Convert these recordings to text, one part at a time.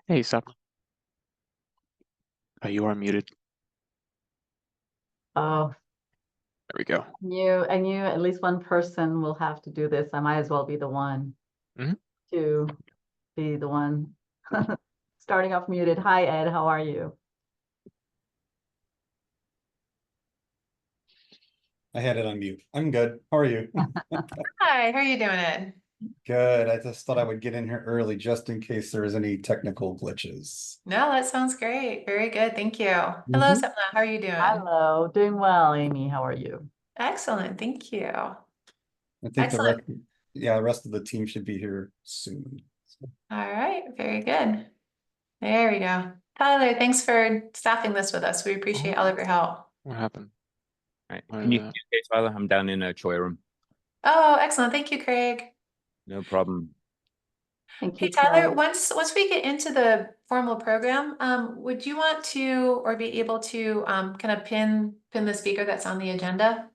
Hey, stop. Oh, you are muted. Oh, There we go. I knew at least one person will have to do this. I might as well be the one Mhm. to be the one starting off muted. Hi, Ed. How are you? I had it on mute. I'm good. How are you? Hi, how are you doing, Ed? Good. I just thought I would get in here early just in case there was any technical glitches. No, that sounds great. Very good. Thank you. Hello, Mhm. Sapna. How are you doing? Hello, doing well, Amy. How are you? Excellent. Thank you. I think Excellent. the rest of the team should be here soon. All right. Very good. There we go. Tyler, thanks for staffing this with us. We appreciate all of your help. What happened? Right. What Can is you that? communicate, Tyler? I'm down in a Choi room. Oh, excellent. Thank you, Craig. No problem. Thank Hey, you, Tyler, Craig. once we get into the formal program, would you want to or be able to kind of pin the speaker that's on the agenda?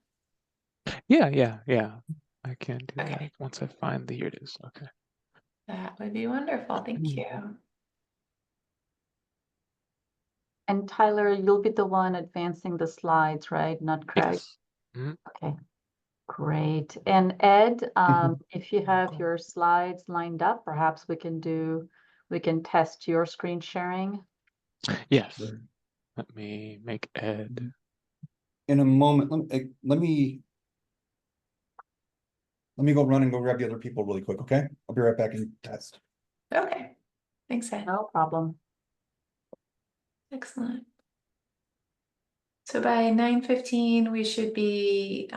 Yeah. I can do Okay. that once I find here it is. Okay. That would be wonderful. Thank you. And Tyler, you'll be the one advancing the slides, right? Not Craig. Yes. Mhm. Okay, great. And Ed, Mhm. if you have your slides lined up, perhaps we can test your screen sharing. Yes. Let me make Ed. In a moment, let me go run and go grab the other people really quick, okay? I'll be right back and test. Okay. Thanks, Ed. No problem. Excellent. So by 9:15, we should be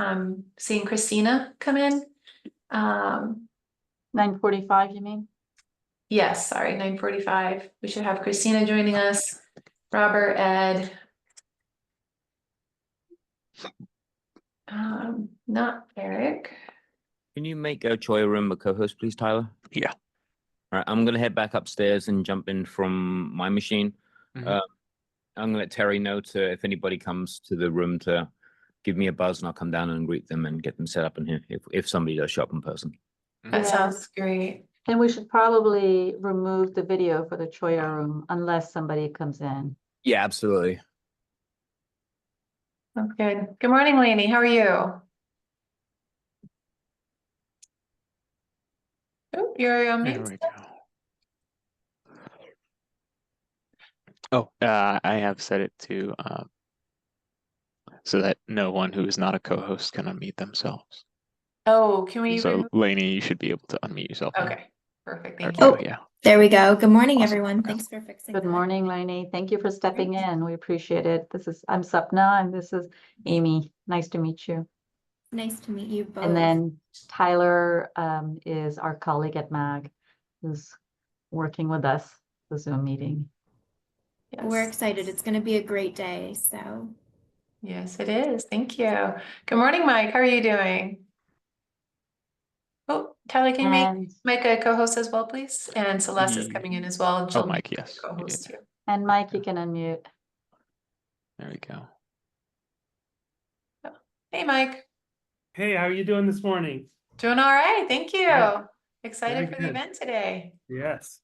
seeing Christina come in. 9:45, you mean? Yes, sorry, 9:45. We should have Christina joining us, Robert, Ed. Not Eric. Can you make a Choi room a co-host, please, Tyler? Yeah. All right. I'm gonna head back upstairs and jump in from my machine. Mhm. I'm gonna let Terry know to if anybody comes to the room to give me a buzz, and I'll come down and greet them and get them set up in here if somebody does show up in person. That Yeah. sounds great. And we should probably remove the video for the Choya room unless somebody comes in. Yeah, absolutely. Sounds good. Good morning, Lainey. How are you? Oh, you're on There mute. we go. Oh, I have set it to so that no one who is not a co-host can unmute themselves. Oh, can we So remove? Lainey, you should be able to unmute yourself now. Okay, perfect. There Thank we you. go, yeah. There we go. Good morning, Awesome. everyone. Okay. Thanks for fixing Good that. morning, Lainey. Thank you for stepping in. We appreciate it. I'm Sapna and this is Amy. Nice to meet you. Nice to meet you both. And then Tyler is our colleague at MAG who's working with us, the Zoom meeting. We're Yes. excited. It's going to be a great day. So Yes, it is. Thank you. Good morning, Mike. How are you doing? Oh, Tyler, can you make And, Mike a co-host as well, please? And Celeste is coming in as well. And Oh, she'll Mike, be yes. a co-host too. and Mike, you can unmute. There we go. Hey, Mike. Hey, how are you doing this morning? Doing all right. Thank you. Good. Excited Very for the good. event today. Yes.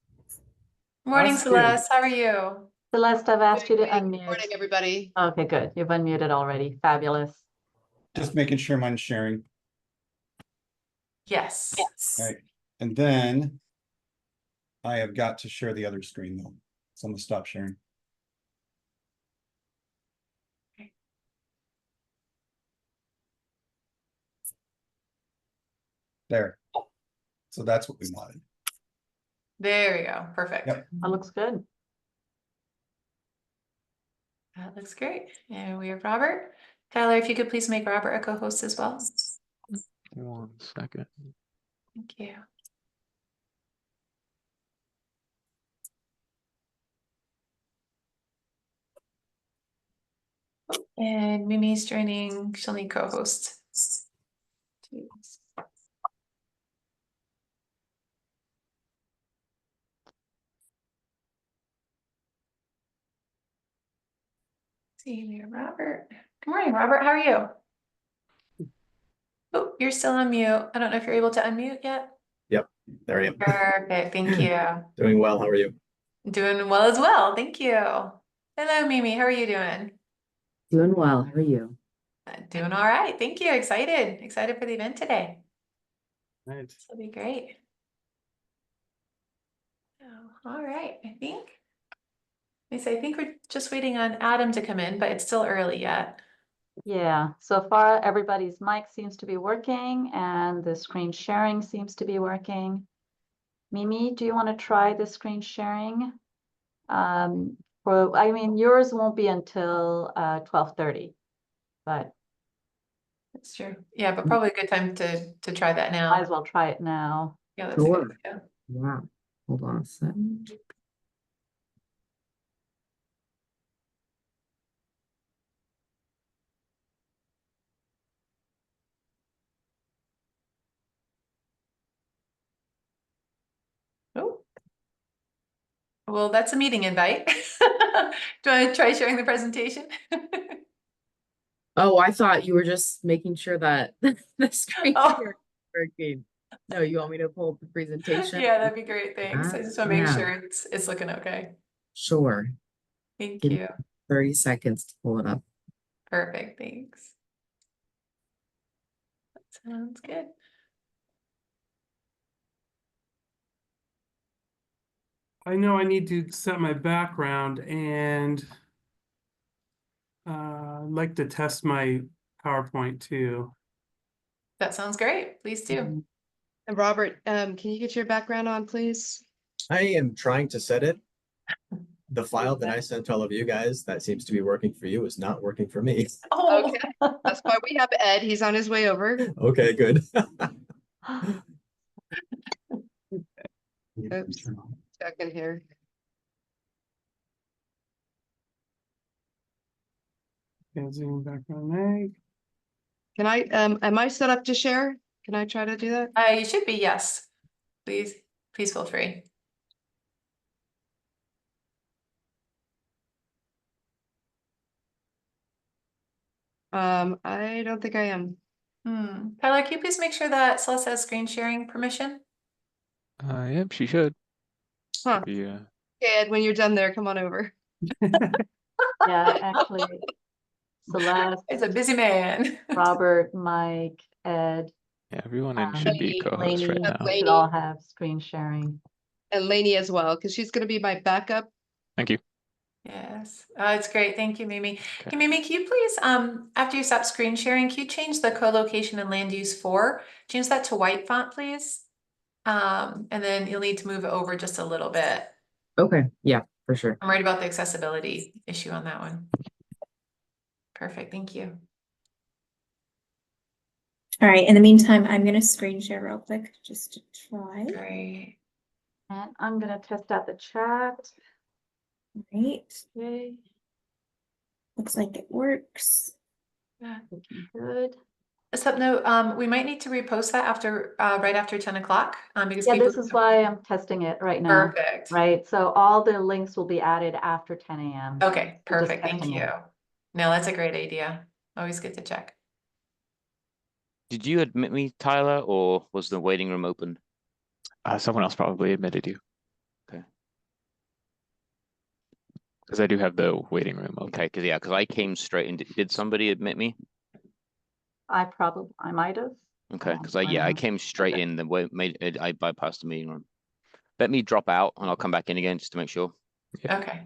Morning, Us too. Celeste. How are you? Celeste, I've asked you to Great. Good morning, unmute. everybody. Okay, good. You've unmuted already. Fabulous. Just making sure mine's sharing. Yes. All right. And then I have got to share the other screen though. So I'm gonna stop sharing. There. So that's what we wanted. There we go. Perfect. Yep. That looks good. That looks great. And we have Robert. Tyler, if you could please make Robert a co-host as well. 1 second. Thank you. And Mimi's joining. She'll need co-host. See, we have Robert. Good morning, Robert. How are you? Oh, you're still on mute. I don't know if you're able to unmute yet. Yep, there I am. Perfect. Thank you. Doing well. How are you? Doing well as well. Thank you. Hello, Mimi. How are you doing? Doing well. How are you? Doing all right. Thank you. Excited for the event today. Right. This will be great. All right. I think we're just waiting on Adam to come in, but it's still early yet. Yeah, so far everybody's mic seems to be working and the screen sharing seems to be working. Mimi, do you want to try the screen sharing? I mean, yours won't be until 12:30, but That's true. Yeah, but probably a good time to try that now. might as well try it now. Yeah, that's a good Sure. idea. Yeah. Hold on a second. Oh. Well, that's a meeting invite. Do you want to try sharing the presentation? Oh, I thought you were just making sure that the screen Oh. share is working. No, you want me to pull up the presentation? Yeah, that'd be great. Thanks. I just want to make Yeah. sure it's looking okay. Sure. Thank Give me you. 30 seconds to pull it up. Perfect. Thanks. That sounds good. I know I need to set my background and I'd like to test my PowerPoint too. That sounds great. Please do. And Robert, can you get your background on, please? I am trying to set it. The file that I sent all of you guys that seems to be working for you is not working for me. Oh, Okay, that's why we have Ed. He's on his way over. Okay, good. Oops. Second here. Okay, zoom back on Meg. Can I, am I set up to share? Can I try to do that? you should be. Yes. Please feel free. I don't think I am. Tyler, can you please make sure that Celeste has screen sharing permission? Yep, she should. Huh. Be, Okay, Ed, when you're done there, come on over. Yeah, actually, Celeste, It's a busy man. Robert, Mike, Ed, yeah, everyone in should be Lainey, co-host right Lainey, now. we should all have screen sharing. And Lainey as well, because she's gonna be my backup. Thank you. Yes, it's great. Thank you, Mimi. Okay. Hey, Mimi, can you please, after you stop screen sharing, can you change the co-location and land use for, change that to white font, please? And then you'll need to move it over just a little bit. Okay. Yeah, for sure. I'm worried about the accessibility issue on that one. Perfect. Thank you. All right. In the meantime, I'm going to screen share real quick just to try. Great. And I'm gonna test out the chat. Right. Okay, Looks like it works. looking good. A sub note, we might need to repost that after, right after 10 o'clock, because Yeah, people. this is why I'm testing it right now. Perfect. Right, so all the links will be added after 10 a.m. Okay, We're just perfect. Thank testing you. it. No, that's a great idea. Always good to check. Did you admit me, Tyler, or was the waiting room open? Someone else probably admitted you. Okay. Because I do have the waiting room open. Okay, because I came straight in. Did somebody admit me? I might have. Okay, because I know. came straight in. The way I bypassed the meeting room. Let me drop out and I'll come back in again just to make sure. Yeah. Okay,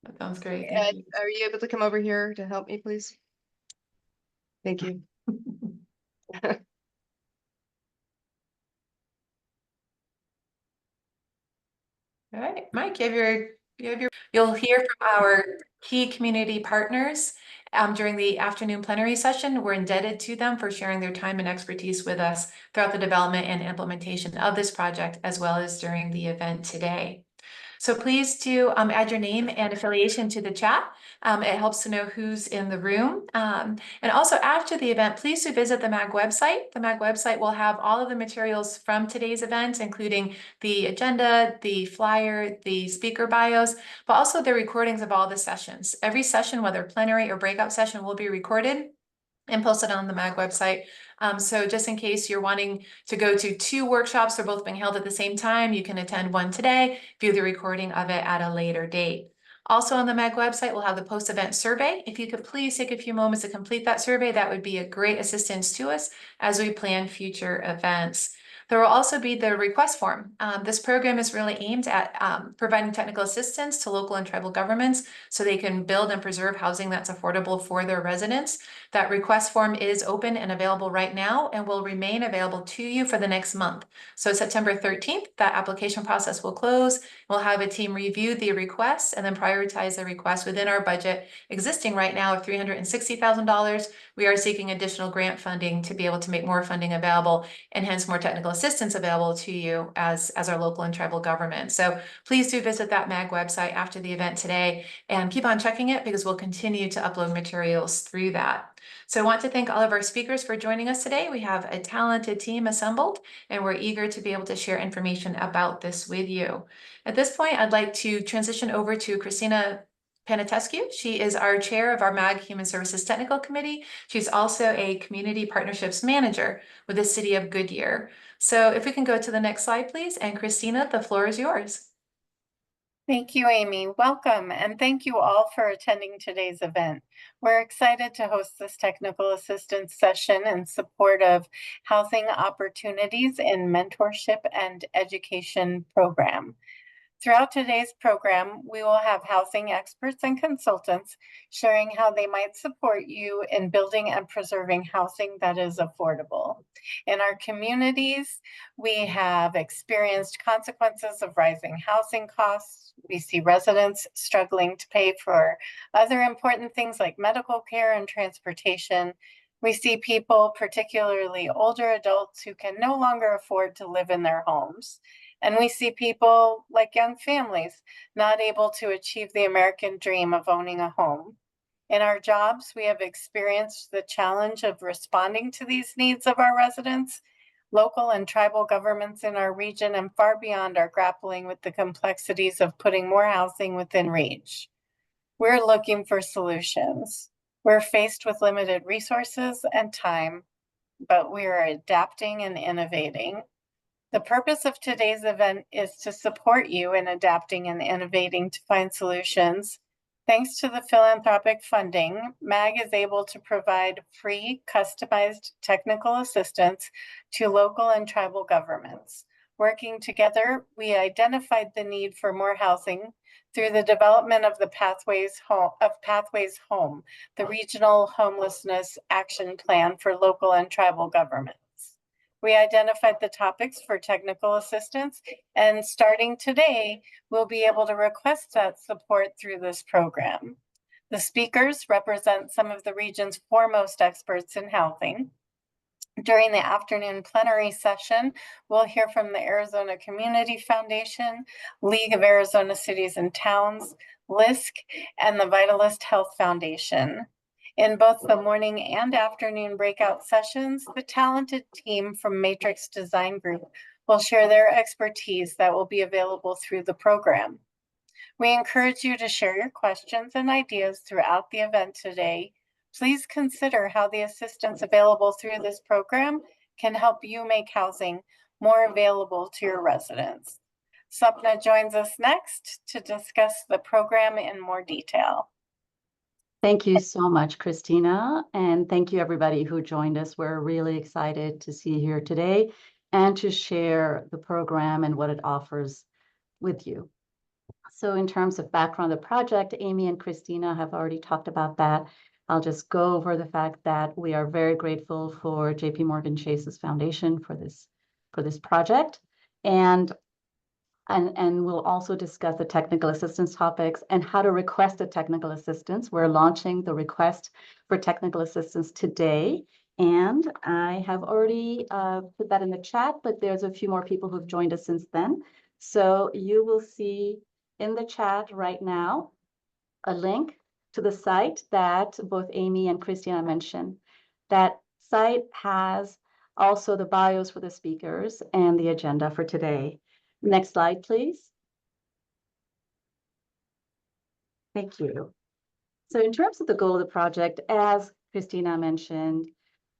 that sounds great. Ed, Thank you. are you able to come over here to help me, please? Thank you. All right, Mike, you'll hear from our key community partners during the afternoon plenary session. We're indebted to them for sharing their time and expertise with us throughout the development and implementation of this project, as well as during the event today. So please do add your name and affiliation to the chat. It helps to know who's in the room. And also after the event, please do visit the MAG website. The MAG website will have all of the materials from today's event, including the agenda, the flyer, the speaker bios, but also the recordings of all the sessions. Every session, whether plenary or breakout session, will be recorded and posted on the MAG website. So just in case you're wanting to go to 2 workshops, they're both being held at the same time, you can attend one today, view the recording of it at a later date. Also on the MAG website, we'll have the post-event survey. If you could please take a few moments to complete that survey, that would be a great assistance to us as we plan future events. There will also be the request form. This program is really aimed at providing technical assistance to local and tribal governments so they can build and preserve housing that's affordable for their residents. That request form is open and available right now and will remain available to you for the next month. So September 13th, that application process will close. We'll have a team review the requests and then prioritize the requests within our budget existing right now of $360,000. We are seeking additional grant funding to be able to make more funding available and hence more technical assistance available to you as our local and tribal government. So please do visit that MAG website after the event today and keep on checking it because we'll continue to upload materials through that. So I want to thank all of our speakers for joining us today. We have a talented team assembled and we're eager to be able to share information about this with you. At this point, I'd like to transition over to Christina Panatescu. She is our chair of our MAG Human Services Technical Committee. She's also a community partnerships manager with the city of Goodyear. So if we can go to the next slide, please. And Christina, the floor is yours. Thank you, Amy. Welcome, and thank you all for attending today's event. We're excited to host this technical assistance session in support of housing opportunities in mentorship and education program. Throughout today's program, we will have housing experts and consultants sharing how they might support you in building and preserving housing that is affordable. In our communities, we have experienced consequences of rising housing costs. We see residents struggling to pay for other important things like medical care and transportation. We see people, particularly older adults, who can no longer afford to live in their homes. And we see people like young families not able to achieve the American dream of owning a home. In our jobs, we have experienced the challenge of responding to these needs of our residents. Local and tribal governments in our region and far beyond are grappling with the complexities of putting more housing within reach. We're looking for solutions. We're faced with limited resources and time, but we are adapting and innovating. The purpose of today's event is to support you in adapting and innovating to find solutions. Thanks to the philanthropic funding, MAG is able to provide free, customized technical assistance to local and tribal governments. Working together, we identified the need for more housing through the development of the Pathways Home, the Regional Homelessness Action Plan for local and tribal governments. We identified the topics for technical assistance, and starting today, we'll be able to request that support through this program. The speakers represent some of the region's foremost experts in housing. During the afternoon plenary session, we'll hear from the Arizona Community Foundation, League of Arizona Cities and Towns, LISC, and the Vitalist Health Foundation. In both the morning and afternoon breakout sessions, the talented team from Matrix Design Group will share their expertise that will be available through the program. We encourage you to share your questions and ideas throughout the event today. Please consider how the assistance available through this program can help you make housing more available to your residents. Sapna joins us next to discuss the program in more detail. Thank you so much, Christina. And thank you everybody who joined us. We're really excited to see you here today and to share the program and what it offers with you. So in terms of background of the project, Amy and Christina have already talked about that. I'll just go over the fact that we are very grateful for JP Morgan Chase's foundation for this project. And we'll also discuss the technical assistance topics and how to request a technical assistance. We're launching the request for technical assistance today. And I have already put that in the chat, but there's a few more people who've joined us since then. So you will see in the chat right now a link to the site that both Amy and Christina mentioned. That site has also the bios for the speakers and the agenda for today. Next slide, please. Thank you. So in terms of the goal of the project, as Christina mentioned,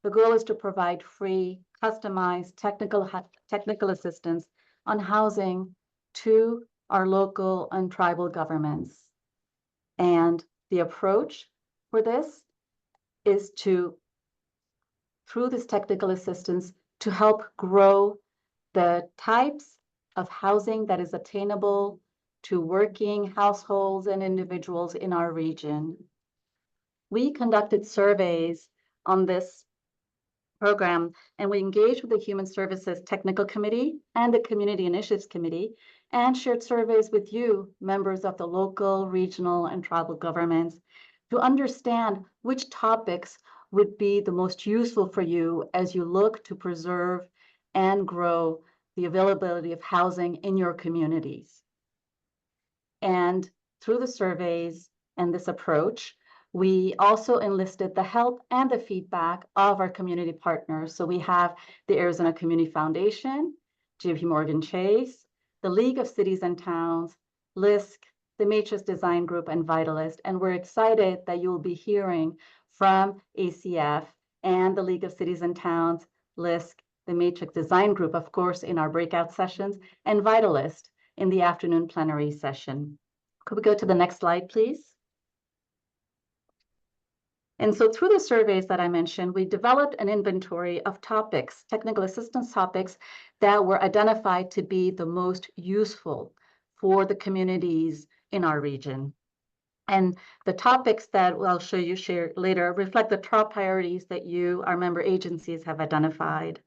the goal is to provide free, customized technical assistance on housing to our local and tribal governments. And the approach for this is to, through this technical assistance, to help grow the types of housing that is attainable to working households and individuals in our region. We conducted surveys on this program, and we engaged with the Human Services Technical Committee and the Community Initiatives Committee and shared surveys with you, members of the local, regional, and tribal governments, to understand which topics would be the most useful for you as you look to preserve and grow the availability of housing in your communities. And through the surveys and this approach, we also enlisted the help and the feedback of our community partners. So we have the Arizona Community Foundation, JP Morgan Chase, the League of Cities and Towns, LISC, the Matrix Design Group, and Vitalist. And we're excited that you'll be hearing from ACF and the League of Cities and Towns, LISC, the Matrix Design Group, of course, in our breakout sessions, and Vitalist in the afternoon plenary session. Could we go to the next slide, please? And so through the surveys that I mentioned, we developed an inventory of topics, technical assistance topics, that were identified to be the most useful for the communities in our region. And the topics that I'll share later reflect the top priorities that you, our member agencies, have identified.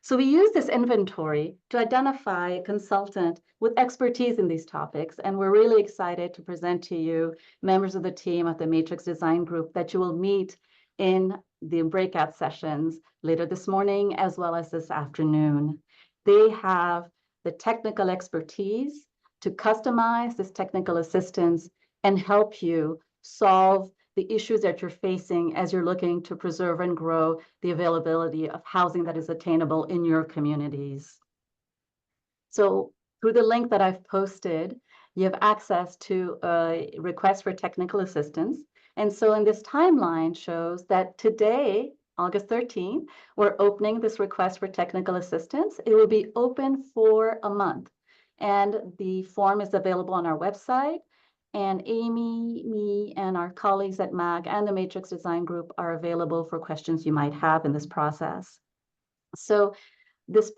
So we use this inventory to identify a consultant with expertise in these topics, and we're really excited to present to you, members of the team of the Matrix Design Group, that you will meet in the breakout sessions later this morning as well as this afternoon. They have the technical expertise to customize this technical assistance and help you solve the issues that you're facing as you're looking to preserve and grow the availability of housing that is attainable in your communities. So through the link that I've posted, you have access to a request for technical assistance. And so in this timeline shows that today, August 13th, we're opening this request for technical assistance. It will be open for a month. And the form is available on our website. And Amy, me, and our colleagues at MAG and the Matrix Design Group are available for questions you might have in this process. So this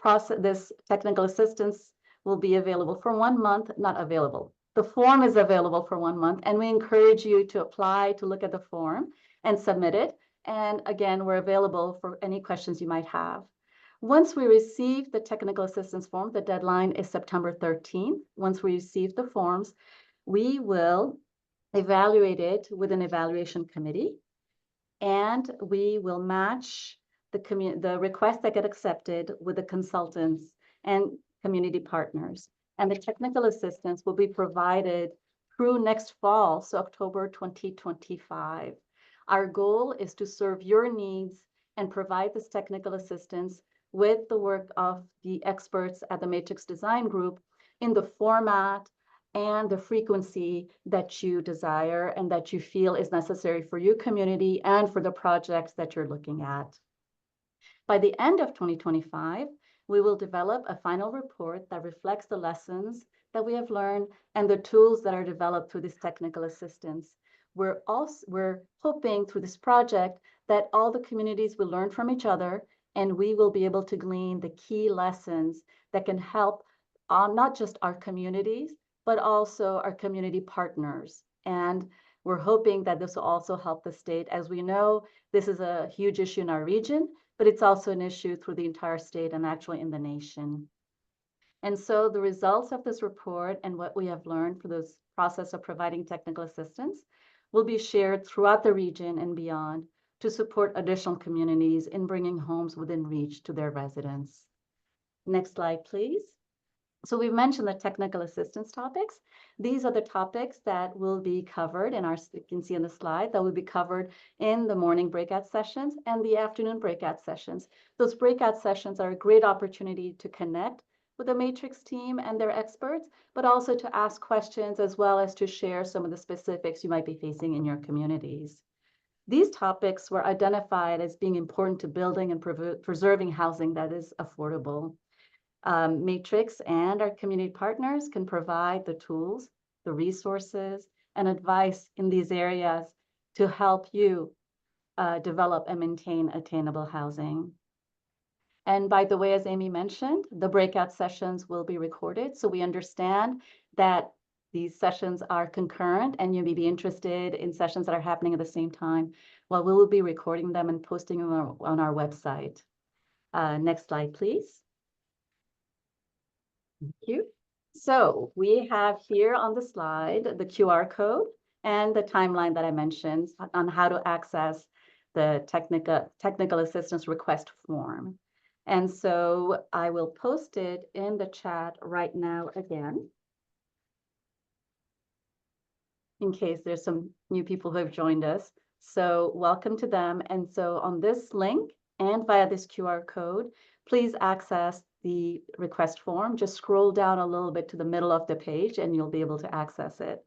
technical assistance will be available for 1 month, not available. The form is available for 1 month, and we encourage you to apply, to look at the form and submit it. And again, we're available for any questions you might have. Once we receive the technical assistance form, the deadline is September 13th. Once we receive the forms, we will evaluate it with an evaluation committee, and we will match the requests that get accepted with the consultants and community partners. And the technical assistance will be provided through next fall, so October 2025. Our goal is to serve your needs and provide this technical assistance with the work of the experts at the Matrix Design Group in the format and the frequency that you desire and that you feel is necessary for your community and for the projects that you're looking at. By the end of 2025, we will develop a final report that reflects the lessons that we have learned and the tools that are developed through this technical assistance. We're hoping through this project that all the communities will learn from each other, and we will be able to glean the key lessons that can help not just our communities, but also our community partners. And we're hoping that this will also help the state. As we know, this is a huge issue in our region, but it's also an issue through the entire state and actually in the nation. And so the results of this report and what we have learned for this process of providing technical assistance will be shared throughout the region and beyond to support additional communities in bringing homes within reach to their residents. Next slide, please. So we've mentioned the technical assistance topics. These are the topics that will be covered in you can see on the slide, that will be covered in the morning breakout sessions and the afternoon breakout sessions. Those breakout sessions are a great opportunity to connect with the Matrix team and their experts, but also to ask questions as well as to share some of the specifics you might be facing in your communities. These topics were identified as being important to building and preserving housing that is affordable. Matrix and our community partners can provide the tools, the resources, and advice in these areas to help you develop and maintain attainable housing. And by the way, as Amy mentioned, the breakout sessions will be recorded. So we understand that these sessions are concurrent and you may be interested in sessions that are happening at the same time. Well, we will be recording them and posting them on our website. Next slide, please. Thank you. So we have here on the slide the QR code and the timeline that I mentioned on how to access the technical assistance request form. And so I will post it in the chat right now again, in case there's some new people who have joined us. So welcome to them. And so on this link and via this QR code, please access the request form. Just scroll down a little bit to the middle of the page and you'll be able to access it.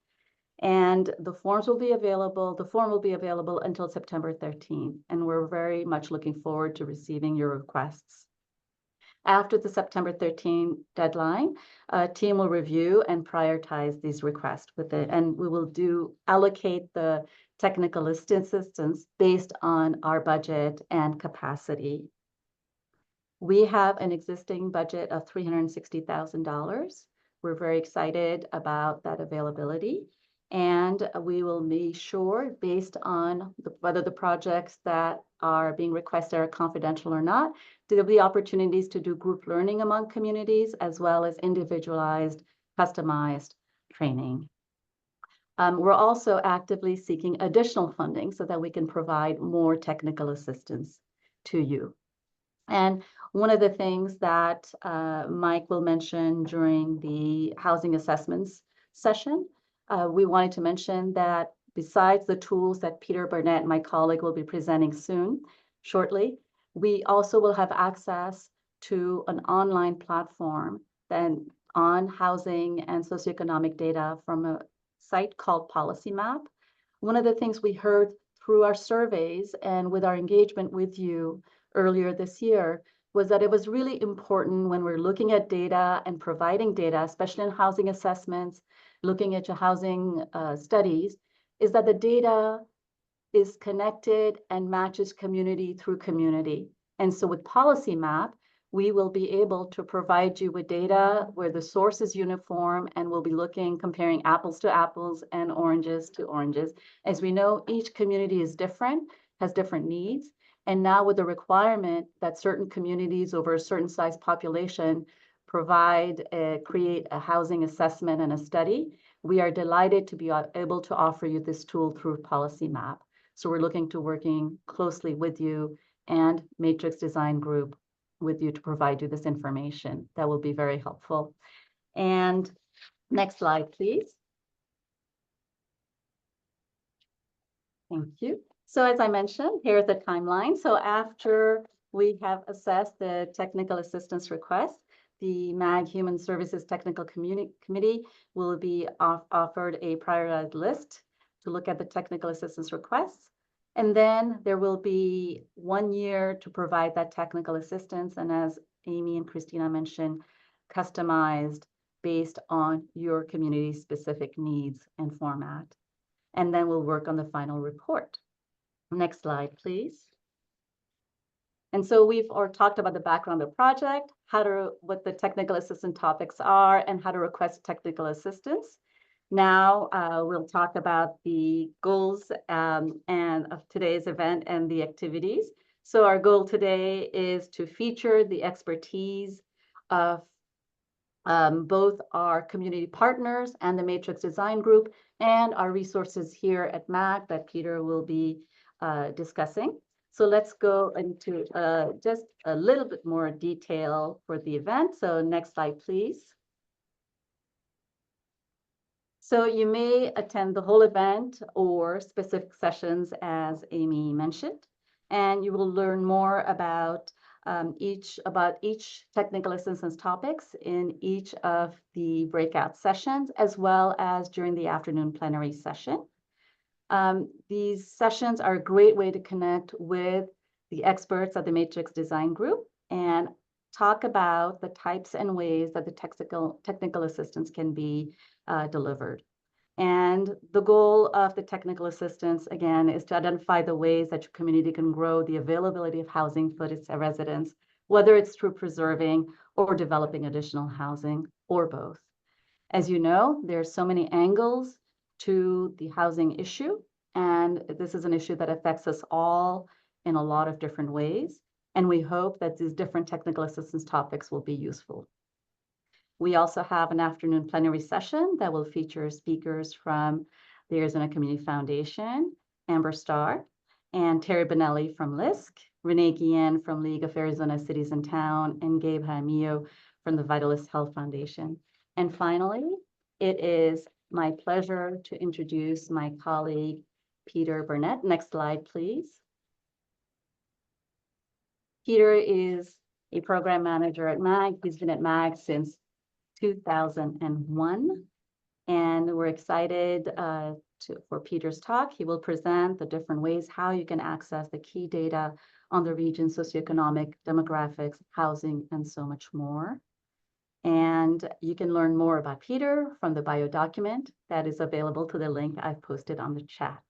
And the forms will be available, the form will be available until September 13th. And we're very much looking forward to receiving your requests. After the September 13th deadline, a team will review and prioritize these requests with it. And we will allocate the technical assistance based on our budget and capacity. We have an existing budget of $360,000. We're very excited about that availability. And we will be sure, based on whether the projects that are being requested are confidential or not, there'll be opportunities to do group learning among communities, as well as individualized, customized training. We're also actively seeking additional funding so that we can provide more technical assistance to you. And one of the things that Mike will mention during the housing assessments session, we wanted to mention that besides the tools that Peter Burnett, my colleague, will be presenting shortly, we also will have access to an online platform then on housing and socioeconomic data from a site called Policy Map. One of the things we heard through our surveys and with our engagement with you earlier this year was that it was really important when we're looking at data and providing data, especially in housing assessments, looking at your housing studies, is that the data is connected and matches community through community. And so with Policy Map, we will be able to provide you with data where the source is uniform, and we'll be comparing apples to apples and oranges to oranges. As we know, each community is different, has different needs. And now with the requirement that certain communities over a certain size population create a housing assessment and a study, we are delighted to be able to offer you this tool through Policy Map. So we're looking to working closely with you and Matrix Design Group with you to provide you this information. That will be very helpful. And next slide, please. Thank you. So as I mentioned, here's the timeline. So after we have assessed the technical assistance request, the MAG Human Services Technical Committee will be offered a prioritized list to look at the technical assistance requests. And then there will be 1 year to provide that technical assistance. And as Amy and Christina mentioned, customized based on your community specific needs and format. And then we'll work on the final report. Next slide, please. And so we've talked about the background of the project, what the technical assistance topics are, and how to request technical assistance. Now we'll talk about the goals and of today's event and the activities. So our goal today is to feature the expertise of both our community partners and the Matrix Design Group and our resources here at MAG that Peter will be discussing. So let's go into just a little bit more detail for the event. So next slide, please. So you may attend the whole event or specific sessions, as Amy mentioned, and you will learn more about each technical assistance topics in each of the breakout sessions, as well as during the afternoon plenary session. These sessions are a great way to connect with the experts at the Matrix Design Group and talk about the types and ways that the technical assistance can be delivered. And the goal of the technical assistance, again, is to identify the ways that your community can grow the availability of housing for its residents, whether it's through preserving or developing additional housing or both. As you know, there are so many angles to the housing issue, and this is an issue that affects us all in a lot of different ways. And we hope that these different technical assistance topics will be useful. We also have an afternoon plenary session that will feature speakers from the Arizona Community Foundation, Amber Starr, and Terry Bonelli from LISC, Renee Guillen from League of Arizona Cities and Town, and Gabe Jaimillo from the Vitalist Health Foundation. And finally, it is my pleasure to introduce my colleague, Peter Burnett. Next slide, please. Peter is a program manager at MAG. He's been at MAG since 2001, and we're excited for Peter's talk. He will present the different ways how you can access the key data on the region's socioeconomic, demographics, housing, and so much more. And you can learn more about Peter from the bio document that is available to the link I've posted on the chat.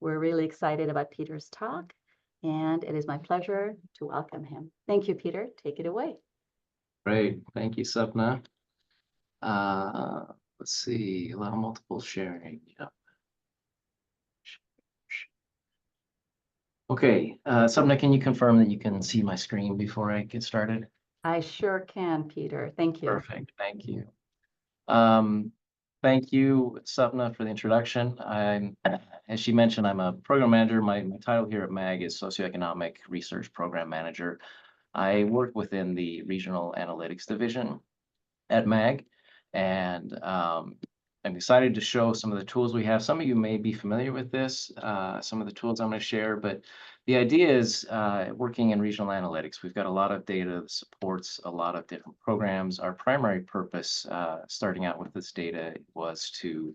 We're really excited about Peter's talk, and it is my pleasure to welcome him. Thank you, Peter. Take it away. Great. Thank you, Sapna. Let's see, allow multiple sharing. Yep. Okay, Sapna, can you confirm that you can see my screen before I get started? I sure can, Peter. Thank you. Perfect. Thank you. Thank you, Sapna, for the introduction. As she mentioned, I'm a program manager. My title here at MAG is Socioeconomic Research Program Manager. I work within the Regional Analytics Division at MAG, and I'm excited to show some of the tools we have. Some of you may be familiar with this, some of the tools I'm going to share, but the idea is working in regional analytics. We've got a lot of data that supports a lot of different programs. Our primary purpose, starting out with this data, was to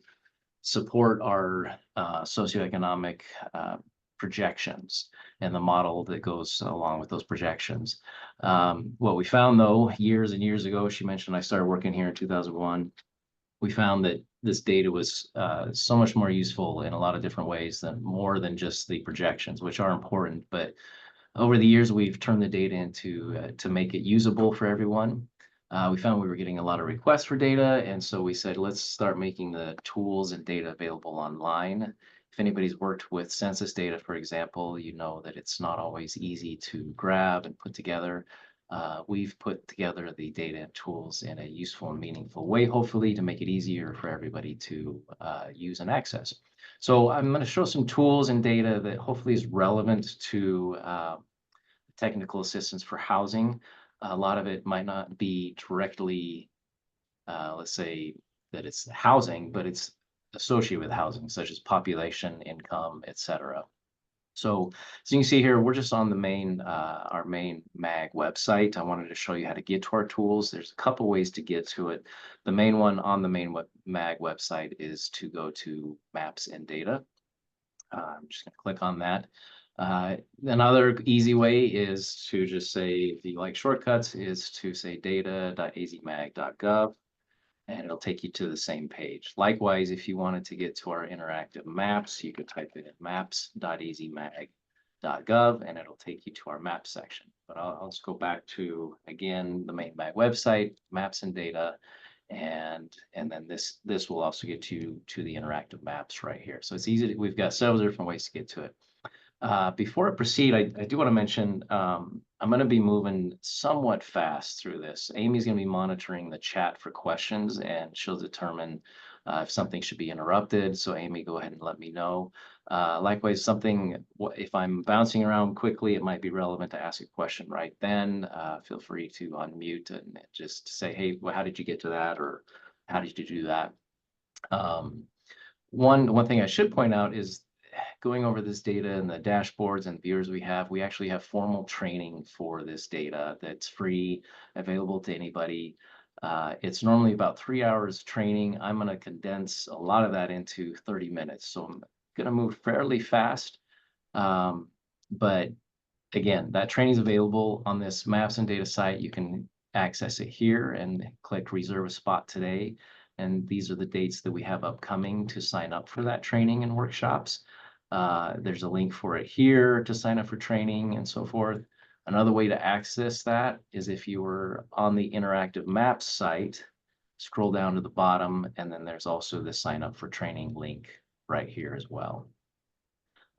support our socioeconomic projections and the model that goes along with those projections. What we found, though, years and years ago, she mentioned I started working here in 2001, we found that this data was so much more useful in a lot of different ways, than more than just the projections, which are important. But over the years, we've turned the data into to make it usable for everyone. We found we were getting a lot of requests for data, and so we said, let's start making the tools and data available online. If anybody's worked with census data, for example, you know that it's not always easy to grab and put together. We've put together the data and tools in a useful and meaningful way, hopefully to make it easier for everybody to use and access. So I'm going to show some tools and data that hopefully is relevant to technical assistance for housing. A lot of it might not be directly, let's say that it's housing, but it's associated with housing, such as population, income, etc. So as you can see here, we're just on the main, our main MAG website. I wanted to show you how to get to our tools. There's a couple ways to get to it. The main one on the main MAG website is to go to Maps and Data. I'm just going to click on that. Another easy way is to just say, if you like shortcuts, is to say data.azmag.gov. and it'll take you to the same page. Likewise, if you wanted to get to our interactive maps, you could type it in maps.azmag.gov and it'll take you to our map section. But I'll just go back to, again, the main MAG website, maps and data, and then this will also get you to the interactive maps right here. So it's easy. We've got several different ways to get to it. Before I proceed, I do want to mention I'm going to be moving somewhat fast through this. Amy's going to be monitoring the chat for questions, and she'll determine if something should be interrupted. So Amy, go ahead and let me know. Likewise, if I'm bouncing around quickly, it might be relevant to ask a question right then. Feel free to unmute and just say, hey, well, how did you get to that? Or how did you do that? One thing I should point out is, going over this data and the dashboards and viewers we actually have formal training for this data that's free, available to anybody. It's normally about 3 hours training. I'm going to condense a lot of that into 30 minutes. So I'm going to move fairly fast. But again, that training is available on this Maps and Data site. You can access it here and click reserve a spot today. And these are the dates that we have upcoming to sign up for that training and workshops. There's a link for it here to sign up for training and so forth. Another way to access that is if you were on the Interactive Maps site, scroll down to the bottom, and then there's also the sign up for training link right here as well.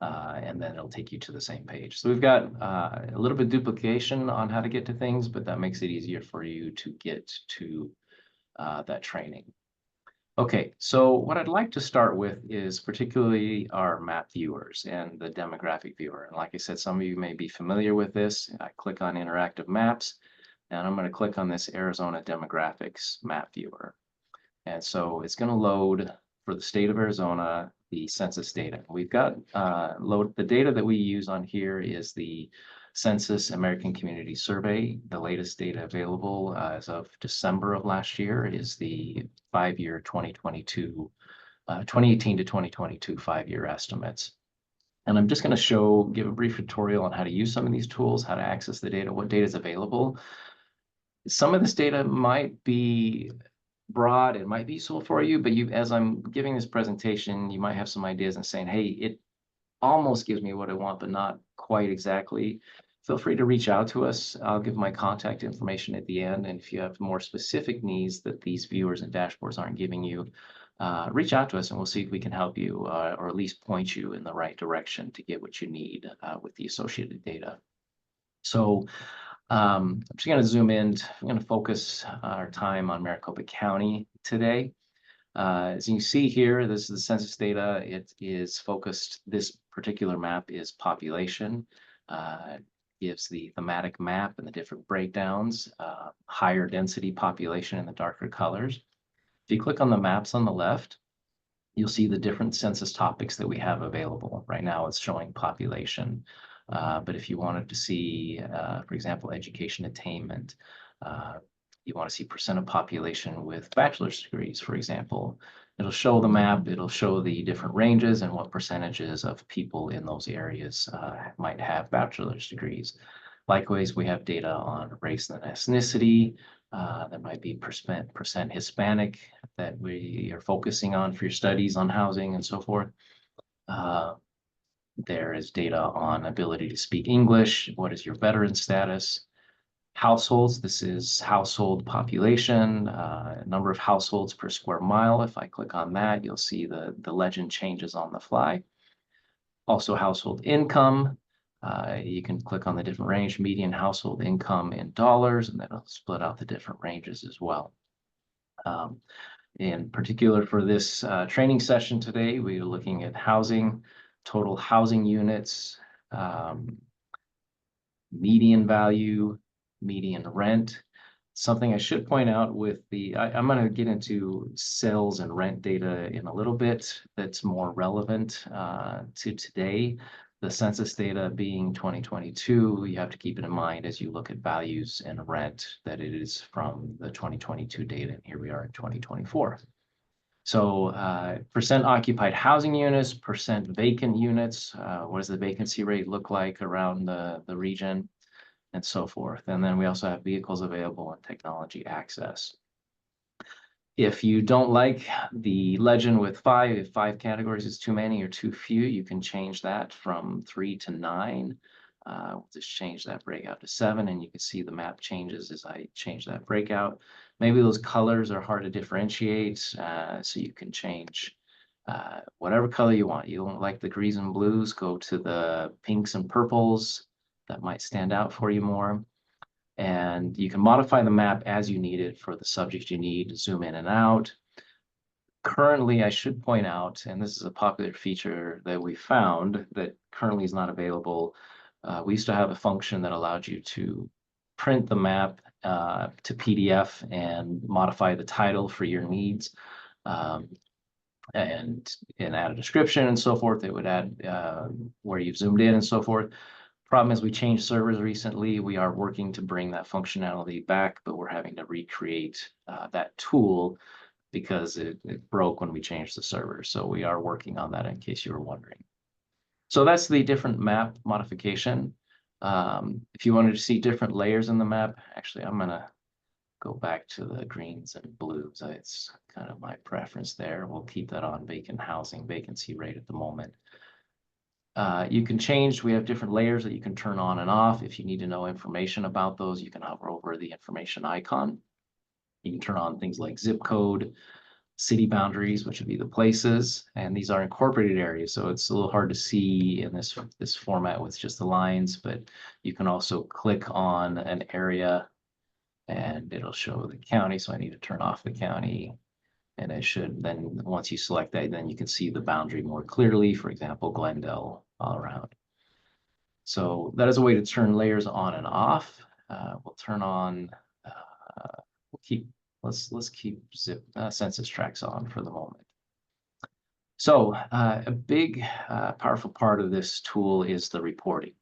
And then it'll take you to the same page. So we've got a little bit of duplication on how to get to things, but that makes it easier for you to get to that training. Okay, so what I'd like to start with is particularly our map viewers and the demographic viewer. And like I said, some of you may be familiar with this. I click on Interactive Maps, and I'm going to click on this Arizona Demographics map viewer. And so it's going to load for the state of Arizona the census data. We've got the data that we use on here is the Census American Community Survey. The latest data available as of December of last year is the 5-year 2018 to 2022 5-year estimates. And I'm just going to give a brief tutorial on how to use some of these tools, how to access the data, what data is available. Some of this data might be broad, it might be useful for you, but as I'm giving this presentation, you might have some ideas and saying, hey, it almost gives me what I want, but not quite exactly. Feel free to reach out to us. I'll give my contact information at the end. And if you have more specific needs that these viewers and dashboards aren't giving you, reach out to us and we'll see if we can help you or at least point you in the right direction to get what you need with the associated data. So I'm just going to zoom in. I'm going to focus our time on Maricopa County today. As you can see here, this is the census data. It is focused, this particular map is population. It gives the thematic map and the different breakdowns, higher density population in the darker colors. If you click on the maps on the left, you'll see the different census topics that we have available. Right now it's showing population. But if you wanted to see, for example, education attainment, you want to see percent of population with bachelor's degrees, for example, it'll show the map, it'll show the different ranges and what percentages of people in those areas might have bachelor's degrees. Likewise, we have data on race and ethnicity. There might be percent Hispanic that we are focusing on for your studies on housing and so forth. There is data on ability to speak English. What is your veteran status? Households, this is household population, number of households per square mile. If I click on that, you'll see the legend changes on the fly. Also household income. You can click on the different range, median household income in dollars, and that'll split out the different ranges as well. In particular for this training session today, we are looking at housing, total housing units, median value, median rent. Something I should point out with I'm going to get into sales and rent data in a little bit that's more relevant to today. The census data being 2022, you have to keep it in mind as you look at values and rent that it is from the 2022 data, and here we are in 2024. So percent occupied housing units, percent vacant units, what does the vacancy rate look like around the region, and so forth. And then we also have vehicles available and technology access. If you don't like the legend with if 5 categories is too many or too few, you can change that from 3 to 9. We'll just change that breakout to 7, and you can see the map changes as I change that breakout. Maybe those colors are hard to differentiate, so you can change whatever color you want. You don't like the greens and blues, go to the pinks and purples. That might stand out for you more. And you can modify the map as you need it for the subject you need, zoom in and out. Currently, I should point out, and this is a popular feature that we found that currently is not available. We used to have a function that allowed you to print the map to PDF and modify the title for your needs and add a description and so forth. It would add where you've zoomed in and so forth. Problem is we changed servers recently. We are working to bring that functionality back, but we're having to recreate that tool because it broke when we changed the server. So we are working on that in case you were wondering. So that's the different map modification. If you wanted to see different layers in the map, actually, I'm gonna go back to the greens and blues. It's kind of my preference there. We'll keep that on vacant housing, vacancy rate at the moment. You can change, we have different layers that you can turn on and off. If you need to know information about those, you can hover over the information icon. You can turn on things like zip code, city boundaries, which would be the places, and these are incorporated areas. So it's a little hard to see in this format with just the lines, but you can also click on an area and it'll show the county. So I need to turn off the county. And it should then, once you select that, then you can see the boundary more clearly, for example, Glendale all around. So that is a way to turn layers on and off. We'll turn on, let's keep census tracts on for the moment. So a big, powerful part of this tool is the reporting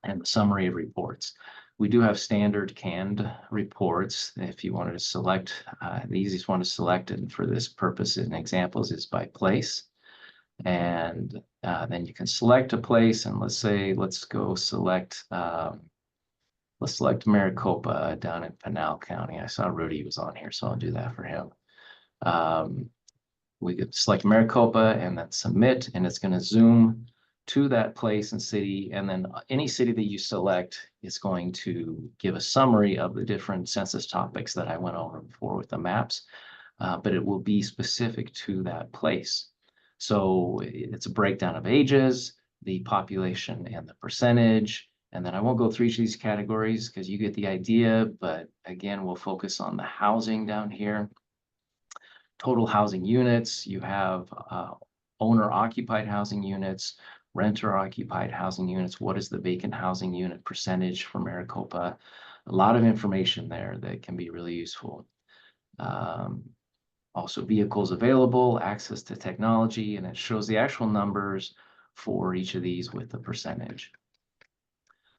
and the summary of reports. We do have standard canned reports. If you wanted to select, the easiest one to select, and for this purpose in examples, is by place. And then you can select a place, and let's go select, let's select Maricopa down in Pinal County. I saw Rudy was on here, so I'll do that for him. We could select Maricopa and then submit, and it's going to zoom to that place and city, and then any city that you select is going to give a summary of the different census topics that I went over before with the maps, but it will be specific to that place. So it's a breakdown of ages, the population and the percentage, and then I won't go through each of these categories because you get the idea, but again, we'll focus on the housing down here. Total housing units, you have owner-occupied housing units, renter-occupied housing units. What is the vacant housing unit percentage for Maricopa? A lot of information there that can be really useful. Also vehicles available, access to technology, and it shows the actual numbers for each of these with the percentage.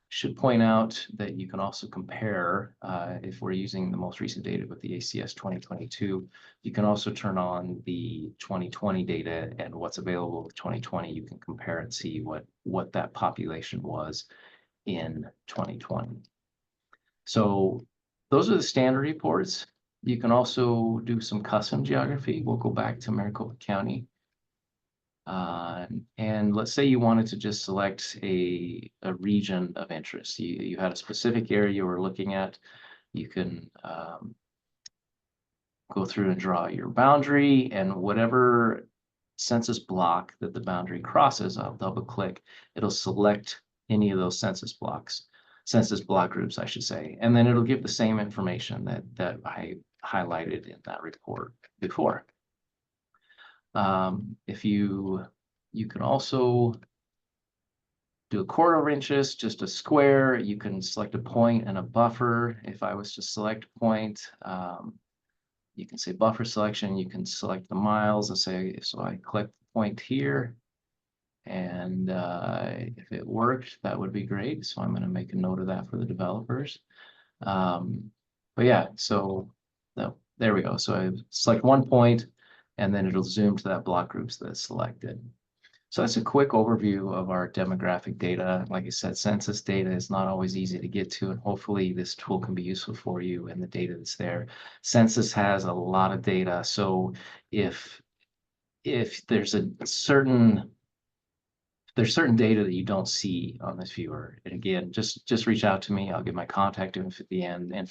Should point out that you can also compare, if we're using the most recent data with the ACS 2022, you can also turn on the 2020 data, and what's available with 2020, you can compare and see what that population was in 2020. So those are the standard reports. You can also do some custom geography. We'll go back to Maricopa County. And let's say you wanted to just select a region of interest. You had a specific area you were looking at. You can go through and draw your boundary, and whatever census block that the boundary crosses, I'll double click, it'll select any of those census block groups, I should say. And then it'll give the same information that I highlighted in that report before. If you can also do a quarter of inches, just a square. You can select a point and a buffer. If I was to select a point, you can say buffer selection. You can select the miles and say, so I click the point here, and if it worked, that would be great. So I'm going to make a note of that for the developers. But yeah, so there we go. So I select one point, and then it'll zoom to that block groups that's selected. So that's a quick overview of our demographic data. Like I said, census data is not always easy to get to, and hopefully this tool can be useful for you and the data that's there. Census has a lot of data, so if there's certain data that you don't see on this viewer, and again, just reach out to me. I'll give my contact info at the end, and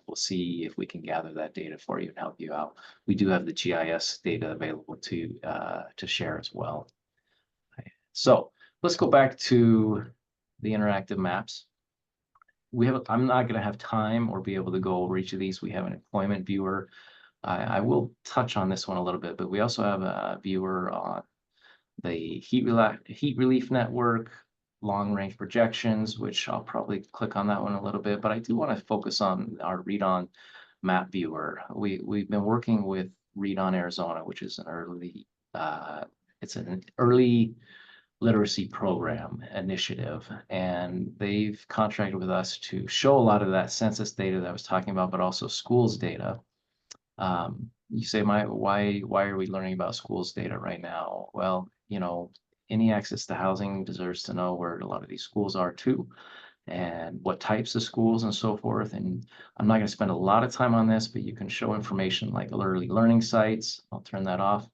we'll see if we can gather that data for you and help you out. We do have the GIS data available to share as well. So let's go back to the interactive maps. I'm not going to have time or be able to go over each of these. We have an employment viewer. I will touch on this one a little bit, but we also have a viewer on the heat relief network, long range projections, which I'll probably click on that one a little bit, but I do want to focus on our Read On map viewer. We've been working with Read On Arizona, which is an early literacy program initiative, and they've contracted with us to show a lot of that census data that I was talking about, but also schools data. you say, why are we learning about schools data right now? Well, any access to housing deserves to know where a lot of these schools are too, and what types of schools and so forth. And I'm not going to spend a lot of time on this, but you can show information like early learning sites. I'll turn that off.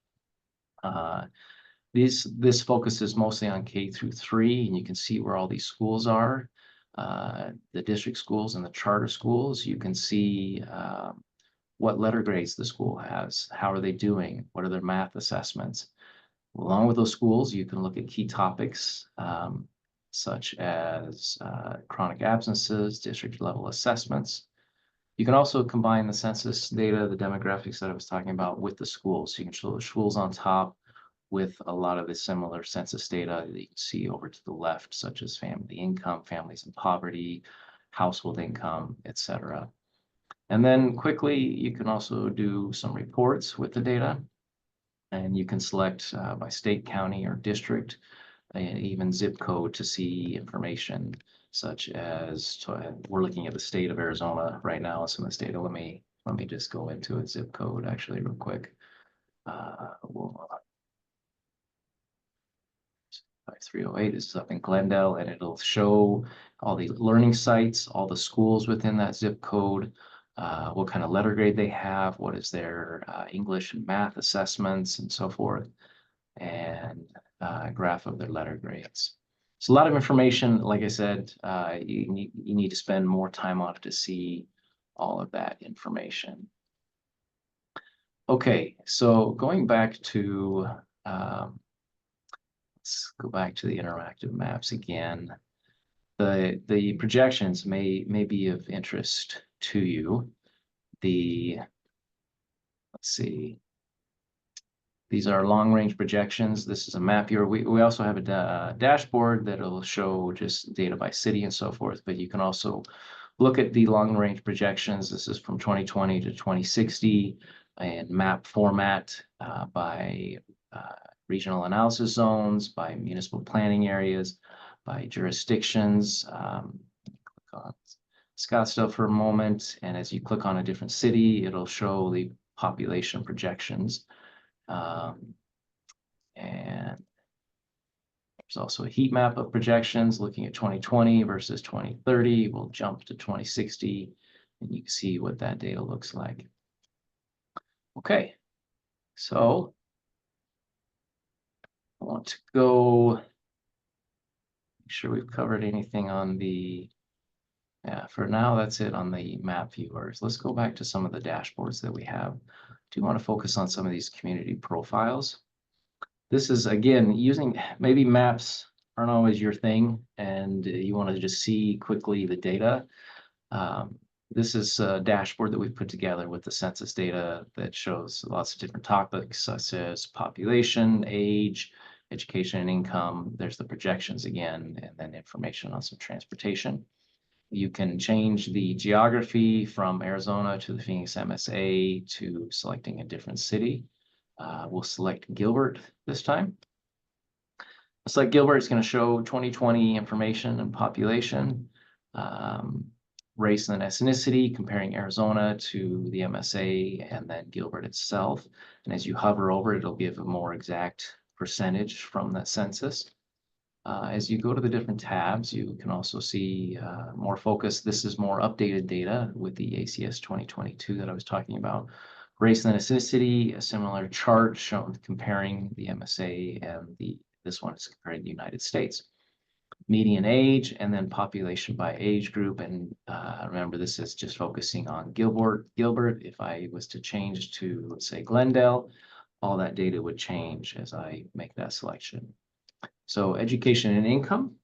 This focuses mostly on K-3, and you can see where all these schools are. The district schools and the charter schools. You can see what letter grades the school has, how are they doing, what are their math assessments. Along with those schools, you can look at key topics such as chronic absences, district level assessments. You can also combine the census data, the demographics that I was talking about, with the schools. So you can show the schools on top with a lot of the similar census data that you can see over to the left, such as family income, families in poverty, household income, etc. And then quickly, you can also do some reports with the data, and you can select by state, county, or district, and even zip code to see information such as, we're looking at the state of Arizona right now, some of this data. Let me just go into a zip code actually real quick. 5308 is up in Glendale, and it'll show all the learning sites, all the schools within that zip code, what kind of letter grade they have, what is their English and math assessments, and so forth, and a graph of their letter grades. It's a lot of information. Like I said, you need to spend more time on it to see all of that information. Okay, so going back to let's go back to the interactive maps again. The projections may be of interest to you. Let's see. These are long-range projections. This is a map here. We also have a dashboard that'll show just data by city and so forth, but you can also look at the long-range projections. This is from 2020 to 2060 and map format by regional analysis zones, by municipal planning areas, by jurisdictions. Click on Scottsdale for a moment, and as you click on a different city, it'll show the population projections. And there's also a heat map of projections looking at 2020 versus 2030. We'll jump to 2060, and you can see what that data looks like. Okay, so I want to go make sure we've covered anything on the, for now, that's it on the map viewers. Let's go back to some of the dashboards that we have. I do want to focus on some of these community profiles. This is, again, using, maybe maps aren't always your thing, and you want to just see quickly the data. This is a dashboard that we've put together with the census data that shows lots of different topics, such as population, age, education, and income. There's the projections again, and then information on some transportation. You can change the geography from Arizona to the Phoenix MSA to selecting a different city. We'll select Gilbert this time. Select Gilbert. It's going to show 2020 information and population, race and ethnicity, comparing Arizona to the MSA and then Gilbert itself. And as you hover over it, it'll give a more exact percentage from that census. As you go to the different tabs, you can also see more focus. This is more updated data with the ACS 2022 that I was talking about. Race and ethnicity, a similar chart shown comparing the MSA and this one is comparing the United States. Median age and then population by age group. And remember, this is just focusing on Gilbert. If I was to change to, let's say, Glendale, all that data would change as I make that selection. So education and income,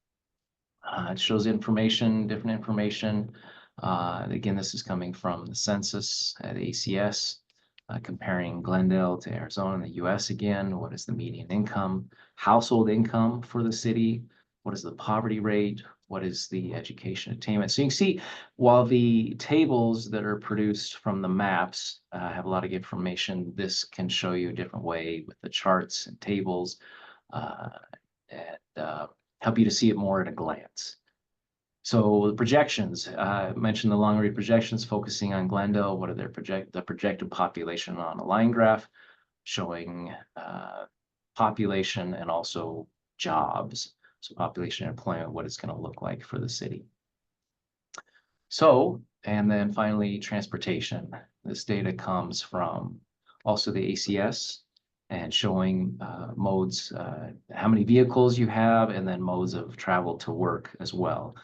it shows information, different information. Again, this is coming from the census at ACS, comparing Glendale to Arizona and the US again. What is the median income, household income for the city? What is the poverty rate? What is the education attainment? So you can see, while the tables that are produced from the maps have a lot of information, this can show you a different way with the charts and tables. And help you to see it more at a glance. So the projections, I mentioned the long range projections focusing on Glendale. What are the projected population on a line graph showing population and also jobs. So population and employment, what it's going to look like for the city. So, and then finally, transportation. This data comes from also the ACS and showing modes, how many vehicles you have, and then modes of travel to work as well.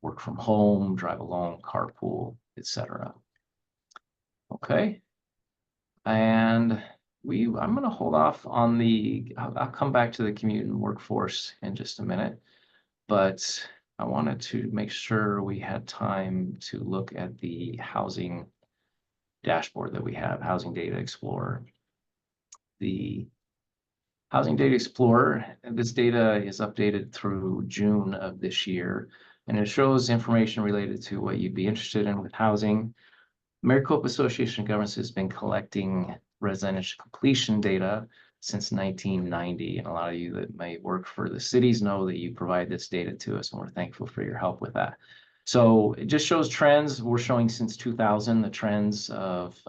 Work from home, drive alone, carpool, etc. Okay. And I'm going to hold off on I'll come back to the commuting workforce in just a minute, but I wanted to make sure we had time to look at the housing dashboard that we have, Housing Data Explorer. The Housing Data Explorer, this data is updated through June of this year, and it shows information related to what you'd be interested in with housing. Maricopa Association of Governments has been collecting residential completion data since 1990, and a lot of you that may work for the cities know that you provide this data to us, and we're thankful for your help with that. So it just shows trends. We're showing since 2000 the trends of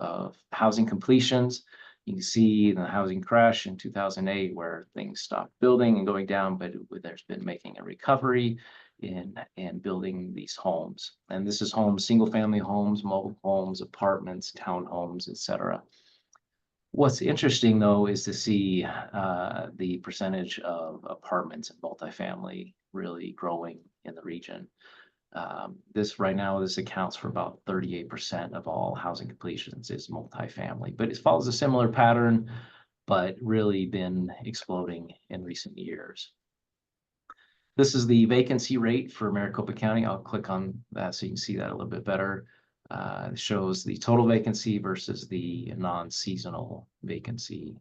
housing completions. You can see the housing crash in 2008 where things stopped building and going down, but there's been making a recovery in building these homes. And this is homes, single family homes, mobile homes, apartments, townhomes, etc. What's interesting though is to see the percentage of apartments and multifamily really growing in the region. This accounts for about 38% of all housing completions is multifamily, but it follows a similar pattern, but really been exploding in recent years. This is the vacancy rate for Maricopa County. I'll click on that so you can see that a little bit better. It shows the total vacancy versus the non-seasonal vacancy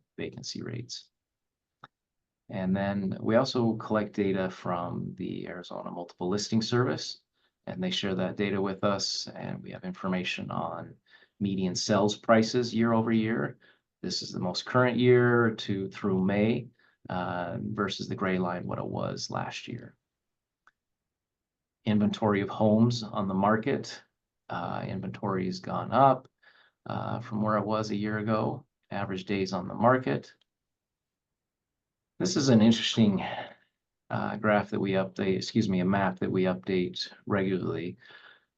rates. And then we also collect data from the Arizona Multiple Listing Service, and they share that data with us, and we have information on median sales prices year over year. This is the most current year through May versus the gray line, what it was last year. Inventory of homes on the market. Inventory has gone up from where it was a year ago. Average days on the market. This is an interesting graph that we update, a map that we update regularly.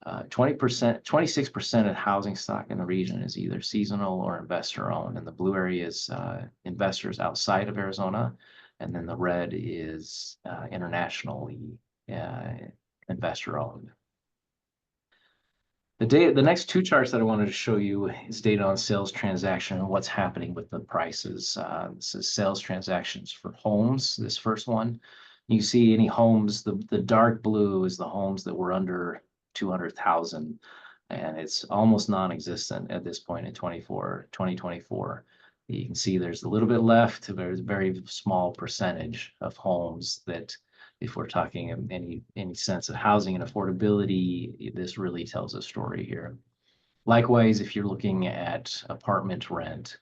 26% of housing stock in the region is either seasonal or investor owned, and the blue area is investors outside of Arizona, and then the red is internationally investor owned. The next two charts that I wanted to show you is data on sales transaction and what's happening with the prices. This is sales transactions for homes, this first one. You see any homes, the dark blue is the homes that were under 200,000, and it's almost non-existent at this point in 2024. You can see there's a little bit left. There's a very small percentage of homes that, if we're talking any sense of housing and affordability, this really tells a story here. Likewise, if you're looking at apartment rent,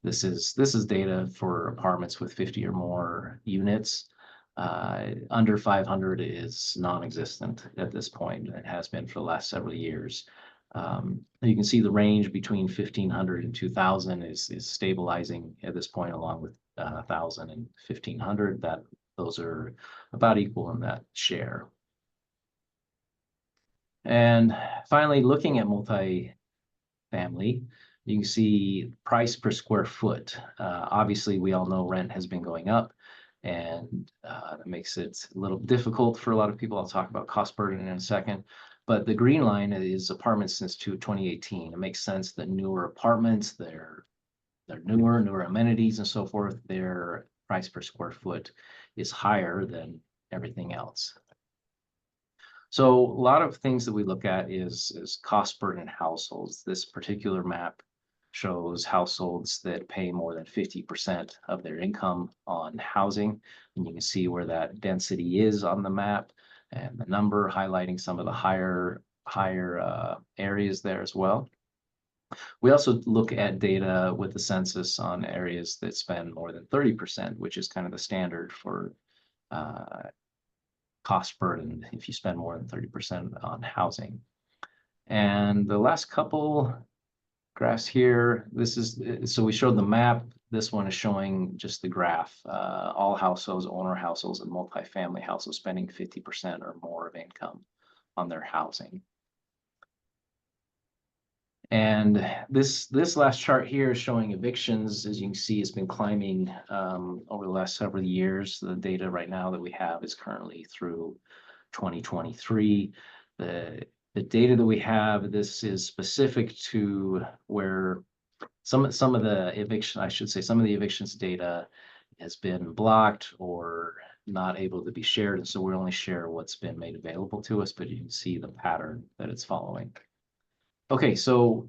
this is data for apartments with 50 or more units. Under 500 is non-existent at this point. It has been for the last several years. You can see the range between 1,500 and 2,000 is stabilizing at this point, along with 1,000 and 1,500. Those are about equal in that share. And finally, looking at multifamily, you can see price per square foot. Obviously, we all know rent has been going up, and that makes it a little difficult for a lot of people. I'll talk about cost burden in a second. But the green line is apartments since 2018. It makes sense that newer apartments, they're newer amenities and so forth, their price per square foot is higher than everything else. So a lot of things that we look at is cost burden households. This particular map shows households that pay more than 50% of their income on housing. And you can see where that density is on the map, and the number highlighting some of the higher areas there as well. We also look at data with the census on areas that spend more than 30%, which is kind of the standard for cost burden if you spend more than 30% on housing. And the last couple graphs here, this is, so we showed the map. This one is showing just the graph, all households, owner households and multifamily households spending 50% or more of income on their housing. And this last chart here is showing evictions. As you can see, it's been climbing over the last several years. The data right now that we have is currently through 2023. The data that we have, this is specific to where some of the eviction, I should say, some of the evictions data has been blocked or not able to be shared. And so we only share what's been made available to us, but you can see the pattern that it's following. Okay, so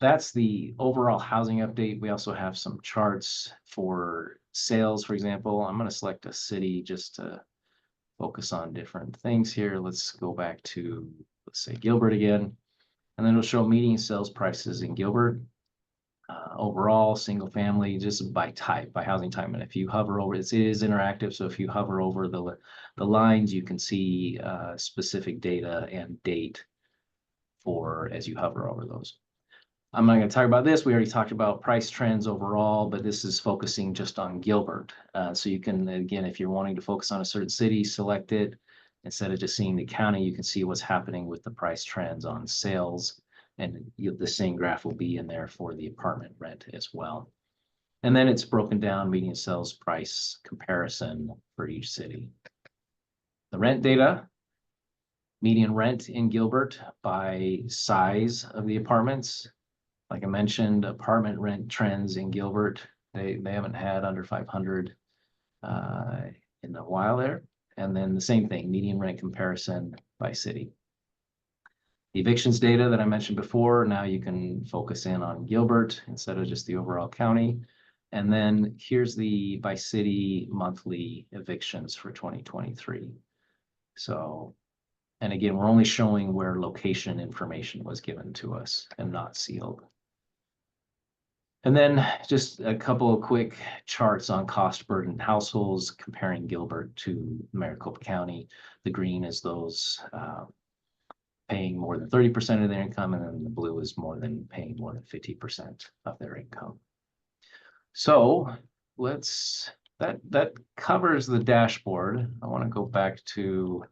that's the overall housing update. We also have some charts for sales, for example. I'm going to select a city just to focus on different things here. Let's go back to, let's say, Gilbert again, and then it'll show median sales prices in Gilbert. Overall, single family, just by type, by housing type. And if you hover over, it is interactive. So if you hover over the lines, you can see specific data and date for as you hover over those. I'm not going to talk about this. We already talked about price trends overall, but this is focusing just on Gilbert. So you can, again, if you're wanting to focus on a certain city, select it. Instead of just seeing the county, you can see what's happening with the price trends on sales. And the same graph will be in there for the apartment rent as well. And then it's broken down median sales price comparison for each city. The rent data, median rent in Gilbert by size of the apartments. Like I mentioned, apartment rent trends in Gilbert, they haven't had under 500 in a while there. And then the same thing, median rent comparison by city. The evictions data that I mentioned before, now you can focus in on Gilbert instead of just the overall county. And then here's the by city monthly evictions for 2023. So, and again, we're only showing where location information was given to us and not sealed. And then just a couple of quick charts on cost burden households comparing Gilbert to Maricopa County. The green is those paying more than 30% of their income, and then the blue is paying more than 50% of their income. So that covers the dashboard. I want to go back to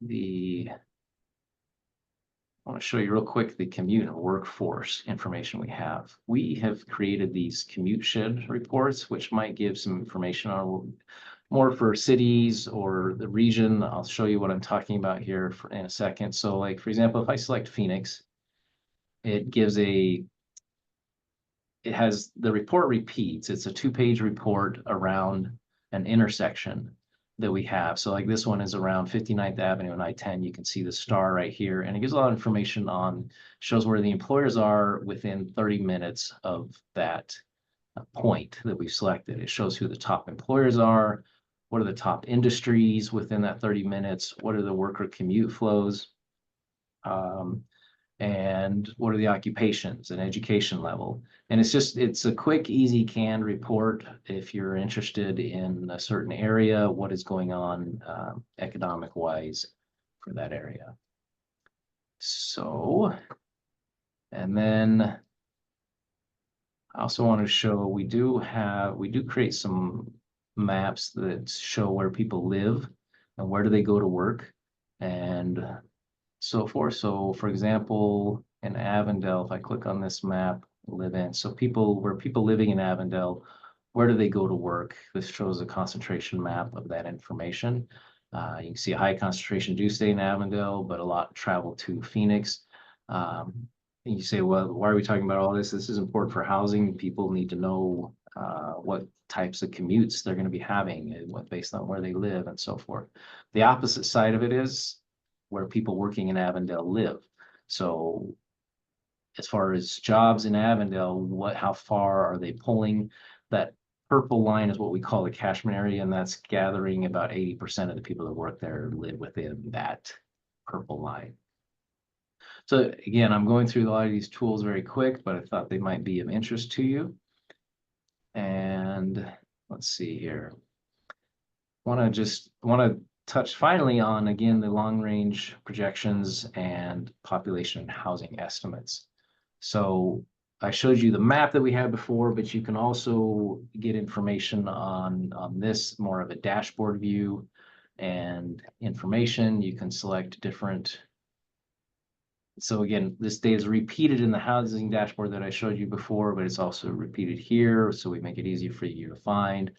I want to show you real quick the commute and workforce information we have. We have created these commute shed reports, which might give some information on more for cities or the region. I'll show you what I'm talking about here in a second. So like, for example, if I select Phoenix, it has the report repeats. It's a 2-page report around an intersection that we have. So like this one is around 59th Avenue and I-10. You can see the star right here, and it gives a lot of information shows where the employers are within 30 minutes of that point that we've selected. It shows who the top employers are, what are the top industries within that 30 minutes, what are the worker commute flows, and what are the occupations and education level. And it's a quick, easy, canned report if you're interested in a certain area, what is going on economic wise for that area. So, and then I also want to show we do create some maps that show where people live and where do they go to work and so forth. So for example, in Avondale, if I click on this map, live in, so people living in Avondale, where do they go to work? This shows a concentration map of that information. You can see a high concentration do stay in Avondale, but a lot travel to Phoenix. And you say, well, why are we talking about all this? This is important for housing. People need to know what types of commutes they're going to be having based on where they live and so forth. The opposite side of it is where people working in Avondale live. So as far as jobs in Avondale, how far are they pulling? That purple line is what we call the catchment area, and that's gathering about 80% of the people that work there live within that purple line. So again, I'm going through a lot of these tools very quick, but I thought they might be of interest to you. And let's see here. want to touch finally on, again, the long range projections and population and housing estimates. So I showed you the map that we had before, but you can also get information on this, more of a dashboard view and information. You can select different. So again, this data is repeated in the housing dashboard that I showed you before, but it's also repeated here. So we make it easy for you to find.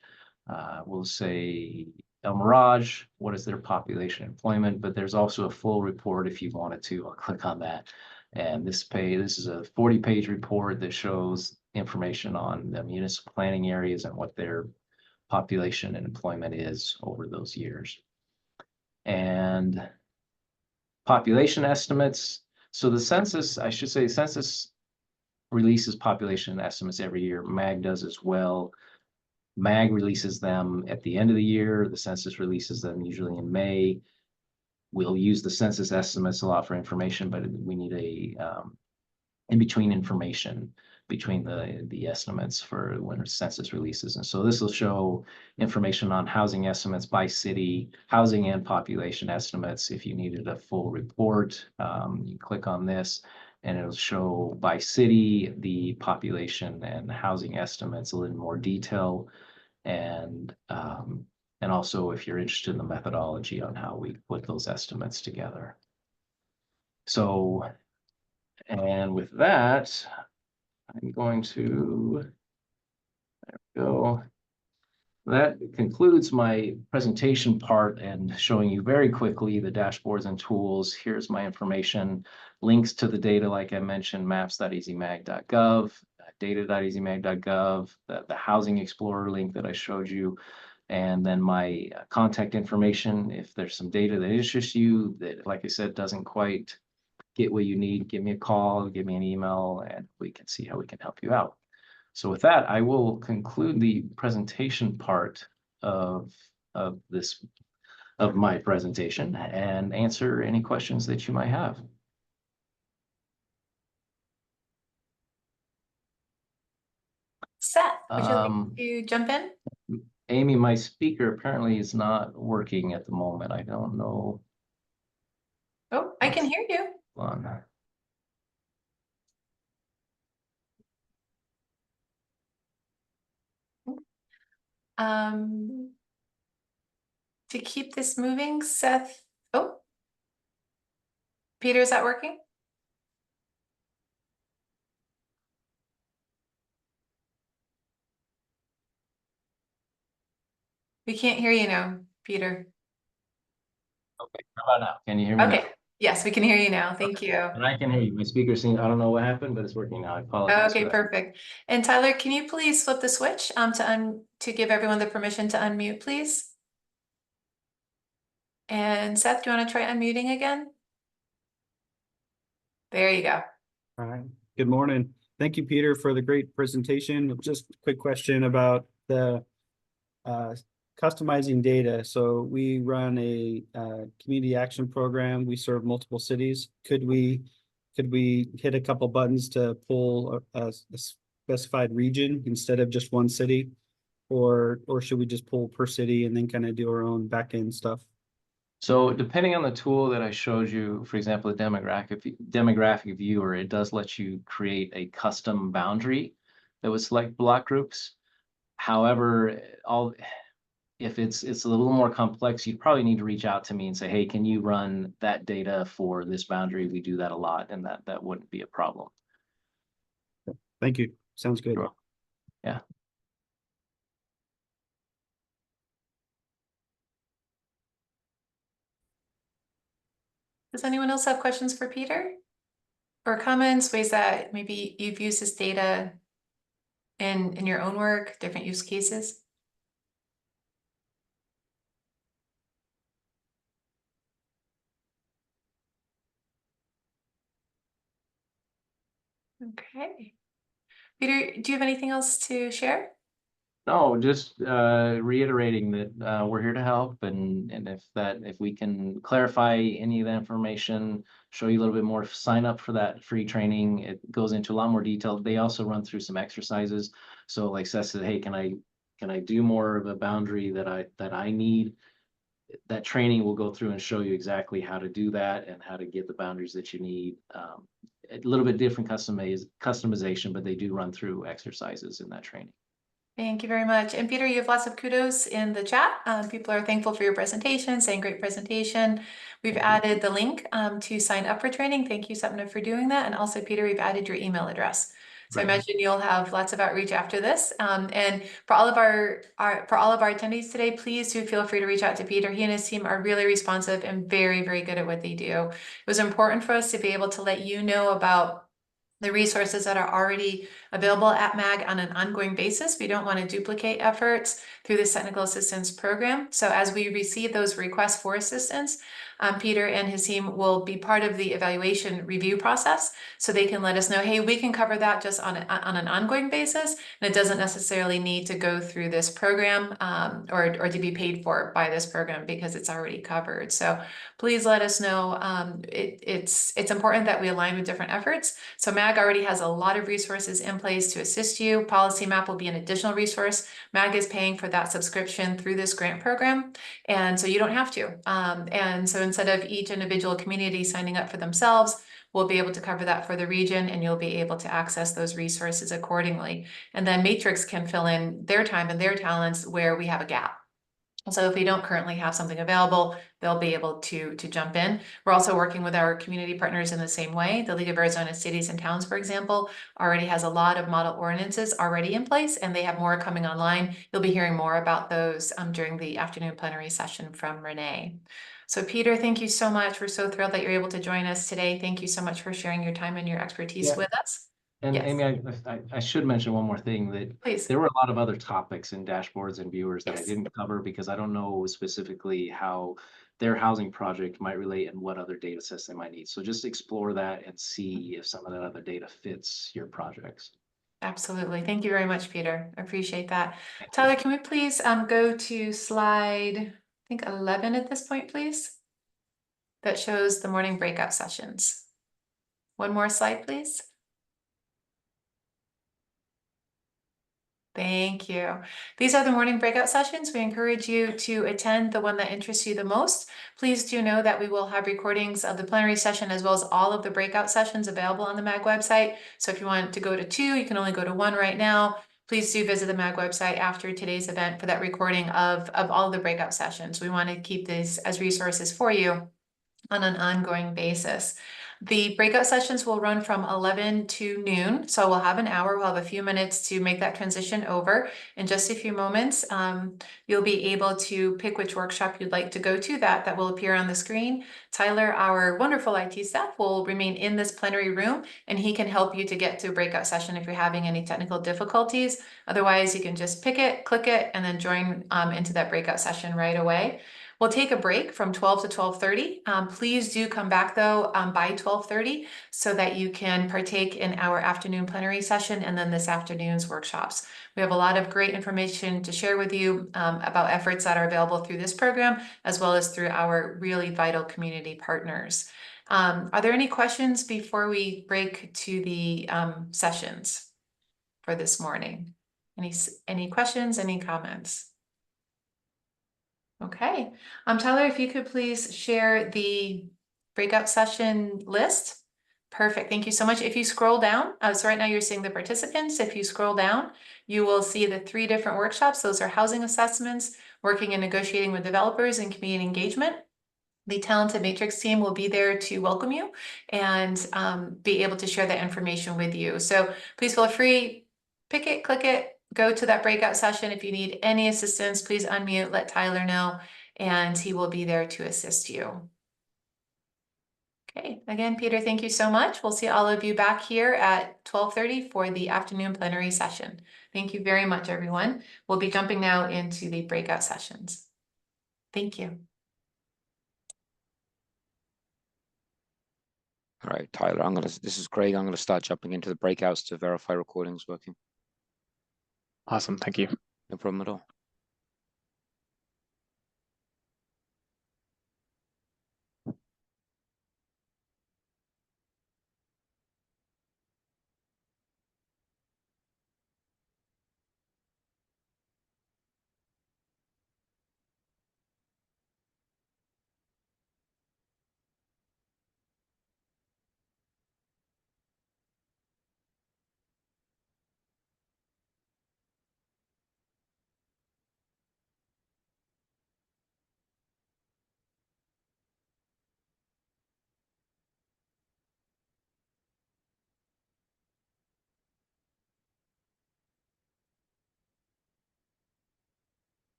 We'll say El Mirage, what is their population employment, but there's also a full report if you wanted to. I'll click on that. And this is a 40-page report that shows information on the municipal planning areas and what their population and employment is over those years. And population estimates. So the census, I should say, census releases population estimates every year. MAG does as well. MAG releases them at the end of the year. The census releases them usually in May. We'll use the census estimates a lot for information, but we need a in-between information between the estimates for when census releases. And so this will show information on housing estimates by city, housing and population estimates. If you needed a full report, you click on this and it'll show by city the population and housing estimates a little more detail. And also if you're interested in the methodology on how we put those estimates together. So, and with that, I'm going to, there we go. That concludes my presentation part and showing you very quickly the dashboards and tools. Here's my information, links to the data, like I mentioned, maps.easymag.gov, data.easymag.gov, the Housing Explorer link that I showed you, and then my contact information. If there's some data that interests you that, like I said, doesn't quite get what you need, give me a call, give me an email, and we can see how we can help you out. So with that, I will conclude the presentation part of my presentation and answer any questions that you might have. Seth, would you like to jump in? Amy, my speaker apparently is not working at the moment. I don't know. Oh, I can hear you. Hold on. To keep this moving, Seth. Oh, Peter, is that working? We can't hear you now, Peter. Okay, how about now? Can you hear me? Okay, now? Yes, we can hear you now. Thank you. And I can hear you. My speaker seems, I don't know what happened, but it's working now. I apologize. Okay, perfect. And Tyler, can you please flip the switch to give everyone the permission to unmute, please? And Seth, do you want to try unmuting again? There you go. All right. Good morning. Thank you, Peter, for the great presentation. Just a quick question about the customizing data. So we run a community action program. We serve multiple cities. Could we hit a couple buttons to pull a specified region instead of just one city, or should we just pull per city and then kind of do our own back end stuff? So depending on the tool that I showed you, for example, the demographic viewer, it does let you create a custom boundary that would select block groups. However, if it's a little more complex, you'd probably need to reach out to me and say, hey, can you run that data for this boundary? We do that a lot, and that wouldn't be a problem. Thank you. Sounds good. Sure. Yeah. Does anyone else have questions for Peter? Or comments, ways that maybe you've used this data in your own work, different use cases? Okay. Peter, do you have anything else to share? No, just reiterating that we're here to help, and if we can clarify any of that information, show you a little bit more, sign up for that free training. It goes into a lot more detail. They also run through some exercises. So like Seth said, hey, can I can I do more of a boundary that I need? That training will go through and show you exactly how to do that and how to get the boundaries that you need. A little bit different customization, but they do run through exercises in that training. Thank you very much. And Peter, you have lots of kudos in the chat. People are thankful for your presentation, saying great presentation. We've added the link to sign up for training. Thank you, Sapna, for doing that. And also, Peter, we've added your email address. So I imagine you'll have lots of outreach after this. And for all of our attendees today, please do feel free to reach out to Peter. He and his team are really responsive and very, very good at what they do. It was important for us to be able to let you know about the resources that are already available at MAG on an ongoing basis. We don't want to duplicate efforts through this technical assistance program. So as we receive those requests for assistance, Peter and his team will be part of the evaluation review process. So they can let us know, hey, we can cover that just on an ongoing basis. And it doesn't necessarily need to go through this program or to be paid for by this program because it's already covered. So please let us know. It's important that we align with different efforts. So MAG already has a lot of resources in place to assist you. Policy Map will be an additional resource. MAG is paying for that subscription through this grant program. And so you don't have to. And so instead of each individual community signing up for themselves, we'll be able to cover that for the region and you'll be able to access those resources accordingly. And then Matrix can fill in their time and their talents where we have a gap. So if we don't currently have something available, they'll be able to jump in. We're also working with our community partners in the same way. The League of Arizona Cities and Towns, for example, already has a lot of model ordinances already in place, and they have more coming online. You'll be hearing more about those during the afternoon plenary session from Renee. So Peter, thank you so much. We're so thrilled that you're able to join us today. Thank you so much for sharing your time and your expertise with us. And Yes. Amy, I should mention one more thing, that Please. there were a lot of other topics in dashboards and viewers that I didn't cover because I don't know specifically how their housing project might relate and what other data sets they might need. So just explore that and see if some of that other data fits your projects. Absolutely. Thank you very much, Peter. I appreciate that. Tyler, can we please go to slide, I think 11 at this point, please? That shows the morning breakout sessions. One more slide, please. Thank you. These are the morning breakout sessions. We encourage you to attend the one that interests you the most. Please do know that we will have recordings of the plenary session as well as all of the breakout sessions available on the MAG website. So if you want to go to 2, you can only go to 1 right now. Please do visit the MAG website after today's event for that recording of all of the breakout sessions. We want to keep these as resources for you on an ongoing basis. The breakout sessions will run from 11 to noon. So we'll have an hour, we'll have a few minutes to make that transition over. In just a few moments, you'll be able to pick which workshop you'd like to go to. That will appear on the screen. Tyler, our wonderful IT staff, will remain in this plenary room and he can help you to get to a breakout session if you're having any technical difficulties. Otherwise, you can just pick it, click it, and then join into that breakout session right away. We'll take a break from 12 to 12:30. Please do come back though by 12:30 so that you can partake in our afternoon plenary session and then this afternoon's workshops. We have a lot of great information to share with you about efforts that are available through this program as well as through our really vital community partners. Are there any questions before we break to the sessions for this morning? Any questions, any comments? Okay, Tyler, if you could please share the breakout session list. Perfect, thank you so much. If you scroll down, so right now you're seeing the participants. If you scroll down, you will see the 3 different workshops. Those are housing assessments, working and negotiating with developers, and community engagement. The talented Matrix team will be there to welcome you and be able to share that information with you. So please feel free, pick it, click it, go to that breakout session. If you need any assistance, please unmute, let Tyler know, and he will be there to assist you. Okay, again, Peter, thank you so much. We'll see all of you back here at 12:30 for the afternoon plenary session. Thank you very much, everyone. We'll be jumping now into the breakout sessions. Thank you. All right, Tyler, this is Craig. I'm gonna start jumping into the breakouts to verify recordings working. Awesome, thank you. No problem at all.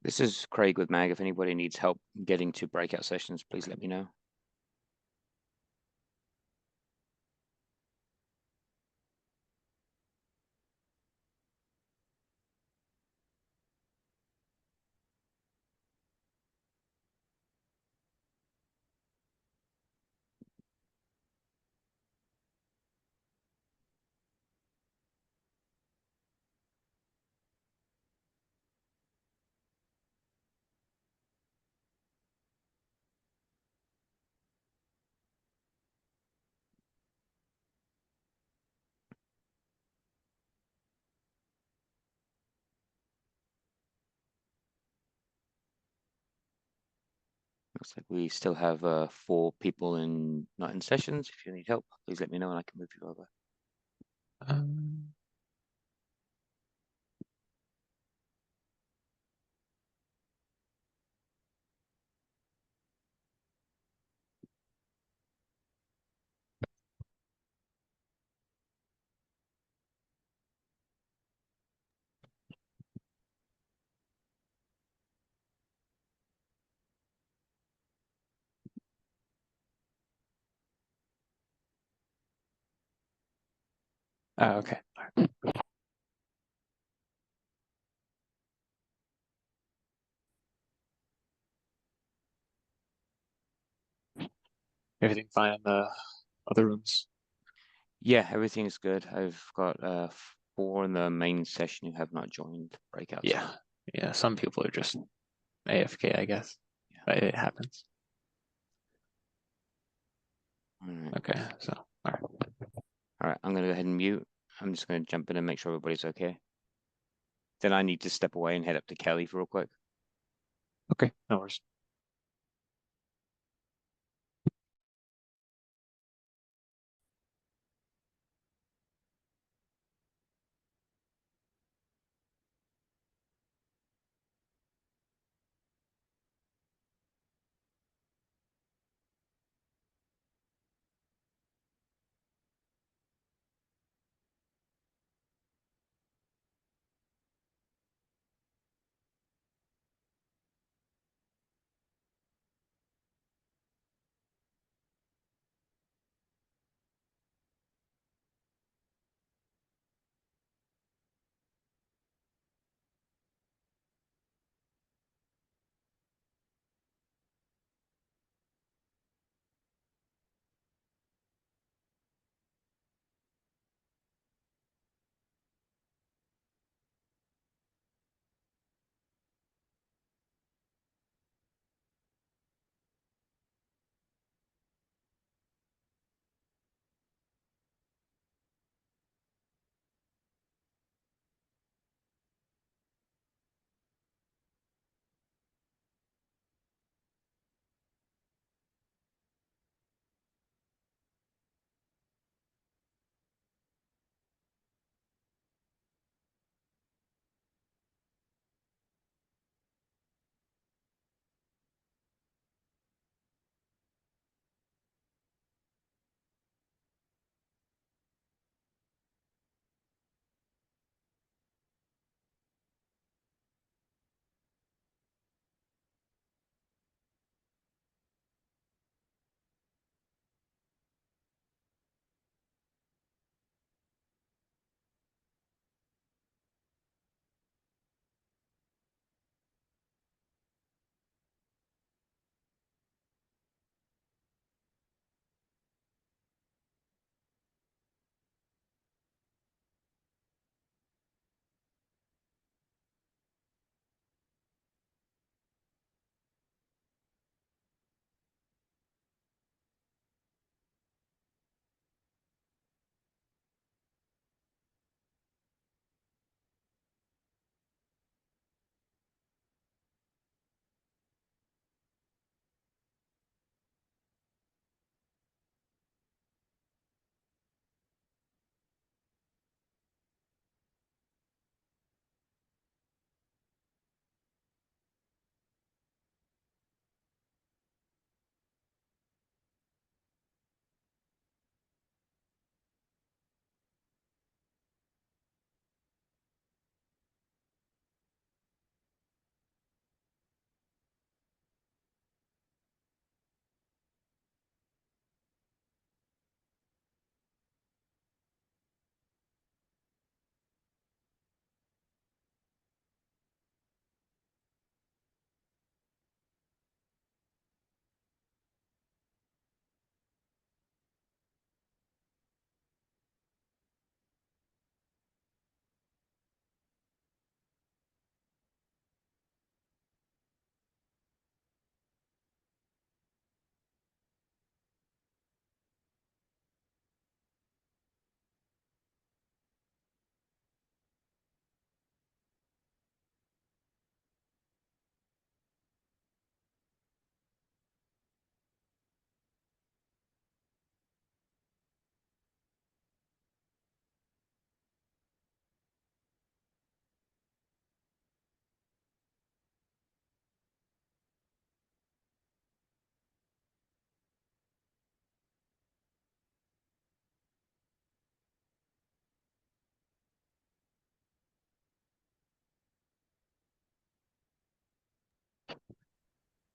This is Craig with MAG. If anybody needs help getting to breakout sessions, please let me know. Looks like we still have 4 people not in sessions. If you need help, please let me know and I can move you over. Okay. All right. Everything fine in the other rooms? Yeah, everything's good. I've got 4 in the main session who have not joined breakouts. Yeah. Yeah. Some people are just AFK, I guess. Yeah. But it happens. All right. Okay. So, all right. All right, I'm gonna go ahead and mute. I'm just gonna jump in and make sure everybody's okay. Then I need to step away and head up to Kelly for real quick. Okay. No worries.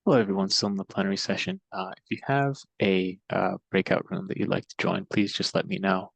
Hello, everyone still in the plenary session. If you have a breakout room that you'd like to join, please just let me know.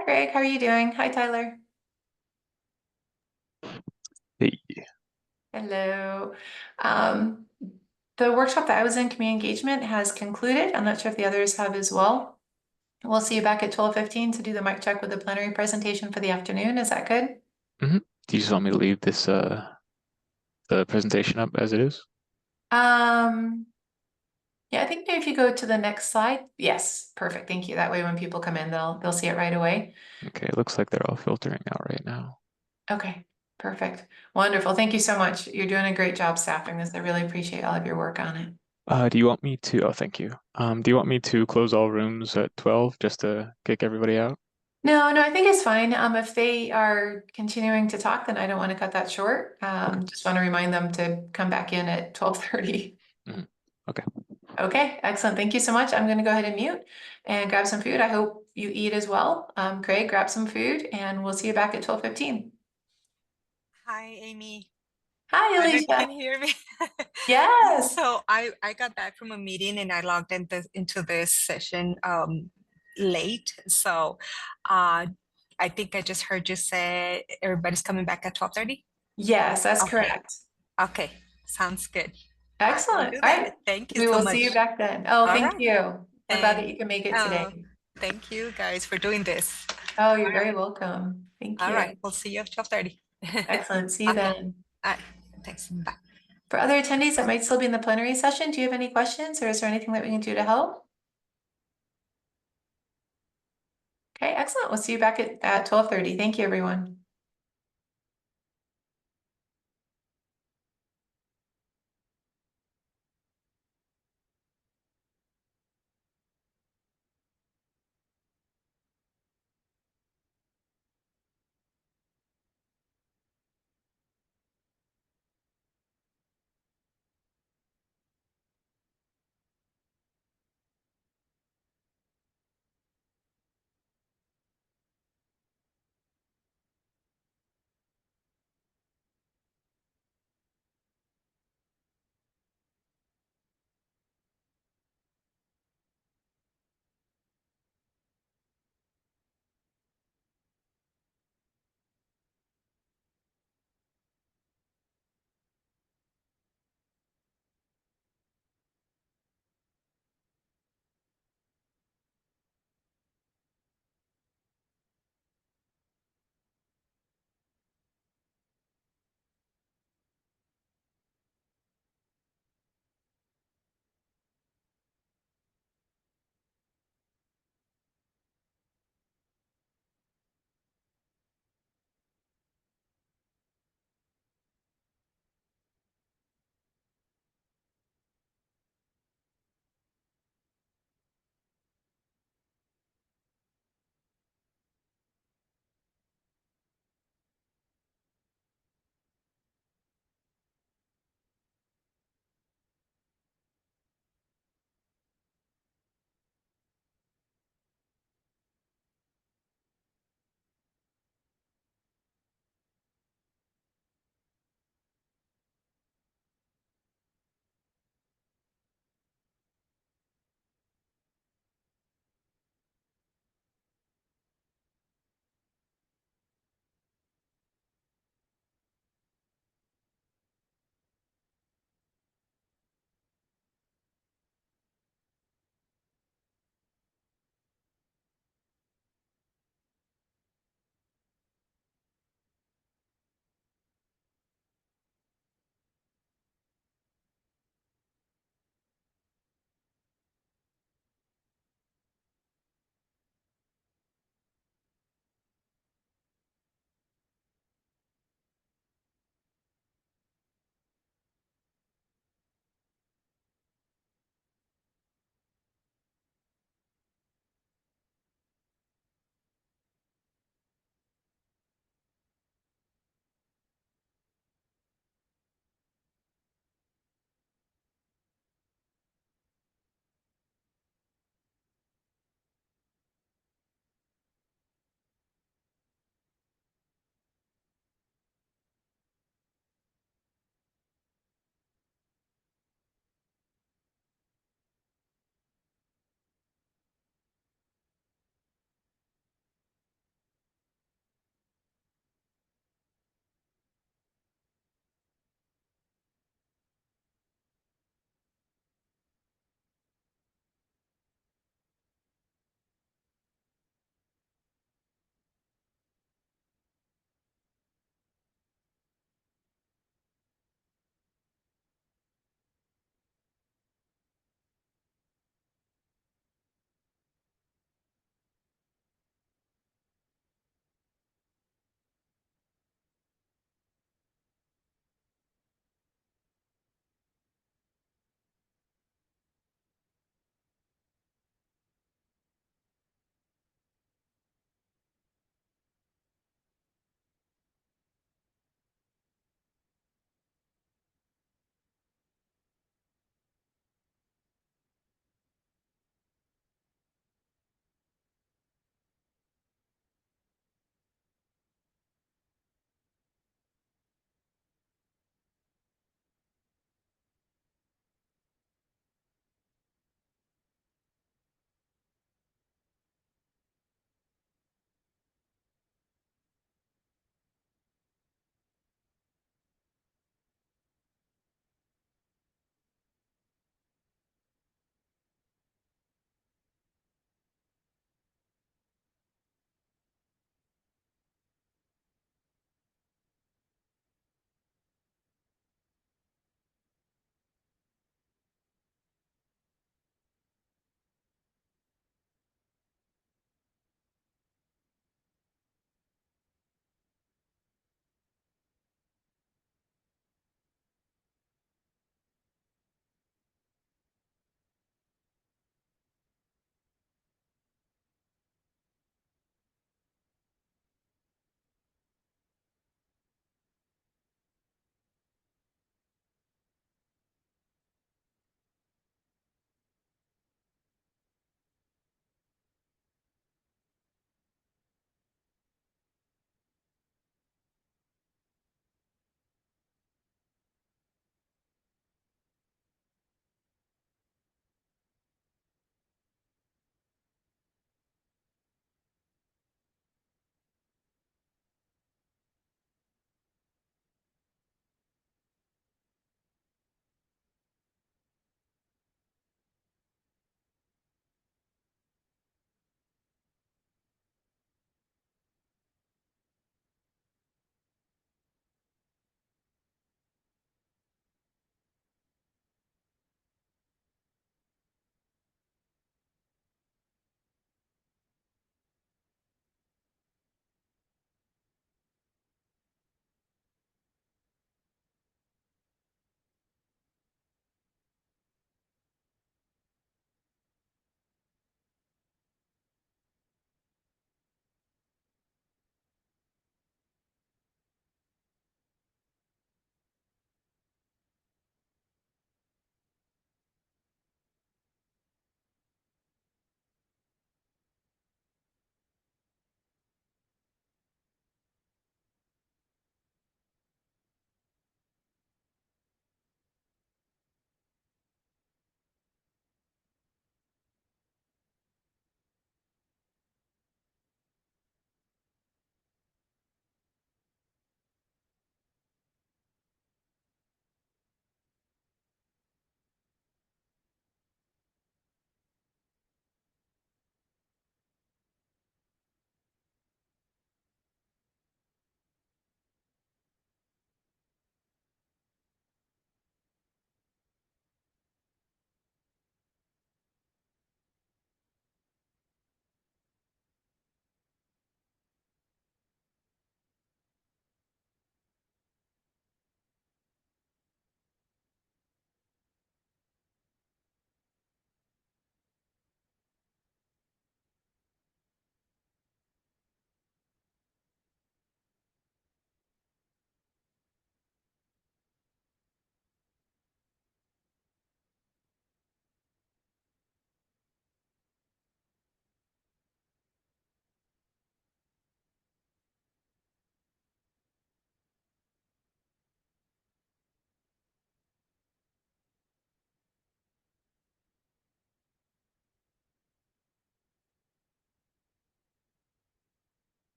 Hi, Greg. How are you doing? Hi, Tyler. Hey. Hello. Um, the workshop that I was in, community engagement, has concluded. I'm not sure if the others have as well. We'll see you back at 12:15 to do the mic check with the plenary presentation for the afternoon. Is that good? Do you just want me to leave this the presentation up as it is? Yeah, I think maybe if you go to the next slide. Yes, perfect. Thank you. That way when people come in, they'll see it right away. Okay, it looks like they're all filtering out right now. Okay, perfect. Wonderful. Thank you so much. You're doing a great job staffing this. I really appreciate all of your work on it. Do you want me to, oh, thank you. Do you want me to close all rooms at 12 just to kick everybody out? No, I think it's fine. If they are continuing to talk, then I don't want to cut that short. Just want to remind them to come back in at 12:30. Okay. Okay, excellent. Thank you so much. I'm going to go ahead and mute and grab some food. I hope you eat as well. Craig, grab some food and we'll see you back at 12:15. Hi, Amy. Hi, Whether Alicia. you can hear me. Yes. So I got back from a meeting and I logged into this session late. So I think I just heard you say everybody's coming back at 12:30. Yes, that's Okay. correct. Okay, sounds good. Excellent. Do All that. right. Thank you We so will much. see you back then. Oh, All thank right. you. We're glad that And you can make it today. thank you guys for doing this. Oh, you're very welcome. Thank All you. right, we'll see you at 12:30. Excellent. See you Okay. then. All right, thanks. Bye. For other attendees that might still be in the plenary session, do you have any questions or is there anything that we can do to help? Okay, excellent. We'll see you back at 12:30. Thank you, everyone.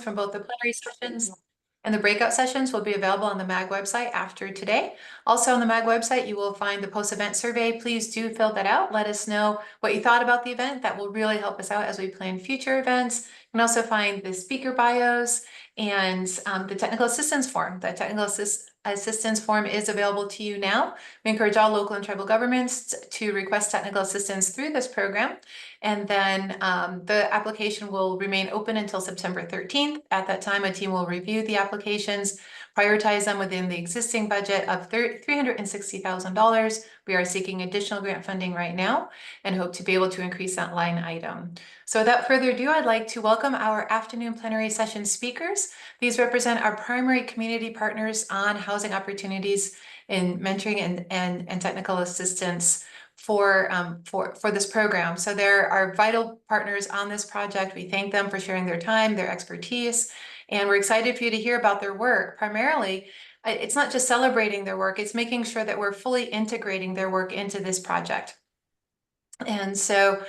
from both the plenary sessions and the breakout sessions will be available on the MAG website after today. Also on the MAG website, you will find the post-event survey. Please do fill that out. Let us know what you thought about the event. That will really help us out as we plan future events. You can also find the speaker bios and the technical assistance form. The technical assistance form is available to you now. We encourage all local and tribal governments to request technical assistance through this program. And then the application will remain open until September 13th. At that time, a team will review the applications, prioritize them within the existing budget of $360,000. We are seeking additional grant funding right now and hope to be able to increase that line item. So without further ado, I'd like to welcome our afternoon plenary session speakers. These represent our primary community partners on housing opportunities in mentoring and technical assistance for this program. So there are vital partners on this project. We thank them for sharing their time, their expertise, and we're excited for you to hear about their work. Primarily, it's not just celebrating their work, it's making sure that we're fully integrating their work into this project. And so,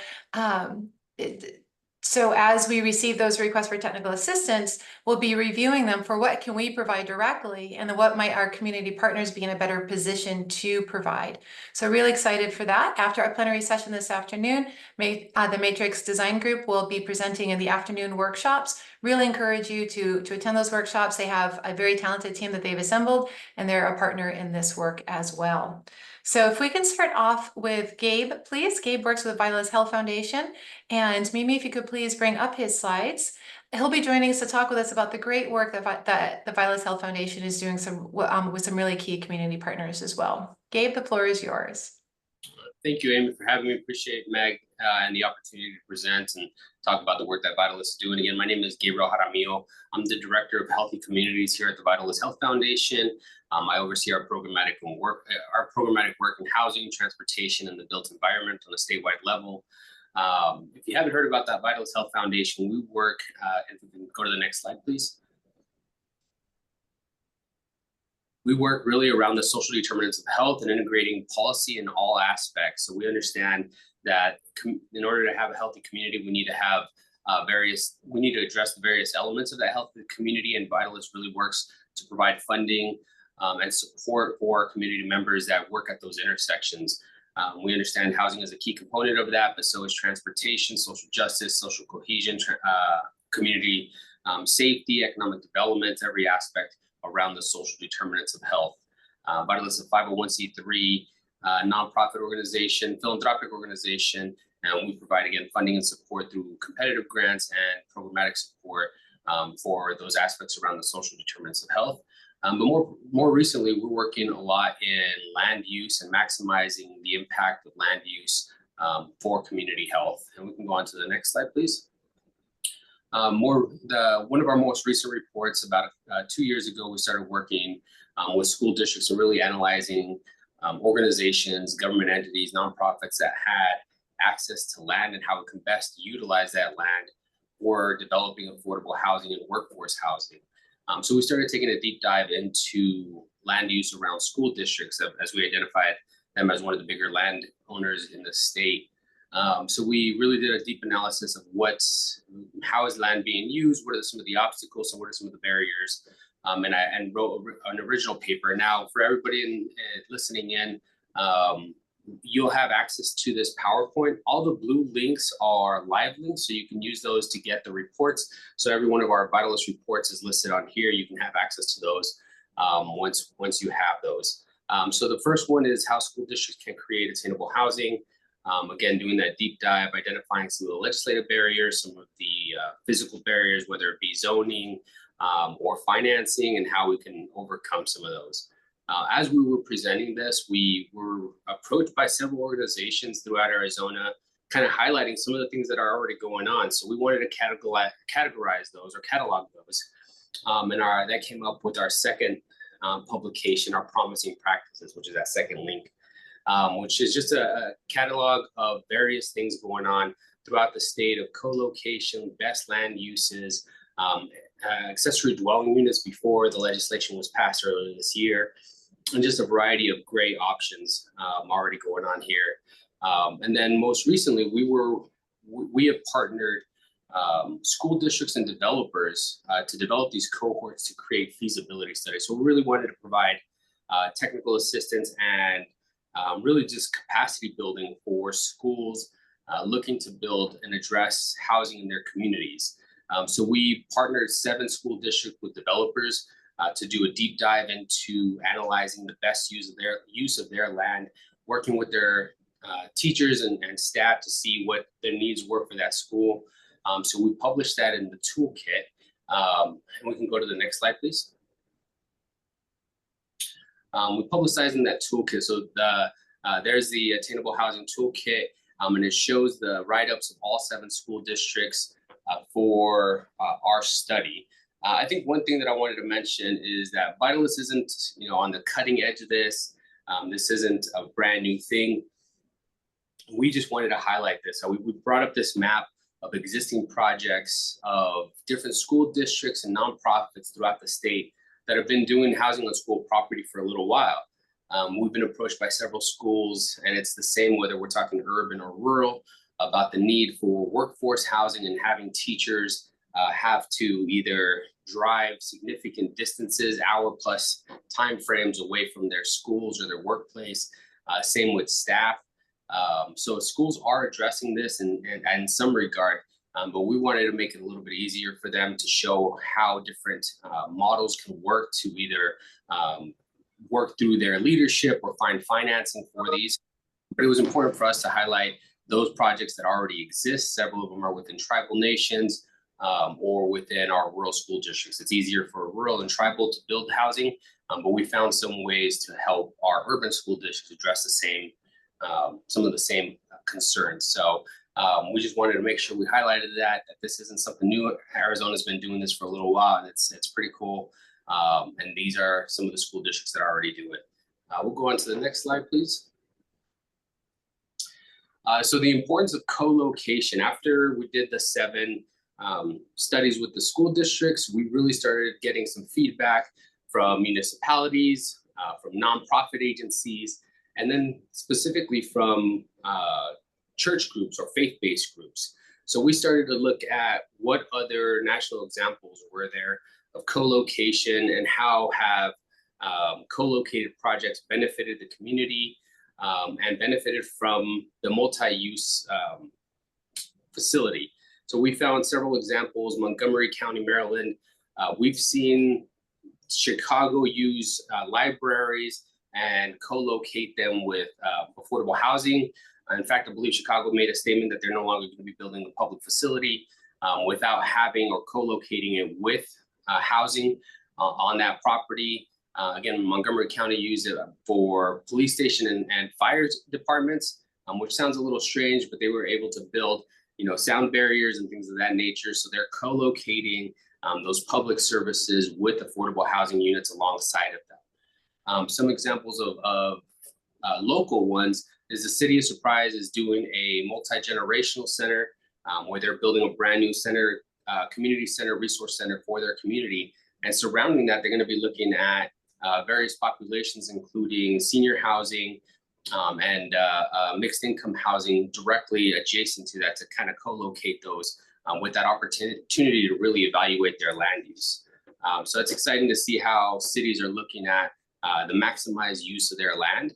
so as we receive those requests for technical assistance, we'll be reviewing them for what can we provide directly and then what might our community partners be in a better position to provide. So really excited for that. After our plenary session this afternoon, the Matrix Design Group will be presenting in the afternoon workshops. Really encourage you to attend those workshops. They have a very talented team that they've assembled and they're a partner in this work as well. So if we can start off with Gabe, please. Gabe works with Viola's Health Foundation. And Mimi, if you could please bring up his slides. He'll be joining us to talk with us about the great work that the Viola's Health Foundation is doing with some really key community partners as well. Gabe, the floor is yours. Thank you, Amy, for having me. Appreciate Meg and the opportunity to present and talk about the work that Vitalist is doing. Again, my name is Gabriel Jaramillo. I'm the Director of Healthy Communities here at the Vitalist Health Foundation. I oversee our programmatic work in housing, transportation, and the built environment on a statewide level. If you haven't heard about that Vitalist Health Foundation, we work, if we can go to the next slide, please. We work really around the social determinants of health and integrating policy in all aspects. So we understand that in order to have a healthy community, we need to have we need to address the various elements of that healthy community, and Vitalist really works to provide funding and support for community members that work at those intersections. We understand housing is a key component of that, but so is transportation, social justice, social cohesion, community safety, economic development, every aspect around the social determinants of health. Vitalist is a 501c3 nonprofit organization, philanthropic organization, and we provide, again, funding and support through competitive grants and programmatic support for those aspects around the social determinants of health. But more recently, we're working a lot in land use and maximizing the impact of land use for community health. And we can go on to the next slide, please. One of our most recent reports, about 2 years ago, we started working with school districts and really analyzing organizations, government entities, nonprofits that had access to land and how we can best utilize that land for developing affordable housing and workforce housing. So we started taking a deep dive into land use around school districts as we identified them as one of the bigger land owners in the state. So we really did a deep analysis of how is land being used, what are some of the obstacles, and what are some of the barriers, and wrote an original paper. Now, for everybody listening in, you'll have access to this PowerPoint. All the blue links are live links, so you can use those to get the reports. So every one of our Vitalist reports is listed on here. You can have access to those once you have those. So the first one is how school districts can create attainable housing. Again, doing that deep dive, identifying some of the legislative barriers, some of the physical barriers, whether it be zoning or financing, and how we can overcome some of those. As we were presenting this, we were approached by several organizations throughout Arizona, kind of highlighting some of the things that are already going on. So we wanted to categorize those or catalog those. And that came up with our second publication, our Promising Practices, which is that second link. Which is just a catalog of various things going on throughout the state of co-location, best land uses, accessory dwelling units before the legislation was passed earlier this year, and just a variety of great options already going on here. And then most recently, we have partnered school districts and developers to develop these cohorts to create feasibility studies. So we really wanted to provide technical assistance and really just capacity building for schools looking to build and address housing in their communities. So we partnered 7 school districts with developers to do a deep dive into analyzing the best use of their land, working with their teachers and staff to see what their needs were for that school. So we published that in the toolkit. And we can go to the next slide, please. We publicized in that toolkit. So there's the Attainable Housing Toolkit, and it shows the write-ups of all 7 school districts for our study. I think one thing that I wanted to mention is that Vitalis isn't, on the cutting edge of this. This isn't a brand new thing. We just wanted to highlight this. So we brought up this map of existing projects of different school districts and nonprofits throughout the state that have been doing housing on school property for a little while. We've been approached by several schools, and it's the same whether we're talking urban or rural, about the need for workforce housing and having teachers have to either drive significant distances, hour-plus timeframes away from their schools or their workplace. Same with staff. So schools are addressing this in some regard, but we wanted to make it a little bit easier for them to show how different models can work to either work through their leadership or find financing for these. But it was important for us to highlight those projects that already exist. Several of them are within tribal nations or within our rural school districts. It's easier for rural and tribal to build housing, but we found some ways to help our urban school districts address the same some of the same concerns. So we just wanted to make sure we highlighted that this isn't something new. Arizona's been doing this for a little while, and it's pretty cool. And these are some of the school districts that already do it. We'll go on to the next slide, please. So the importance of co-location. After we did the 7 studies with the school districts, we really started getting some feedback from municipalities, from nonprofit agencies, and then specifically from church groups or faith-based groups. So we started to look at what other national examples were there of co-location and how have co-located projects benefited the community and benefited from the multi-use facility. So we found several examples. Montgomery County, Maryland. We've seen Chicago use libraries and co-locate them with affordable housing. In fact, I believe Chicago made a statement that they're no longer going to be building a public facility without having or co-locating it with housing on that property. Again, Montgomery County used it for police station and fire departments, which sounds a little strange, but they were able to build, sound barriers and things of that nature. So they're co-locating those public services with affordable housing units alongside of them. Some examples of local ones is the City of Surprise is doing a multi-generational center where they're building a brand new center, community center, resource center for their community. And surrounding that, they're going to be looking at various populations, including senior housing and mixed income housing directly adjacent to that to kind of co-locate those with that opportunity to really evaluate their land use. So it's exciting to see how cities are looking at the maximized use of their land.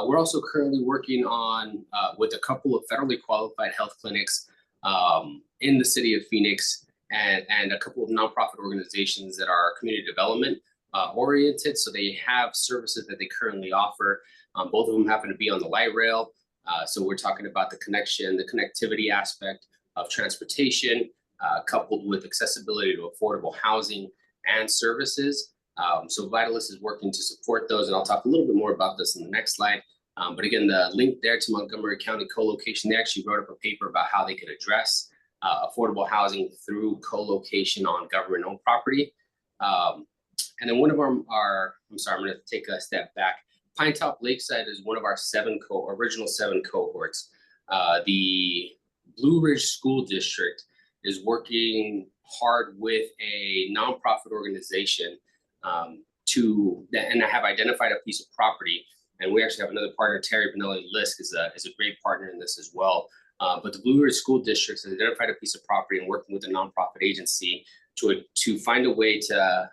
We're also currently working on with a couple of federally qualified health clinics in the city of Phoenix and a couple of nonprofit organizations that are community development oriented. So they have services that they currently offer. Both of them happen to be on the light rail. So we're talking about the connectivity aspect of transportation coupled with accessibility to affordable housing and services. So Vitalis is working to support those, and I'll talk a little bit more about this in the next slide. But again, the link there to Montgomery County co-location, they actually wrote up a paper about how they could address affordable housing through co-location on government-owned property. And then one of our I'm sorry, I'm going to take a step back. Pinetop Lakeside is one of our original 7 cohorts. The Blue Ridge School District is working hard with a nonprofit organization and I have identified a piece of property, and we actually have another partner, Terry Benelli Lisk is a great partner in this as well, But the Blue Ridge School District has identified a piece of property and working with a nonprofit agency to find a way to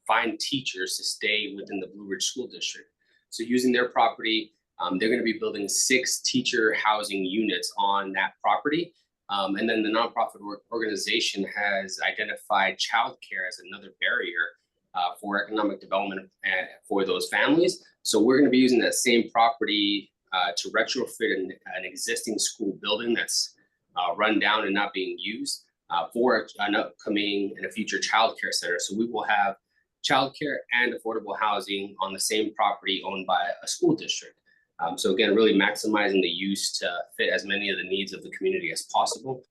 find teachers to stay within the Blue Ridge School District. So using their property, they're going to be building 6 teacher housing units on that property. And then the nonprofit organization has identified childcare as another barrier for economic development for those families. So we're going to be using that same property to retrofit an existing school building that's run down and not being used for an upcoming and a future childcare center. So we will have childcare and affordable housing on the same property owned by a school district. So again, really maximizing the use to fit as many of the needs of the community as possible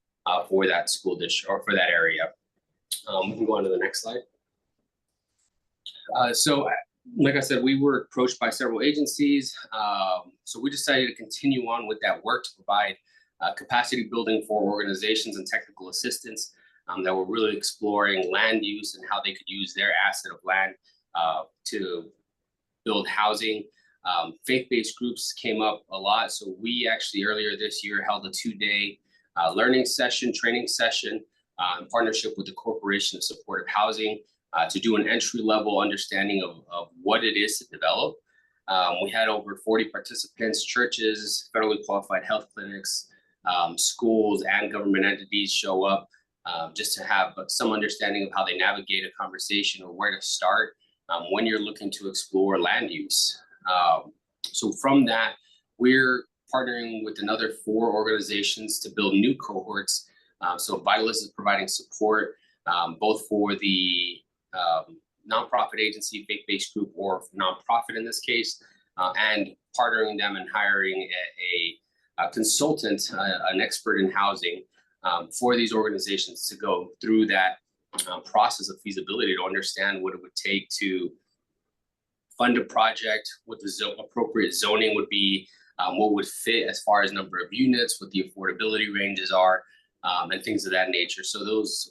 for that school district or for that area. We can go on to the next slide. So like I said, we were approached by several agencies. So we decided to continue on with that work to provide capacity building for organizations and technical assistance that were really exploring land use and how they could use their asset of land to build housing. Faith-based groups came up a lot. So we actually earlier this year held a 2-day learning session, training session in partnership with the Corporation of Supportive Housing to do an entry-level understanding of what it is to develop. We had over 40 participants, churches, federally qualified health clinics, schools, and government entities show up just to have some understanding of how they navigate a conversation or where to start when you're looking to explore land use. So from that, we're partnering with another 4 organizations to build new cohorts. So Vitalist is providing support both for the nonprofit agency, faith-based group, or nonprofit in this case, and partnering them and hiring a consultant, an expert in housing for these organizations to go through that process of feasibility to understand what it would take to fund a project, what the appropriate zoning would be, what would fit as far as number of units, what the affordability ranges are, and things of that nature. So those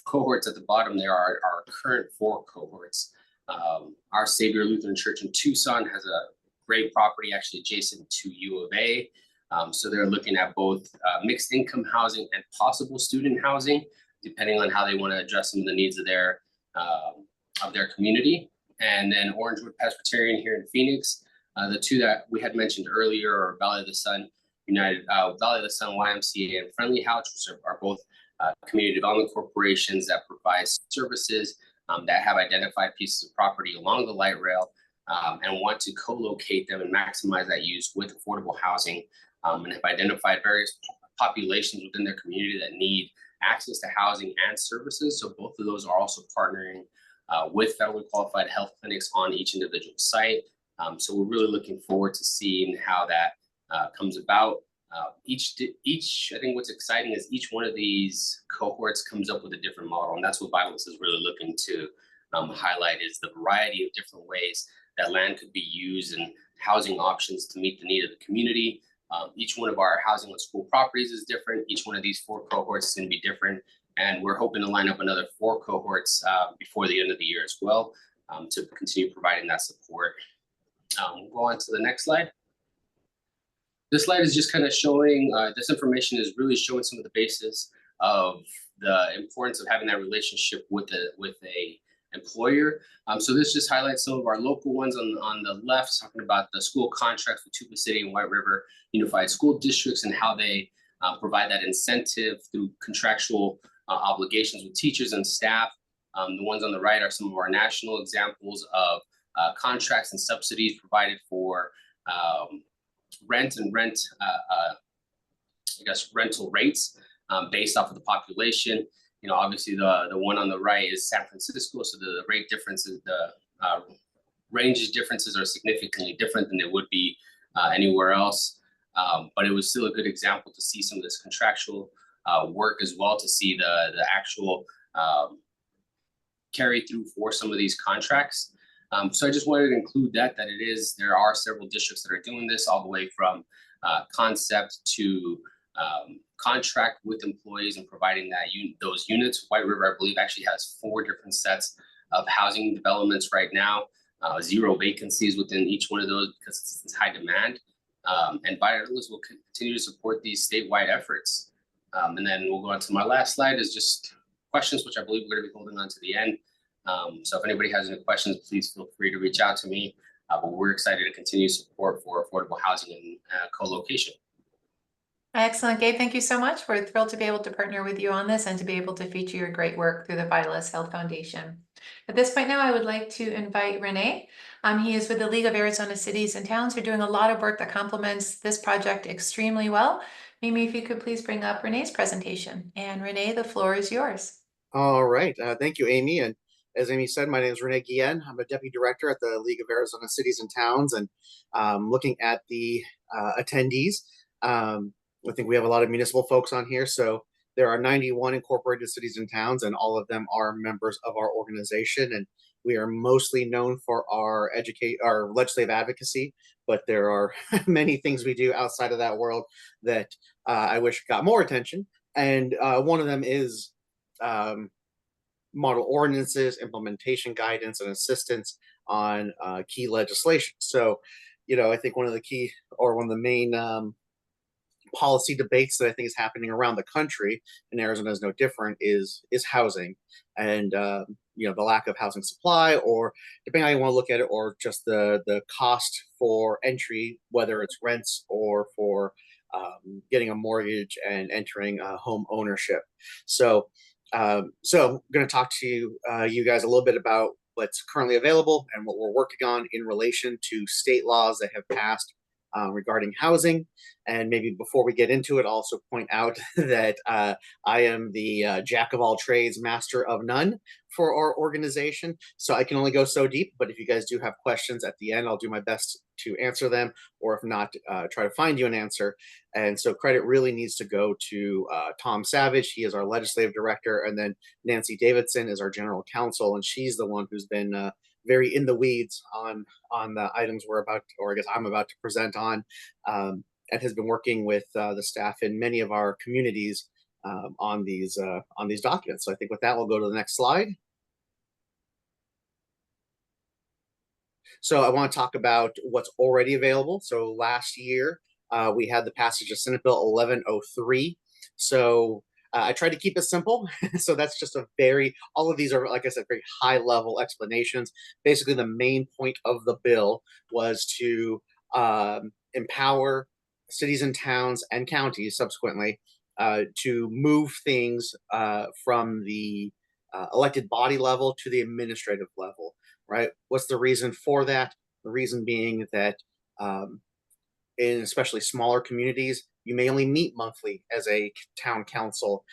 cohorts at the bottom there are our current 4 cohorts. Our Savior Lutheran Church in Tucson has a great property actually adjacent to U of A. So they're looking at both mixed income housing and possible student housing, depending on how they want to address some of the needs of their community. And then Orangewood Presbyterian here in Phoenix. The 2 that we had mentioned earlier are Valley of the Sun United, Valley of the Sun YMCA and Friendly House, which are both community development corporations that provide services that have identified pieces of property along the light rail and want to co-locate them and maximize that use with affordable housing, and have identified various populations within their community that need access to housing and services. So both of those are also partnering with federally qualified health clinics on each individual site. So we're really looking forward to seeing how that comes about. I think what's exciting is each one of these cohorts comes up with a different model, and that's what Vitalist is really looking to highlight, is the variety of different ways that land could be used and housing options to meet the need of the community. Each one of our housing and school properties is different. Each one of these 4 cohorts is going to be different, and we're hoping to line up another 4 cohorts before the end of the year as well to continue providing that support. We'll go on to the next slide. This slide is just kind of showing, this information is really showing some of the basis of the importance of having that relationship with a employer. So this just highlights some of our local ones on the left, talking about the school contracts with Tuba City and White River Unified School Districts and how they provide that incentive through contractual obligations with teachers and staff. The ones on the right are some of our national examples of contracts and subsidies provided for rental rates based off of the population. You know, obviously the one on the right is San Francisco, so the rate differences, the range differences are significantly different than they would be anywhere else. But it was still a good example to see some of this contractual work as well, to see the actual carry through for some of these contracts. So I just wanted to include that there are several districts that are doing this, all the way from concept to contract with employees and providing those units. White River, I believe, actually has 4 different sets of housing developments right now, 0 vacancies within each one of those because it's high demand. And bilaterals will continue to support these statewide efforts. And then we'll go on to my last slide is just questions, which I believe we're going to be holding on to the end. So if anybody has any questions, please feel free to reach out to me. But we're excited to continue support for affordable housing and co-location. Excellent, Gabe. Thank you so much. We're thrilled to be able to partner with you on this and to be able to feature your great work through the Vitalist Health Foundation. At this point now, I would like to invite Renee. He is with the League of Arizona Cities and Towns. They're doing a lot of work that complements this project extremely well. Mimi, if you could please bring up Renee's presentation. And Renee, the floor is yours. All right. Thank you, Amy. And as Amy said, my name is Renee Guillen. I'm a deputy director at the League of Arizona Cities and Towns. And looking at the attendees, I think we have a lot of municipal folks on here. So there are 91 incorporated cities and towns, and all of them are members of our organization. And we are mostly known for our legislative advocacy, but there are many things we do outside of that world that I wish got more attention. And one of them is model ordinances, implementation guidance, and assistance on key legislation. So, I think one of the main policy debates that I think is happening around the country, and Arizona is no different, is housing and the lack of housing supply, or depending on how you want to look at it, or just the cost for entry, whether it's rents or for getting a mortgage and entering home ownership. So I'm going to talk to you guys a little bit about what's currently available and what we're working on in relation to state laws that have passed regarding housing. And maybe before we get into it, I'll also point out that I am the jack of all trades, master of none for our organization. So I can only go so deep, but if you guys do have questions at the end, I'll do my best to answer them, or if not, try to find you an answer. And so credit really needs to go to Tom Savage. He is our legislative director. And then Nancy Davidson is our general counsel. And she's the one who's been very in the weeds on the items I'm about to present on, and has been working with the staff in many of our communities on these documents. So I think with that, we'll go to the next slide. So I want to talk about what's already available. So last year, we had the passage of Senate Bill 1103. So I tried to keep it simple. So that's just all of these are, like I said, very high level explanations. Basically, the main point of the bill was to empower cities and towns and counties subsequently to move things from the elected body level to the administrative level, right? What's the reason for that? The reason being that in especially smaller communities, you may only meet monthly as a town council.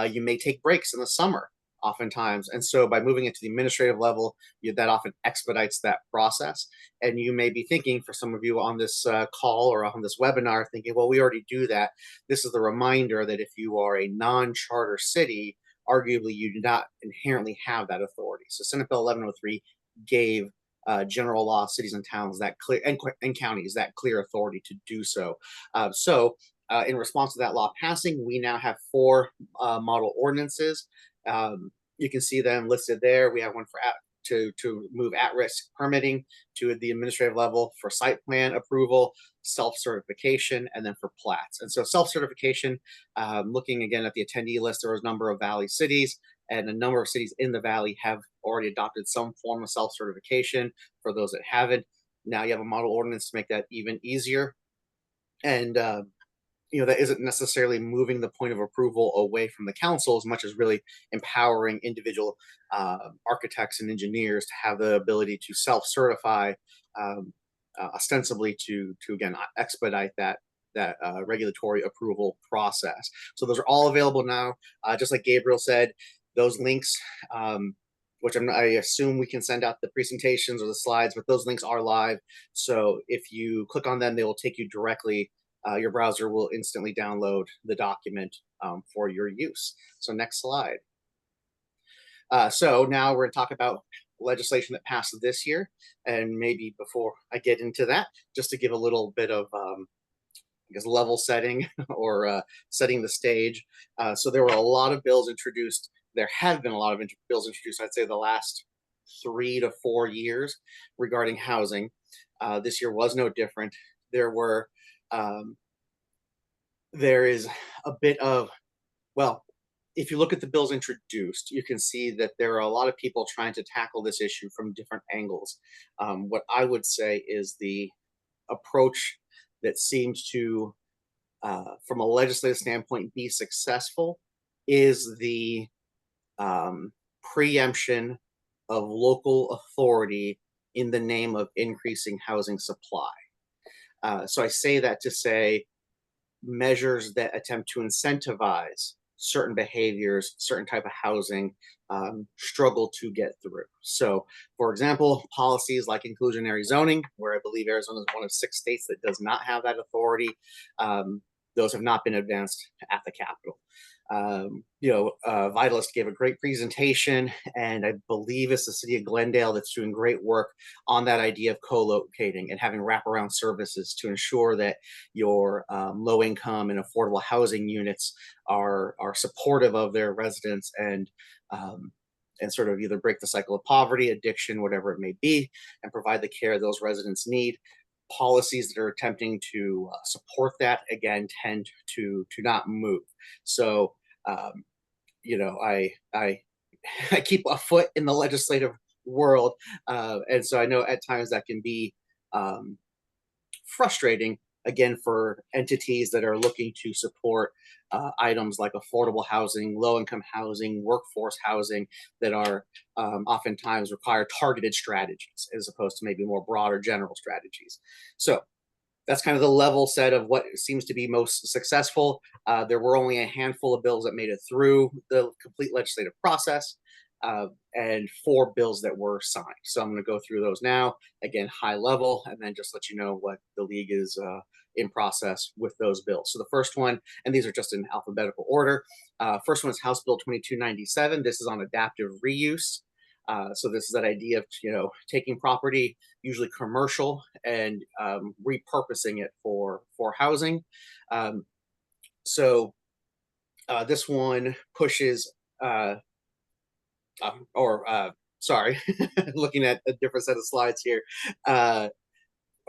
You may take breaks in the summer oftentimes. And so by moving it to the administrative level, that often expedites that process. And you may be thinking, for some of you on this call or on this webinar, thinking, well, we already do that. This is the reminder that if you are a non-charter city, arguably you do not inherently have that authority. So Senate Bill 1103 gave general law cities and towns that clear and counties that clear authority to do so. In response to that law passing, we now have 4 model ordinances. You can see them listed there. We have one for to move at-risk permitting to the administrative level, for site plan approval, self-certification, and then for plats. And so self-certification, looking again at the attendee list, there was a number of Valley cities, and a number of cities in the Valley have already adopted some form of self-certification. For those that haven't, now you have a model ordinance to make that even easier. And that isn't necessarily moving the point of approval away from the council as much as really empowering individual architects and engineers to have the ability to self-certify, ostensibly to again expedite that regulatory approval process. So those are all available now. Just like Gabriel said, those links, which I assume we can send out the presentations or the slides, but those links are live. So if you click on them, they will take you directly. Your browser will instantly download the document for your use. So next slide. So now we're going to talk about legislation that passed this year. And maybe before I get into that, just to give a little bit of level setting or setting the stage. So there were a lot of bills introduced. There have been a lot of bills introduced, I'd say, the last 3 to 4 years regarding housing. This year was no different. There were there is a bit of, well, if you look at the bills introduced, you can see that there are a lot of people trying to tackle this issue from different angles. What I would say is the approach that seems to, from a legislative standpoint, be successful is the preemption of local authority in the name of increasing housing supply. So I say that to say measures that attempt to incentivize certain behaviors, certain type of housing, struggle to get through. So, for example, policies like inclusionary zoning, where I believe Arizona is one of 6 states that does not have that authority, those have not been advanced at the Capitol. Vitalist gave a great presentation, and I believe it's the city of Glendale that's doing great work on that idea of co-locating and having wraparound services to ensure that your low income and affordable housing units are supportive of their residents and sort of either break the cycle of poverty, addiction, whatever it may be, and provide the care those residents need. Policies that are attempting to support that, again, tend to not move. So, I keep a foot in the legislative world, and so I know at times that can be frustrating, again, for entities that are looking to support items like affordable housing, low-income housing, workforce housing that are oftentimes require targeted strategies as opposed to maybe more broader general strategies. So that's kind of the level set of what seems to be most successful. There were only a handful of bills that made it through the complete legislative process, and 4 bills that were signed. So I'm going to go through those now, again, high level, and then just let you know what the league is in process with those bills. So the first one, and these are just in alphabetical order. First one is House Bill 2297. This is on adaptive reuse. So this is that idea of, taking property, usually commercial, and repurposing it for housing. This one pushes, sorry, looking at a different set of slides here,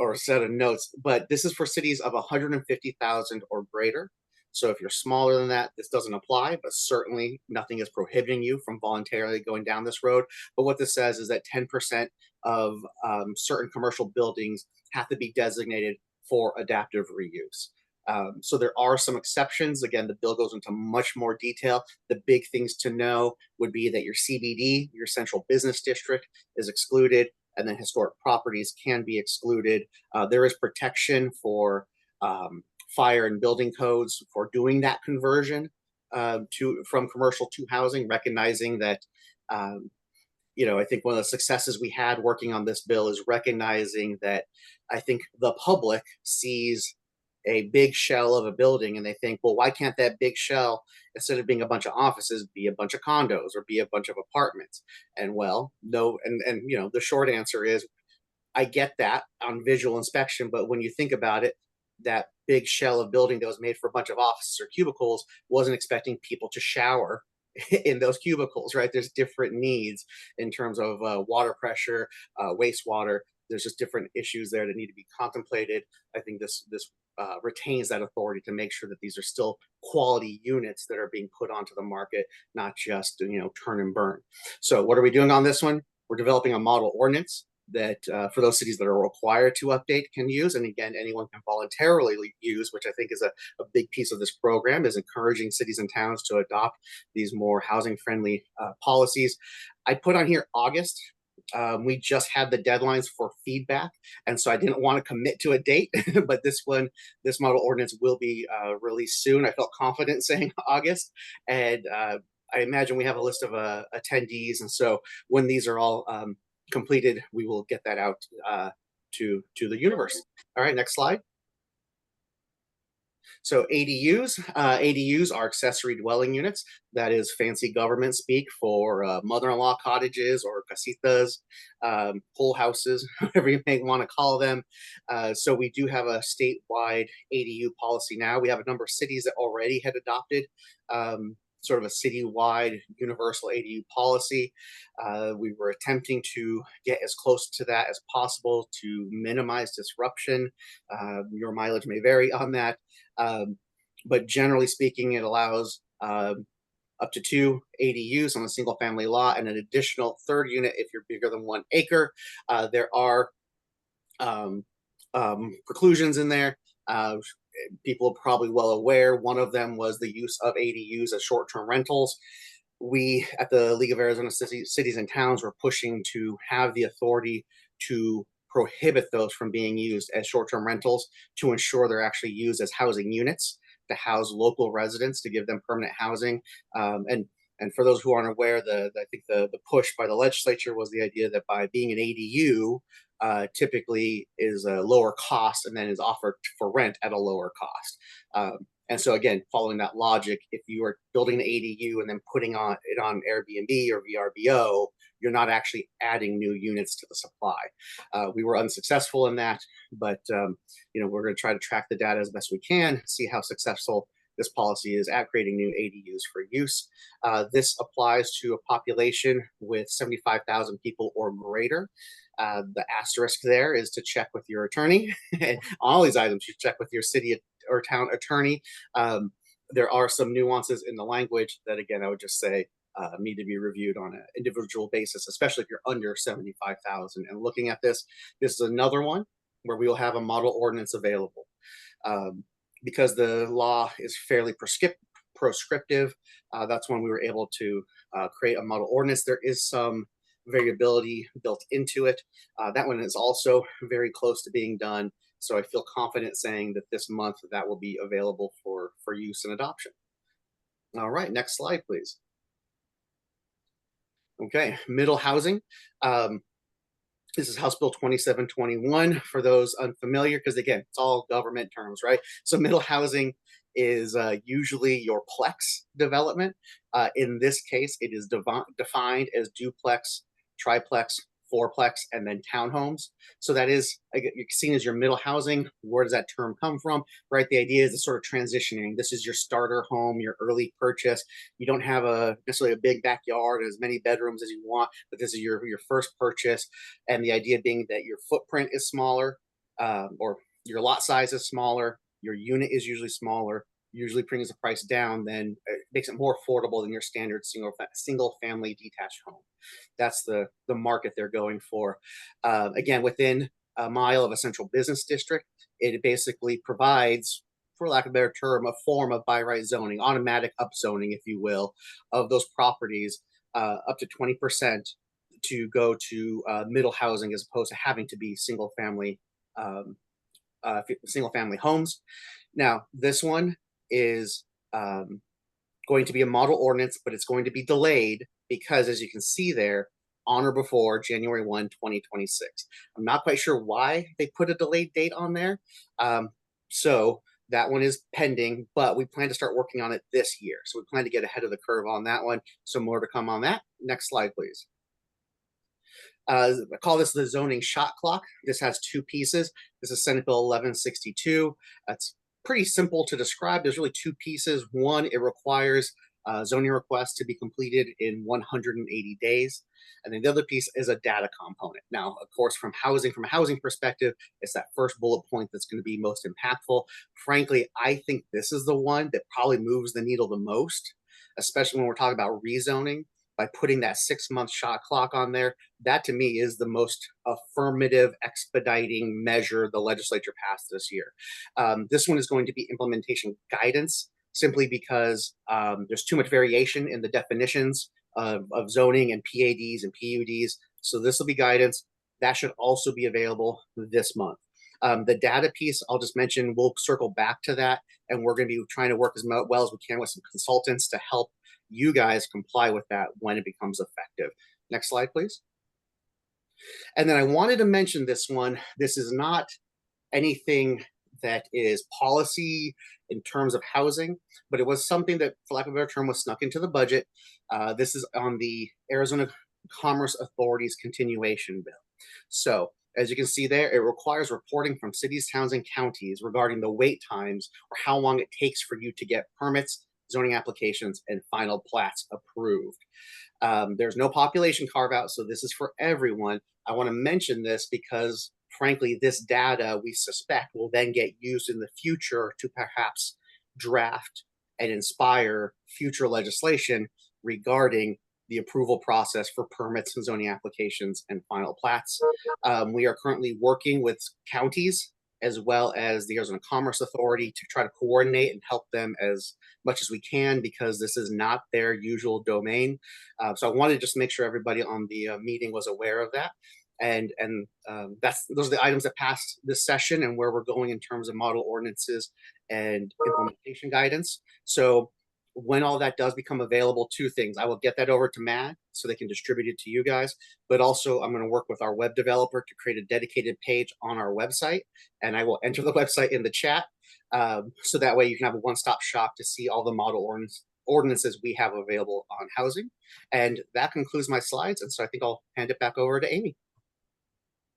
or set of notes, but this is for cities of 150,000 or greater. So if you're smaller than that, this doesn't apply, but certainly nothing is prohibiting you from voluntarily going down this road. But what this says is that 10% of certain commercial buildings have to be designated for adaptive reuse. So there are some exceptions. Again, the bill goes into much more detail. The big things to know would be that your CBD, your central business district, is excluded, and then historic properties can be excluded. There is protection for fire and building codes for doing that conversion from commercial to housing, recognizing that I think one of the successes we had working on this bill is recognizing that I think the public sees a big shell of a building and they think, well, why can't that big shell, instead of being a bunch of offices, be a bunch of condos or be a bunch of apartments? And well, no, and the short answer is, I get that on visual inspection, but when you think about it, that big shell of building that was made for a bunch of offices or cubicles wasn't expecting people to shower in those cubicles, right? There's different needs in terms of water pressure, wastewater. There's just different issues there that need to be contemplated. I think this retains that authority to make sure that these are still quality units that are being put onto the market, not just turn and burn. So what are we doing on this one? We're developing a model ordinance that for those cities that are required to update can use, and again, anyone can voluntarily use, which I think is a big piece of this program, is encouraging cities and towns to adopt these more housing friendly policies. I put on here August. We just had the deadlines for feedback, and so I didn't want to commit to a date, but this model ordinance will be released soon. I felt confident saying August, and I imagine we have a list of attendees, and so when these are all completed, we will get that out to the universe. All right, next slide. So ADUs are accessory dwelling units. That is fancy government speak for mother-in-law cottages or casitas, pool houses, whatever you may want to call them. So we do have a statewide ADU policy now. We have a number of cities that already had adopted sort of a citywide universal ADU policy. We were attempting to get as close to that as possible to minimize disruption. Your mileage may vary on that, but generally speaking, it allows up to 2 ADUs on a single family lot and an additional third unit if you're bigger than 1 acre. There are preclusions in there. People are probably well aware. One of them was the use of ADUs as short-term rentals. We at the League of Arizona Cities and Towns were pushing to have the authority to prohibit those from being used as short-term rentals, to ensure they're actually used as housing units to house local residents, to give them permanent housing. And for those who aren't aware, I think the push by the legislature was the idea that by being an ADU, typically is a lower cost and then is offered for rent at a lower cost. And so again, following that logic, if you are building an ADU and then putting it on Airbnb or VRBO, you're not actually adding new units to the supply. We were unsuccessful in that, but we're going to try to track the data as best we can, see how successful this policy is at creating new ADUs for use. This applies to a population with 75,000 people or greater. The asterisk there is to check with your attorney. And all these items you check with your city or town attorney. There are some nuances in the language that, again, I would just say need to be reviewed on an individual basis, especially if you're under 75,000. And looking at this is another one where we will have a model ordinance available. Because the law is fairly proscriptive, that's when we were able to create a model ordinance. There is some variability built into it. That one is also very close to being done. So I feel confident saying that this month that will be available for use and adoption. All right, next slide, please. Okay, middle housing. This is House Bill 2721 for those unfamiliar, because again, it's all government terms, right? So middle housing is usually your plex development. In this case, it is defined as duplex, triplex, fourplex, and then townhomes. So that is seen as your middle housing. Where does that term come from? Right, the idea is it's sort of transitioning. This is your starter home, your early purchase. You don't have necessarily a big backyard, as many bedrooms as you want, but this is your first purchase. And the idea being that your footprint is smaller, or your lot size is smaller, your unit is usually smaller, usually brings the price down, then it makes it more affordable than your standard single family detached home. That's the market they're going for. Again, within a mile of a central business district, it basically provides, for lack of a better term, a form of by right zoning, automatic upzoning, if you will, of those properties up to 20% to go to middle housing, as opposed to having to be single family homes. Now, this one is going to be a model ordinance, but it's going to be delayed because, as you can see there, on or before January 1, 2026. I'm not quite sure why they put a delayed date on there. So that one is pending, but we plan to start working on it this year. So we plan to get ahead of the curve on that one. So more to come on that. Next slide, please. I call this the zoning shot clock. This has 2 pieces. This is Senate Bill 1162. That's pretty simple to describe. There's really 2 pieces. One, it requires zoning requests to be completed in 180 days. And then the other piece is a data component. Now, of course, from a housing perspective, it's that first bullet point that's going to be most impactful. Frankly, I think this is the one that probably moves the needle the most, especially when we're talking about rezoning. By putting that 6-month shot clock on there, that to me is the most affirmative expediting measure the legislature passed this year. This one is going to be implementation guidance, simply because there's too much variation in the definitions of zoning and PADs and PUDs. So this will be guidance. That should also be available this month. The data piece, I'll just mention, we'll circle back to that, and we're going to be trying to work as well as we can with some consultants to help you guys comply with that when it becomes effective. Next slide, please. And then I wanted to mention this one. This is not anything that is policy in terms of housing, but it was something that, for lack of a better term, was snuck into the budget. This is on the Arizona Commerce Authority's continuation bill. So as you can see there, it requires reporting from cities, towns, and counties regarding the wait times, or how long it takes for you to get permits zoning applications, and final plats approved. There's no population carve out, so this is for everyone. I want to mention this because, frankly, this data we suspect will then get used in the future to perhaps draft and inspire future legislation regarding the approval process for permits and zoning applications and final plats. We are currently working with counties as well as the Arizona Commerce Authority to try to coordinate and help them as much as we can, because this is not their usual domain. So I wanted to just make sure everybody on the meeting was aware of that. And those are the items that passed this session and where we're going in terms of model ordinances and implementation guidance. So when all that does become available, two things: I will get that over to Matt so they can distribute it to you guys, but also I'm going to work with our web developer to create a dedicated page on our website, and I will enter the website in the chat, so that way you can have a one-stop shop to see all the model ordinances we have available on housing. And that concludes my slides, and so I think I'll hand it back over to Amy.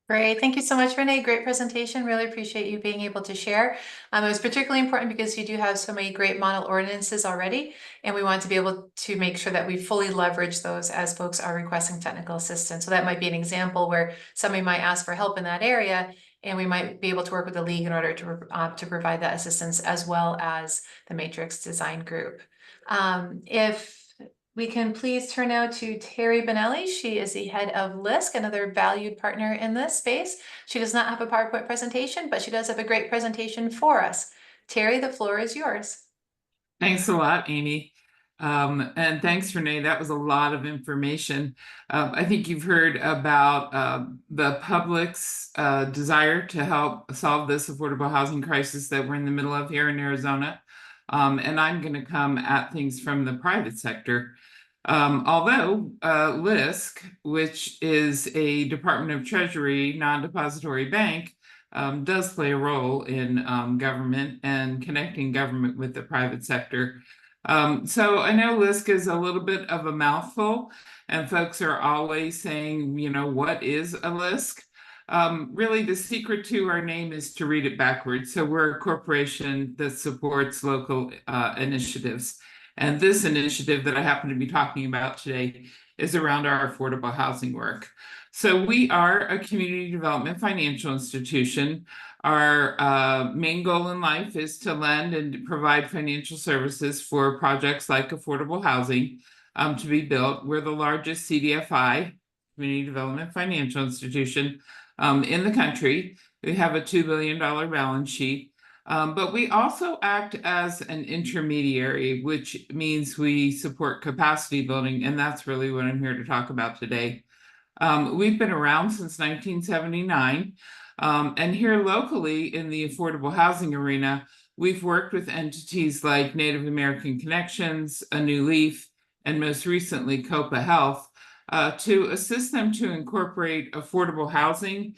Great. Thank you so much, Renee. Great presentation. Really appreciate you being able to share. It was particularly important because you do have so many great model ordinances already, and we want to be able to make sure that we fully leverage those as folks are requesting technical assistance. So that might be an example where somebody might ask for help in that area, and we might be able to work with the league in order to provide that assistance, as well as the Matrix Design Group. If we can please turn now to Terry Benelli. She is the head of LISC, another valued partner in this space. She does not have a PowerPoint presentation, but she does have a great presentation for us. Terry, the floor is yours. Thanks a lot, Amy. And thanks, Renee. That was a lot of information. I think you've heard about the public's desire to help solve this affordable housing crisis that we're in the middle of here in Arizona. And I'm going to come at things from the private sector. Although LISC, which is a Department of Treasury non-depository bank, does play a role in government and connecting government with the private sector. So I know LISC is a little bit of a mouthful, and folks are always saying, you know, what is a LISC? Really, the secret to our name is to read it backwards. So we're a corporation that supports local initiatives. And this initiative that I happen to be talking about today is around our affordable housing work. So we are a community development financial institution. Our main goal in life is to lend and provide financial services for projects like affordable housing to be built. We're the largest CDFI, community development financial institution, in the country. We have a $2 billion balance sheet, but we also act as an intermediary, which means we support capacity building, and that's really what I'm here to talk about today. We've been around since 1979, and here locally in the affordable housing arena, we've worked with entities like Native American Connections, A New Leaf, and most recently Copa Health, to assist them to incorporate affordable housing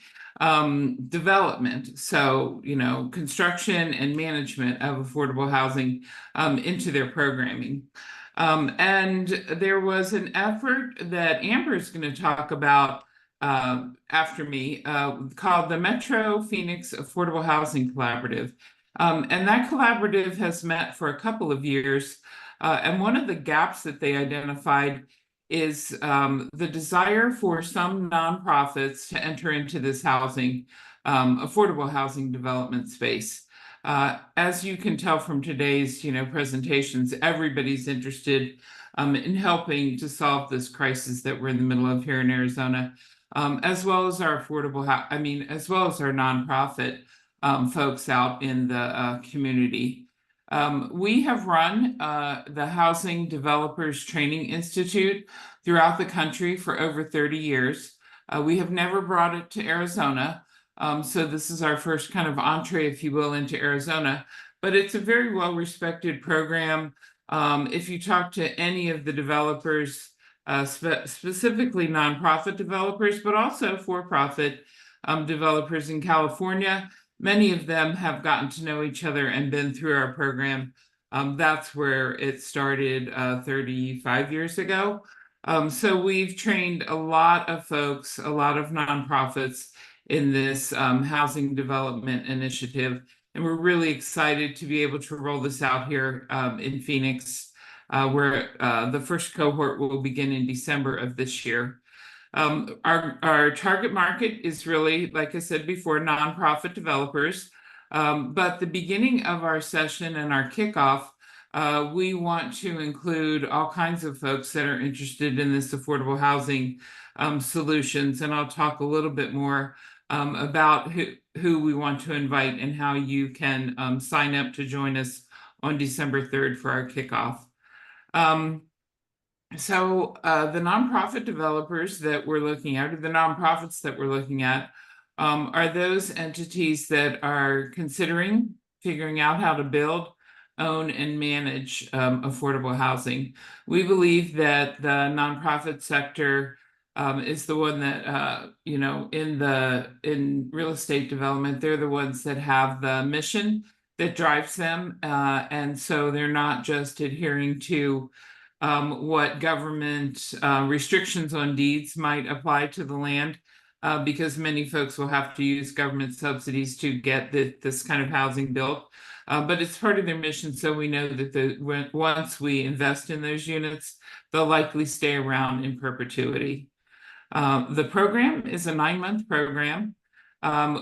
development, so, you know, construction and management of affordable housing into their programming. And there was an effort that Amber is going to talk about after me called the Metro Phoenix Affordable Housing Collaborative. And that collaborative has met for a couple of years. And one of the gaps that they identified is the desire for some nonprofits to enter into this housing, affordable housing development space. As you can tell from today's, presentations, everybody's interested in helping to solve this crisis that we're in the middle of here in Arizona, as well as our as well as our nonprofit folks out in the community. We have run the Housing Developers Training Institute throughout the country for over 30 years. We have never brought it to Arizona. So this is our first kind of entree, if you will, into Arizona, but it's a very well-respected program. If you talk to any of the developers, specifically nonprofit developers, but also for-profit developers in California, many of them have gotten to know each other and been through our program. That's where it started 35 years ago. So we've trained a lot of folks, a lot of nonprofits in this housing development initiative. And we're really excited to be able to roll this out here in Phoenix, where the first cohort will begin in December of this year. Our target market is really, like I said before, nonprofit developers. But the beginning of our session and our kickoff, we want to include all kinds of folks that are interested in this affordable housing solutions. And I'll talk a little bit more about who we want to invite and how you can sign up to join us on December 3rd for our kickoff. So the nonprofit developers that we're looking at, or the nonprofits that we're looking at, are those entities that are considering figuring out how to build, own, and manage affordable housing. We believe that the nonprofit sector is the one that, you know, in real estate development, they're the ones that have the mission that drives them. And so they're not just adhering to what government restrictions on deeds might apply to the land, because many folks will have to use government subsidies to get this kind of housing built. But it's part of their mission, so we know that once we invest in those units, they'll likely stay around in perpetuity. The program is a 9-month program.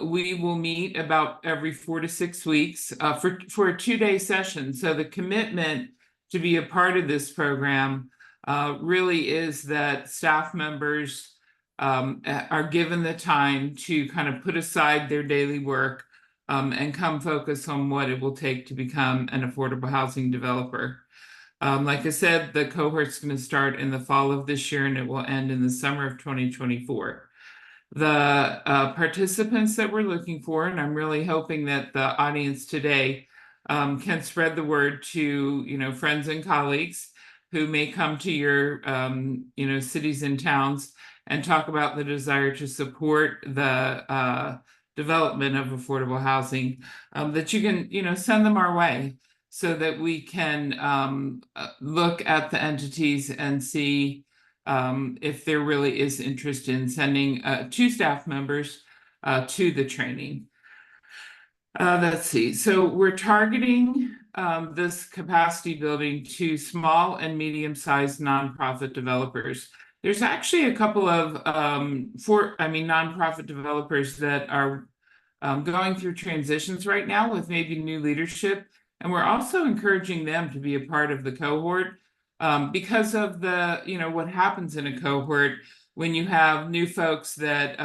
We will meet about every 4 to 6 weeks for a 2-day session. So the commitment to be a part of this program really is that staff members are given the time to kind of put aside their daily work and come focus on what it will take to become an affordable housing developer. Like I said, the cohort's going to start in the fall of this year and it will end in the summer of 2024. The participants that we're looking for, and I'm really hoping that the audience today can spread the word to, you know, friends and colleagues who may come to your, you know, cities and towns and talk about the desire to support the development of affordable housing, that you can, you know, send them our way so that we can look at the entities and see if there really is interest in sending 2 staff members to the training. Let's see. So we're targeting this capacity building to small and medium-sized nonprofit developers. There's actually a couple of nonprofit developers that are going through transitions right now with maybe new leadership. And we're also encouraging them to be a part of the cohort because of the, you know, what happens in a cohort when you have new folks that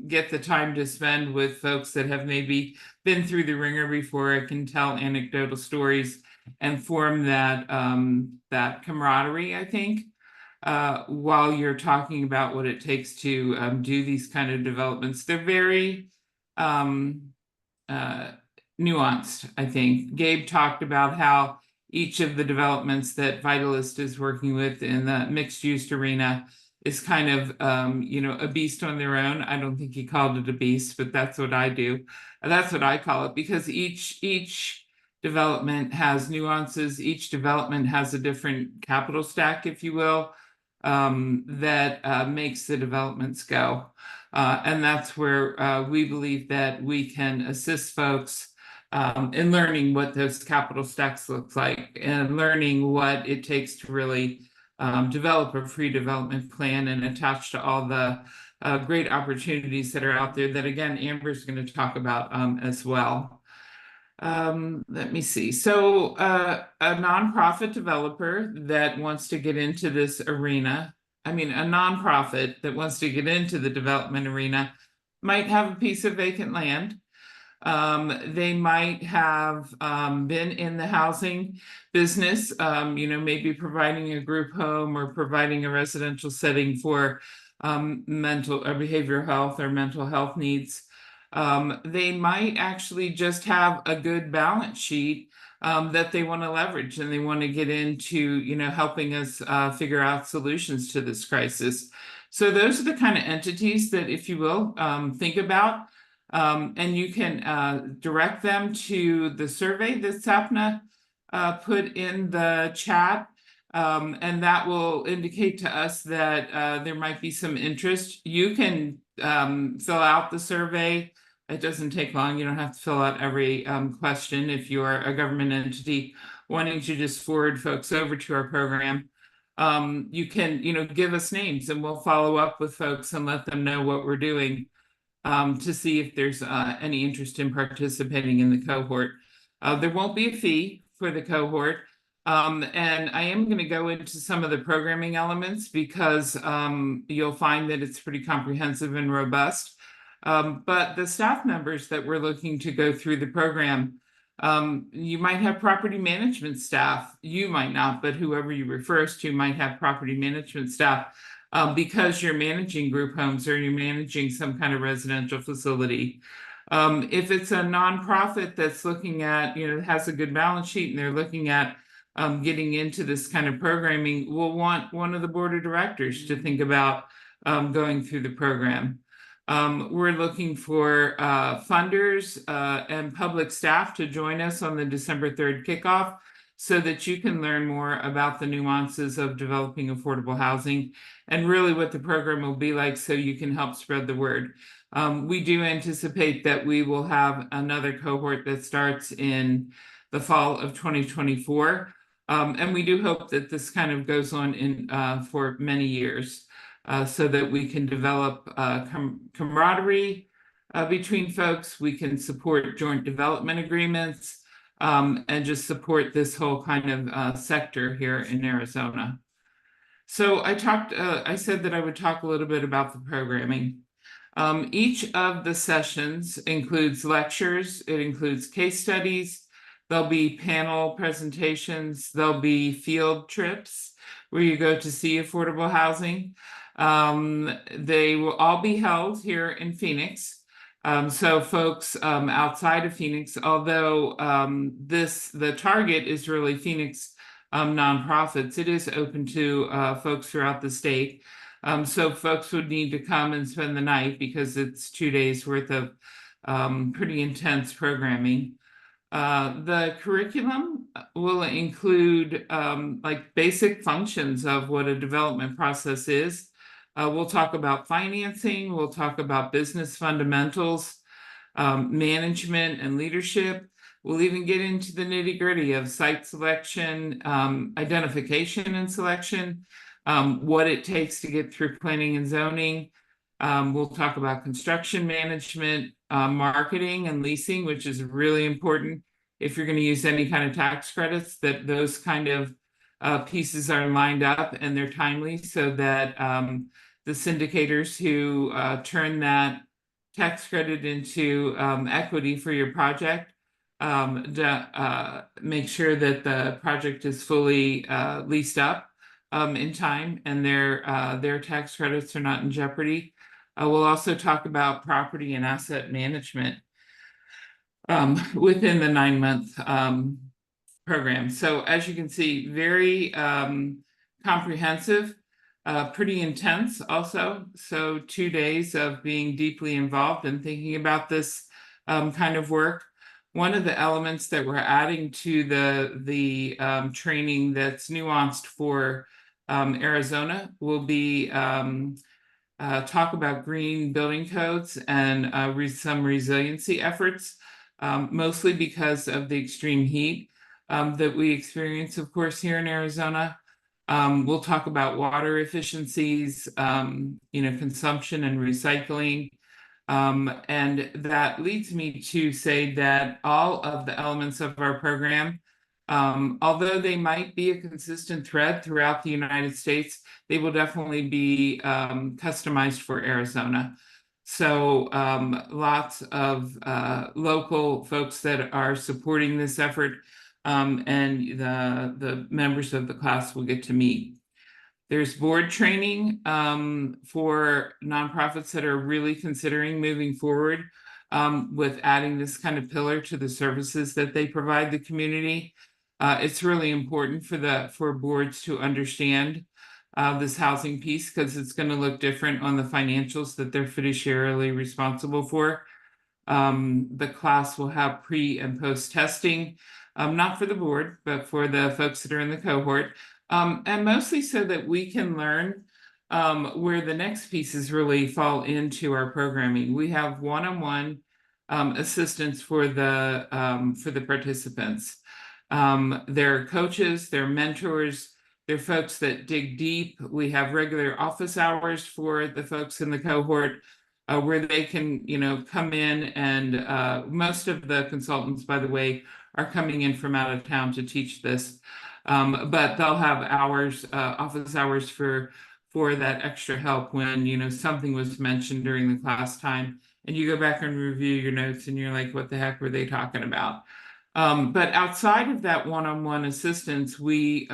get the time to spend with folks that have maybe been through the ringer before. I can tell anecdotal stories and form that that camaraderie, I think, while you're talking about what it takes to do these kind of developments. They're very nuanced, I think. Gabe talked about how each of the developments that Vitalist is working with in the mixed use arena is kind of, you know, a beast on their own. I don't think he called it a beast, but that's what I do. That's what I call it, because each development has nuances. Each development has a different capital stack, if you will, that makes the developments go. And that's where we believe that we can assist folks in learning what those capital stacks look like and learning what it takes to really develop a pre-development plan and attach to all the great opportunities that are out there that, again, Amber's going to talk about as well. Let me see. So a nonprofit developer that wants to get into this arena, a nonprofit that wants to get into the development arena might have a piece of vacant land. They might have been in the housing business, you know, maybe providing a group home or providing a residential setting for mental or behavioral health or mental health needs. They might actually just have a good balance sheet that they want to leverage, and they want to get into, you know, helping us figure out solutions to this crisis. So those are the kind of entities that, if you will, think about. And you can direct them to the survey that Sapna put in the chat, and that will indicate to us that there might be some interest. You can fill out the survey It doesn't take long. You don't have to fill out every question. If you're a government entity wanting to just forward folks over to our program, you can, give us names and we'll follow up with folks and let them know what we're doing to see if there's any interest in participating in the cohort. There won't be a fee for the cohort. And I am going to go into some of the programming elements because you'll find that it's pretty comprehensive and robust. But the staff members that we're looking to go through the program, you might have property management staff. You might not, but whoever you refer us to might have property management staff because you're managing group homes or you're managing some kind of residential facility. If it's a nonprofit that's looking at, has a good balance sheet and they're looking at getting into this kind of programming, we'll want one of the board of directors to think about going through the program. We're looking for funders and public staff to join us on the December 3rd kickoff so that you can learn more about the nuances of developing affordable housing and really what the program will be like so you can help spread the word. We do anticipate that we will have another cohort that starts in the fall of 2024. And we do hope that this kind of goes on for many years. So that we can develop camaraderie between folks, we can support joint development agreements, and just support this whole kind of sector here in Arizona. So I said that I would talk a little bit about the programming. Each of the sessions includes lectures, it includes case studies, there'll be panel presentations, there'll be field trips where you go to see affordable housing. They will all be held here in Phoenix. So folks outside of Phoenix, although the target is really Phoenix nonprofits, it is open to folks throughout the state. So folks would need to come and spend the night because it's 2 days worth of pretty intense programming. The curriculum will include like basic functions of what a development process is. We'll talk about financing, we'll talk about business fundamentals, management and leadership. We'll even get into the nitty-gritty of site selection, identification and selection, what it takes to get through planning and zoning. We'll talk about construction management, marketing and leasing, which is really important if you're going to use any kind of tax credits, that those kind of pieces are lined up and they're timely so that the syndicators who turn that tax credit into equity for your project make sure that the project is fully leased up in time and their tax credits are not in jeopardy. We'll also talk about property and asset management within the 9-month program. So as you can see, very comprehensive, pretty intense also. So 2 days of being deeply involved and thinking about this kind of work. One of the elements that we're adding to the training that's nuanced for Arizona will be talk about green building codes and some resiliency efforts, mostly because of the extreme heat that we experience, of course, here in Arizona. We'll talk about water efficiencies, consumption and recycling. And that leads me to say that all of the elements of our program, although they might be a consistent thread throughout the United States, they will definitely be customized for Arizona. So lots of local folks that are supporting this effort, and the members of the class will get to meet. There's board training for nonprofits that are really considering moving forward with adding this kind of pillar to the services that they provide the community. It's really important for boards to understand this housing piece because it's going to look different on the financials that they're fiduciarily responsible for. The class will have pre and post testing, not for the board, but for the folks that are in the cohort. And mostly so that we can learn where the next pieces really fall into our programming. We have one-on-one assistance for the participants. They're coaches, they're mentors, they're folks that dig deep. We have regular office hours for the folks in the cohort where they can, come in, and most of the consultants, by the way, are coming in from out of town to teach this. But they'll have hours, office hours for that extra help when, something was mentioned during the class time, and you go back and review your notes and you're like, what the heck were they talking about? But outside of that one-on-one assistance, we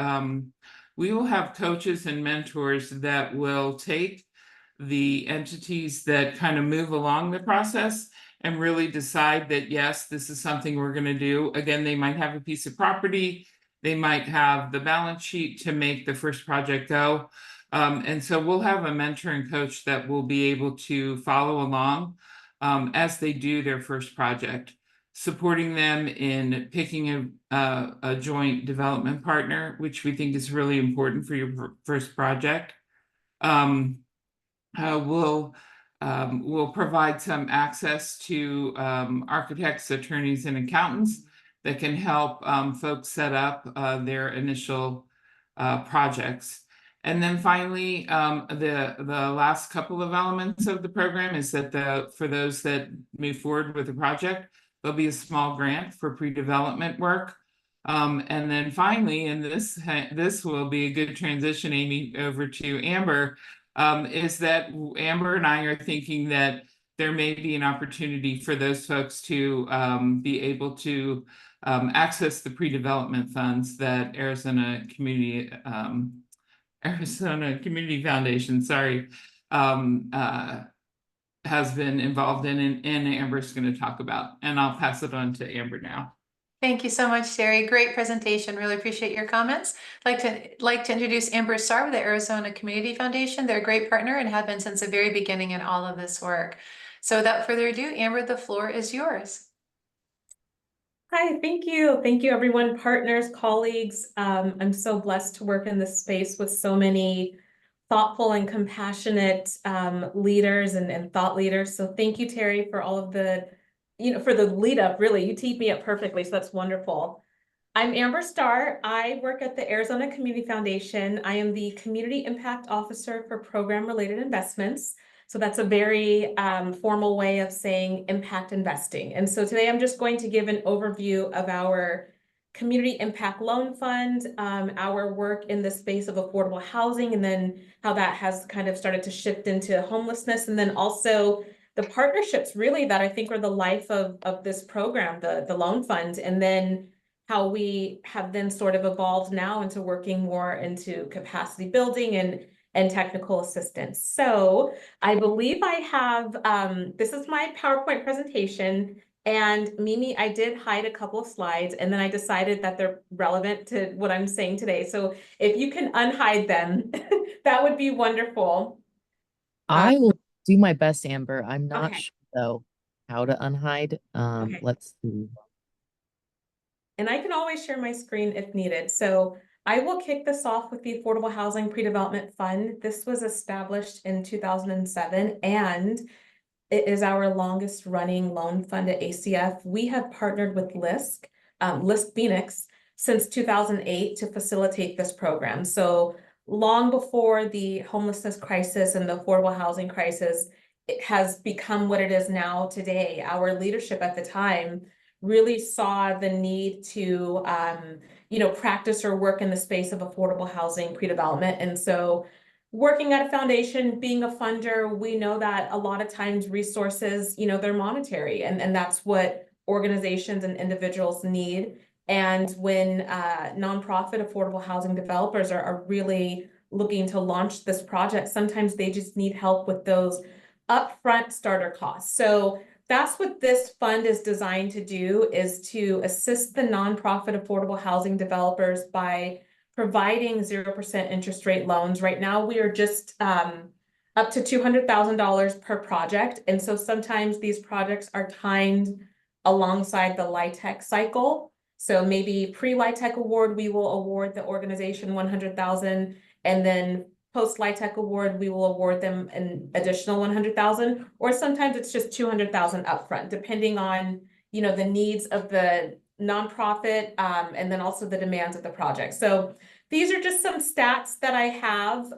will have coaches and mentors that will take the entities that kind of move along the process and really decide that, yes, this is something we're going to do. Again, they might have a piece of property, they might have the balance sheet to make the first project go. And so we'll have a mentor and coach that will be able to follow along as they do their first project, supporting them in picking a joint development partner, which we think is really important for your first project. We'll provide some access to architects, attorneys, and accountants that can help folks set up their initial projects. And then finally, the last couple of elements of the program is that for those that move forward with the project, there'll be a small grant for pre-development work. And then finally, and this will be a good transition, Amy, over to Amber, is that Amber and I are thinking that there may be an opportunity for those folks to be able to access the pre-development funds that Arizona Community Foundation, has been involved in, and Amber's going to talk about. And I'll pass it on to Amber now. Thank you so much, Terry. Great presentation. Really appreciate your comments. I'd like to introduce Amber Starr with the Arizona Community Foundation. They're a great partner and have been since the very beginning in all of this work. So without further ado, Amber, the floor is yours. Hi, thank you. Thank you, everyone, partners, colleagues. I'm so blessed to work in this space with so many thoughtful and compassionate leaders and thought leaders. So thank you, Terry, for all of the for the lead up. Really, you teed me up perfectly, so that's wonderful. I'm Amber Starr. I work at the Arizona Community Foundation. I am the Community Impact Officer for Program-Related Investments. So that's a very formal way of saying impact investing. And so today I'm just going to give an overview of our Community Impact Loan Fund, our work in the space of affordable housing, and then how that has kind of started to shift into homelessness, and then also the partnerships really that I think are the life of this program, the loan fund, and then how we have then sort of evolved now into working more into capacity building and technical assistance. So I believe I have, this is my PowerPoint presentation, and Mimi, I did hide a couple of slides, and then I decided that they're relevant to what I'm saying today. So if you can unhide them, that would be wonderful. I will do my best, Amber. I'm not Okay. sure though how to unhide. Okay. Let's see. And I can always share my screen if needed. So I will kick this off with the Affordable Housing Pre-Development Fund. This was established in 2007, and it is our longest running loan fund at ACF. We have partnered with LISC Phoenix since 2008 to facilitate this program. So long before the homelessness crisis and the affordable housing crisis, it has become what it is now today. Our leadership at the time really saw the need to, practice or work in the space of affordable housing pre-development. And so working at a foundation, being a funder, we know that a lot of times resources, they're monetary, and that's what organizations and individuals need. And when nonprofit affordable housing developers are really looking to launch this project, sometimes they just need help with those upfront starter costs. So that's what this fund is designed to do, is to assist the nonprofit affordable housing developers by providing 0% interest rate loans. Right now, we are just up to $200,000 per project. And so sometimes these projects are timed alongside the LIHTC cycle. So maybe pre-LIHTC award, we will award the organization $100,000, and then post LIHTC award, we will award them an additional 100,000, or sometimes it's just 200,000 upfront, depending on, you know, the needs of the nonprofit, and then also the demands of the project. So these are just some stats that I have.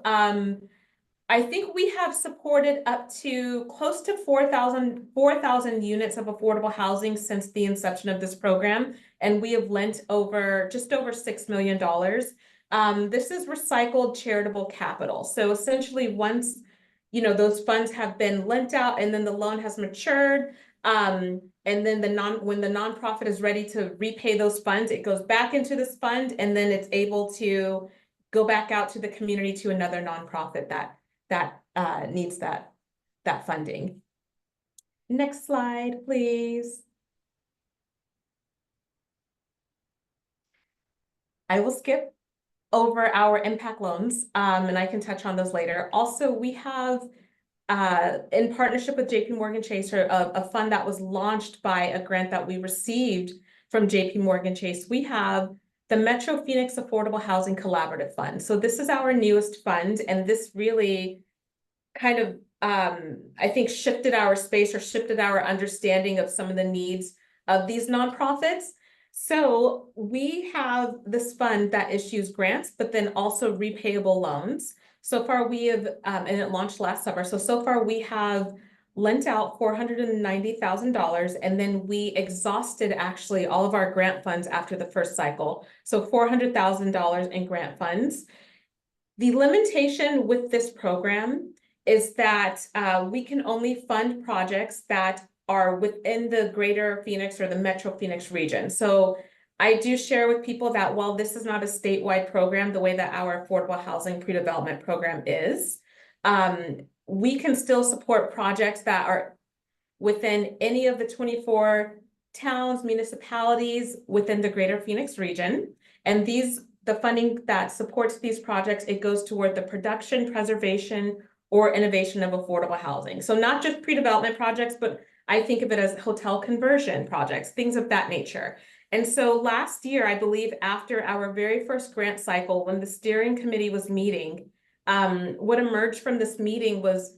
I think we have supported up to close to 4,000 units of affordable housing since the inception of this program, and we have lent just over $6 million. This is recycled charitable capital. So essentially, once, you know, those funds have been lent out and then the loan has matured, and then when the nonprofit is ready to repay those funds, it goes back into this fund, and then it's able to go back out to the community to another nonprofit that needs that funding. Next slide, please. I will skip over our impact loans, and I can touch on those later. Also, we have, in partnership with JPMorgan Chase, a fund that was launched by a grant that we received from JPMorgan Chase. We have the Metro Phoenix Affordable Housing Collaborative Fund. So this is our newest fund, and this really kind of, I think, shifted our space or shifted our understanding of some of the needs of these nonprofits. So we have this fund that issues grants, but then also repayable loans. So far we have, and it launched last summer. So far we have lent out $490,000, and then we exhausted actually all of our grant funds after the first cycle. So $400,000 in grant funds. The limitation with this program is that we can only fund projects that are within the greater Phoenix or the Metro Phoenix region. So I do share with people that while this is not a statewide program, the way that our affordable housing pre-development program is, we can still support projects that are within any of the 24 towns, municipalities within the greater Phoenix region. And the funding that supports these projects, it goes toward the production, preservation, or innovation of affordable housing. So not just pre-development projects, but I think of it as hotel conversion projects, things of that nature. And so last year, I believe after our very first grant cycle, when the steering committee was meeting, what emerged from this meeting was,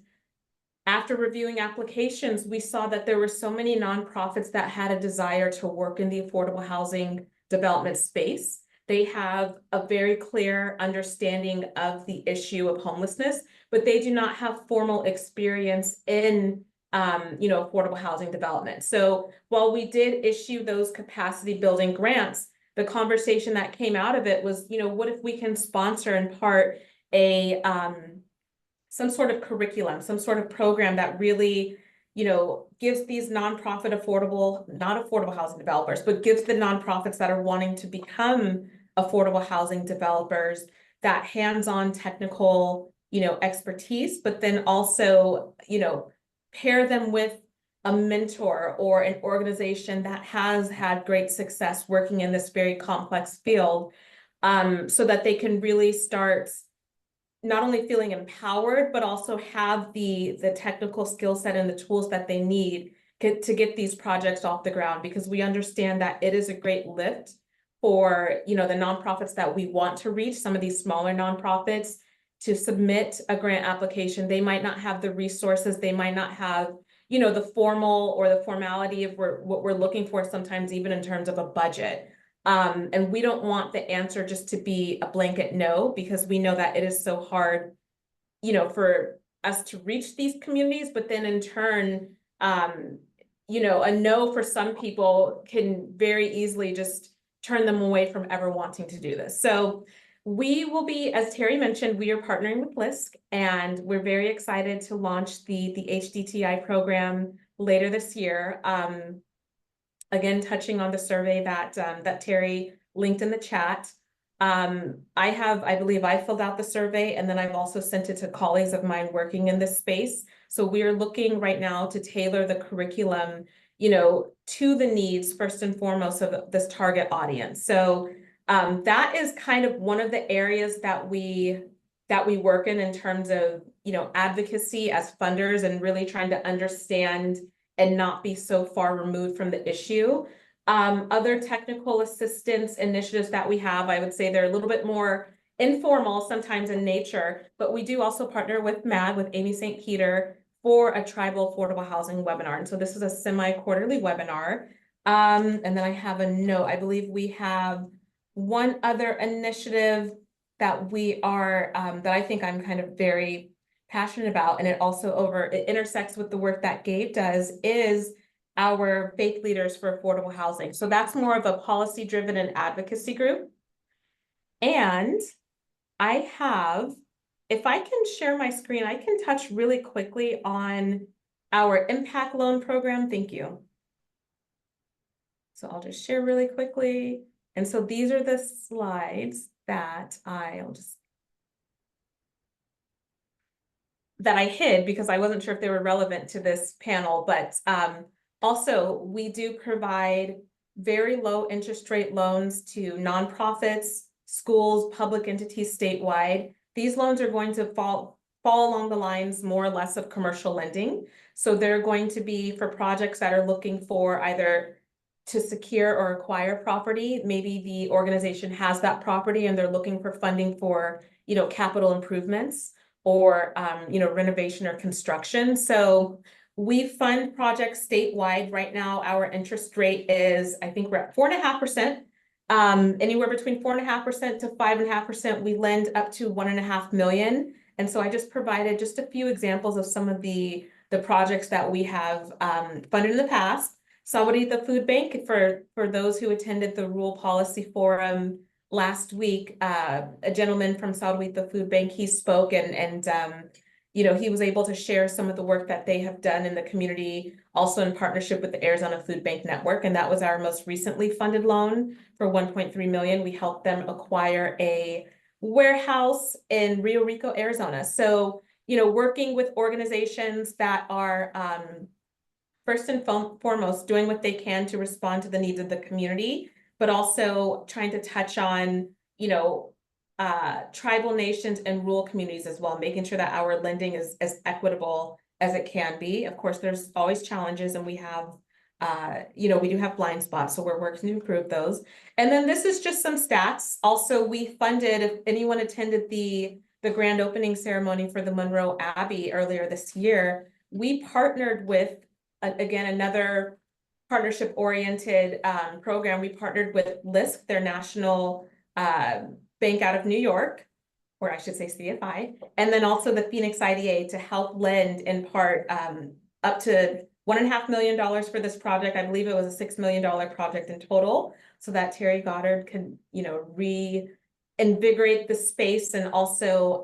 after reviewing applications, we saw that there were so many nonprofits that had a desire to work in the affordable housing development space. They have a very clear understanding of the issue of homelessness, but they do not have formal experience in affordable housing development. So while we did issue those capacity building grants, the conversation that came out of it was, what if we can sponsor in part some sort of curriculum, some sort of program that really, gives these nonprofit not affordable housing developers, but gives the nonprofits that are wanting to become affordable housing developers that hands-on technical, expertise, but then also, pair them with a mentor or an organization that has had great success working in this very complex field, so that they can really start not only feeling empowered, but also have the technical skill set and the tools that they need to get these projects off the ground, because we understand that it is a great lift for, the nonprofits that we want to reach, some of these smaller nonprofits, to submit a grant application. They might not have the resources, they might not have, the formal or the formality of what we're looking for, sometimes even in terms of a budget. And we don't want the answer just to be a blanket no, because we know that it is so hard, for us to reach these communities, but then in turn, a no for some people can very easily just turn them away from ever wanting to do this. So we will be, as Terry mentioned, we are partnering with LISC, and we're very excited to launch the HDTI program later this year. Again, touching on the survey that Terry linked in the chat. I believe I filled out the survey, and then I've also sent it to colleagues of mine working in this space. So we are looking right now to tailor the curriculum, to the needs first and foremost of this target audience. So that is kind of one of the areas that we work in terms of, advocacy as funders, and really trying to understand and not be so far removed from the issue. Other technical assistance initiatives that we have, I would say they're a little bit more informal sometimes in nature, but we do also partner with MAG, with Amy St. Peter, for a tribal affordable housing webinar. And so this is a semi-quarterly webinar. And then I have a note. I believe we have one other initiative that we are, that I think I'm kind of very passionate about, and it intersects with the work that Gabe does, is our faith leaders for affordable housing. So that's more of a policy-driven and advocacy group. And I have, if I can share my screen, I can touch really quickly on our impact loan program. Thank you. So I'll just share really quickly. And so these are the slides that I hid because I wasn't sure if they were relevant to this panel, but also we do provide very low interest rate loans to nonprofits, schools, public entities statewide. These loans are going to fall along the lines more or less of commercial lending. So they're going to be for projects that are looking for either to secure or acquire property. Maybe the organization has that property and they're looking for funding for, capital improvements or, renovation or construction. So we fund projects statewide. Right now, our interest rate is, I think we're at 4.5%. Anywhere between 4.5% to 5.5%. We lend up to $1.5 million. And so I just provided just a few examples of some of the projects that we have funded in the past. Sahuarita Food Bank, for those who attended the Rural Policy Forum last week, a gentleman from Sahuarita Food Bank, he spoke and he was able to share some of the work that they have done in the community, also in partnership with the Arizona Food Bank Network. And that was our most recently funded loan for $1.3 million. We helped them acquire a warehouse in Rio Rico, Arizona. So, working with organizations that are first and foremost doing what they can to respond to the needs of the community, but also trying to touch on, tribal nations and rural communities as well, making sure that our lending is as equitable as it can be. Of course, there's always challenges, and we have, we do have blind spots, so we're working to improve those. And then this is just some stats. Also, we funded, if anyone attended the grand opening ceremony for the Monroe Abbey earlier this year, we partnered with, again, another partnership-oriented program. We partnered with LISC, their national bank out of New York, or I should say CFI, and then also the Phoenix IDA to help lend in part up to $1.5 million for this project. I believe it was a $6 million project in total, so that Terry Goddard can, reinvigorate the space and also,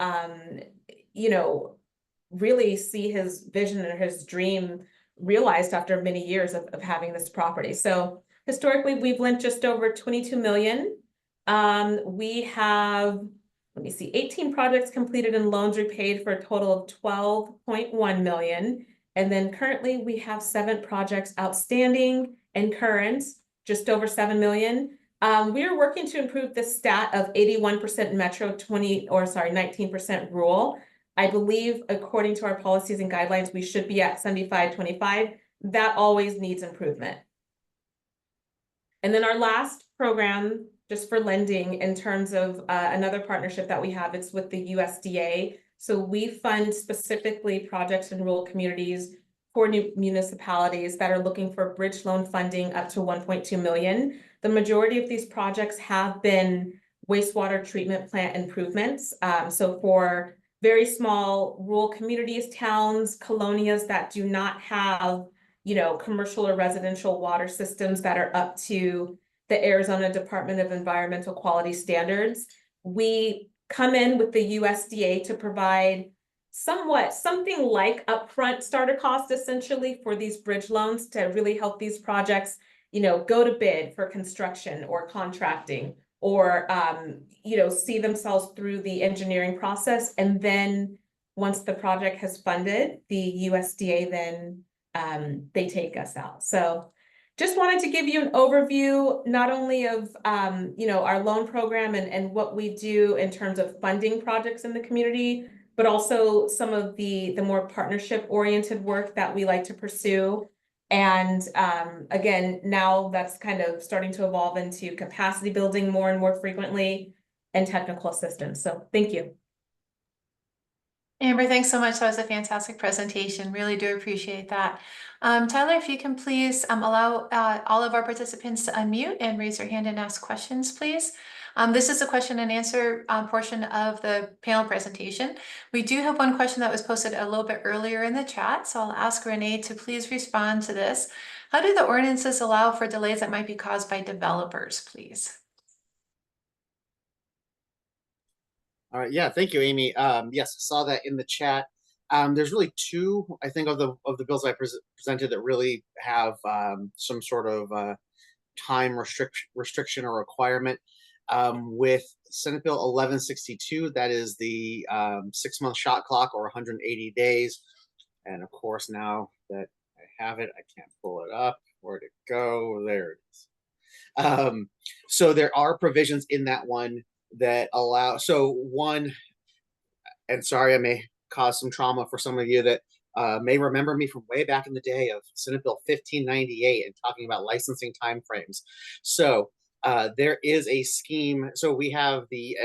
really see his vision and his dream realized after many years of having this property. So historically, we've lent just over 22 million. We have, let me see, 18 projects completed and loans repaid for a total of 12.1 million. And then currently we have 7 projects outstanding and current, just over 7 million. We are working to improve the stat of 81% metro, 19% rural. I believe, according to our policies and guidelines, we should be at 75-25. That always needs improvement. And then our last program, just for lending, in terms of another partnership that we have, it's with the USDA. So we fund specifically projects in rural communities for new municipalities that are looking for bridge loan funding up to 1.2 million. The majority of these projects have been wastewater treatment plant improvements. So for very small rural communities, towns, colonias that do not have, commercial or residential water systems that are up to the Arizona Department of Environmental Quality standards. We come in with the USDA to provide something like upfront starter cost, essentially, for these bridge loans to really help these projects, go to bid for construction or contracting, or see themselves through the engineering process. And then once the project has funded, the USDA then they take us out. So just wanted to give you an overview, not only of our loan program and what we do in terms of funding projects in the community, but also some of the more partnership oriented work that we like to pursue. And again, now that's kind of starting to evolve into capacity building more and more frequently. and technical assistance. So thank you. Amber, thanks so much. That was a fantastic presentation. Really do appreciate that. Tyler, if you can please allow all of our participants to unmute and raise their hand and ask questions, please. This is a question and answer portion of the panel presentation. We do have one question that was posted a little bit earlier in the chat, so I'll ask Renee to please respond to this. How do the ordinances allow for delays that might be caused by developers, please? All right, yeah, thank you, Amy. Yes, I saw that in the chat. There's really two, I think, of the bills I presented that really have some sort of time restriction or requirement. With Senate Bill 1162, that is the 6-month shot clock or 180 days. And of course, now that I have it, I can't pull it up. Where'd it go? There it is. So there are provisions in that one that allow, so one, and sorry, I may cause some trauma for some of you that may remember me from way back in the day of Senate Bill 1598 and talking about licensing timeframes. So there is a scheme. So we have the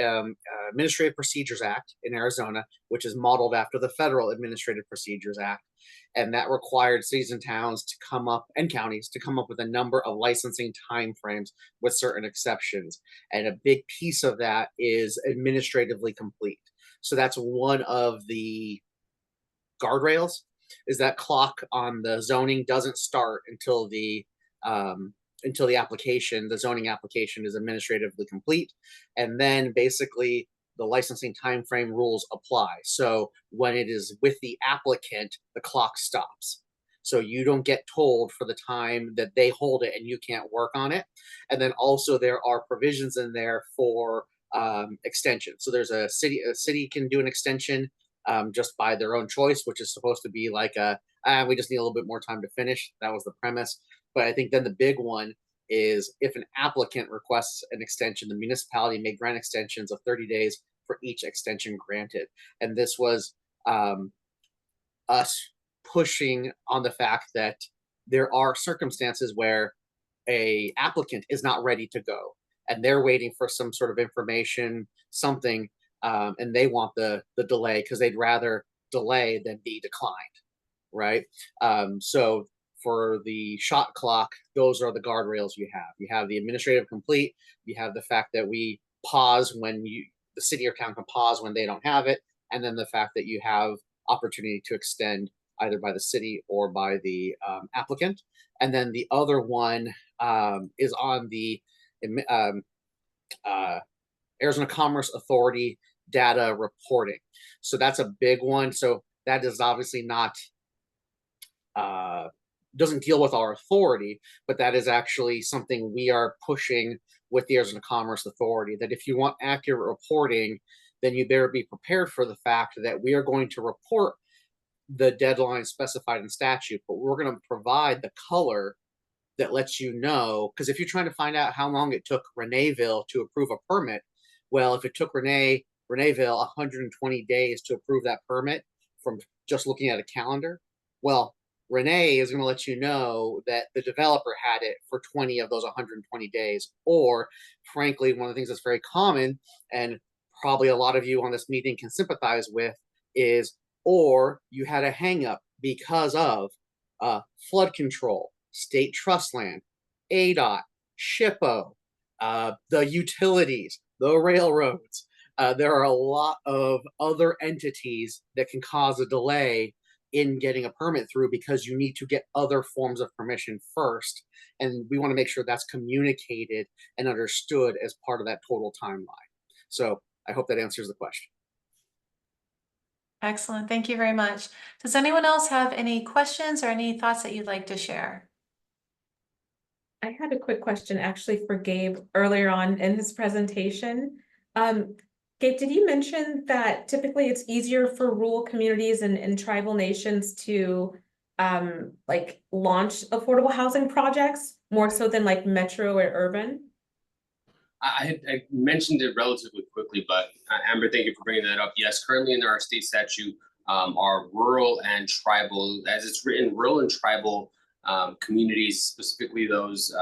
Administrative Procedures Act in Arizona, which is modeled after the Federal Administrative Procedures Act. And that required cities and towns to come up, and counties to come up with a number of licensing timeframes with certain exceptions. And a big piece of that is administratively complete. So that's one of the guardrails, is that clock on the zoning doesn't start until the application, the zoning application, is administratively complete. And then basically the licensing timeframe rules apply. So when it is with the applicant, the clock stops. So you don't get told for the time that they hold it and you can't work on it. And then also there are provisions in there for extension. So there's a city can do an extension just by their own choice, which is supposed to be like we just need a little bit more time to finish. That was the premise. But I think then the big one is if an applicant requests an extension, the municipality may grant extensions of 30 days for each extension granted. And this was us pushing on the fact that there are circumstances where a applicant is not ready to go and they're waiting for some sort of information, something, and they want the delay because they'd rather delay than be declined, right? So for the shot clock, those are the guardrails you have. You have the administrative complete. You have the fact that we pause when the city or town can pause when they don't have it. And then the fact that you have opportunity to extend either by the city or by the applicant. And then the other one is on the Arizona Commerce Authority data reporting. So that's a big one. So that is obviously not doesn't deal with our authority, but that is actually something we are pushing with the Arizona Commerce Authority, that if you want accurate reporting, then you better be prepared for the fact that we are going to report the deadline specified in statute, but we're going to provide the color that lets you know, because if you're trying to find out how long it took Renéeville to approve a permit, well, if it took Renéeville 120 days to approve that permit from just looking at a calendar, well, Renee is going to let you know that the developer had it for 20 of those 120 days. Or frankly, one of the things that's very common, and probably a lot of you on this meeting can sympathize with, is, or you had a hang up because of flood control, state trust land, ADOT, SHPO, the utilities, the railroads. There are a lot of other entities that can cause a delay in getting a permit through because you need to get other forms of permission first. And we want to make sure that's communicated and understood as part of that total timeline. So I hope that answers the question. Excellent. Thank you very much. Does anyone else have any questions or any thoughts that you'd like to share? I had a quick question actually for Gabe earlier on in his presentation. Gabe, did you mention that typically it's easier for rural communities and tribal nations to like launch affordable housing projects more so than like metro or urban? I mentioned it relatively quickly, but Amber, thank you for bringing that up. Yes, currently in our state statute, our rural and tribal, as it's written, rural and tribal communities, specifically those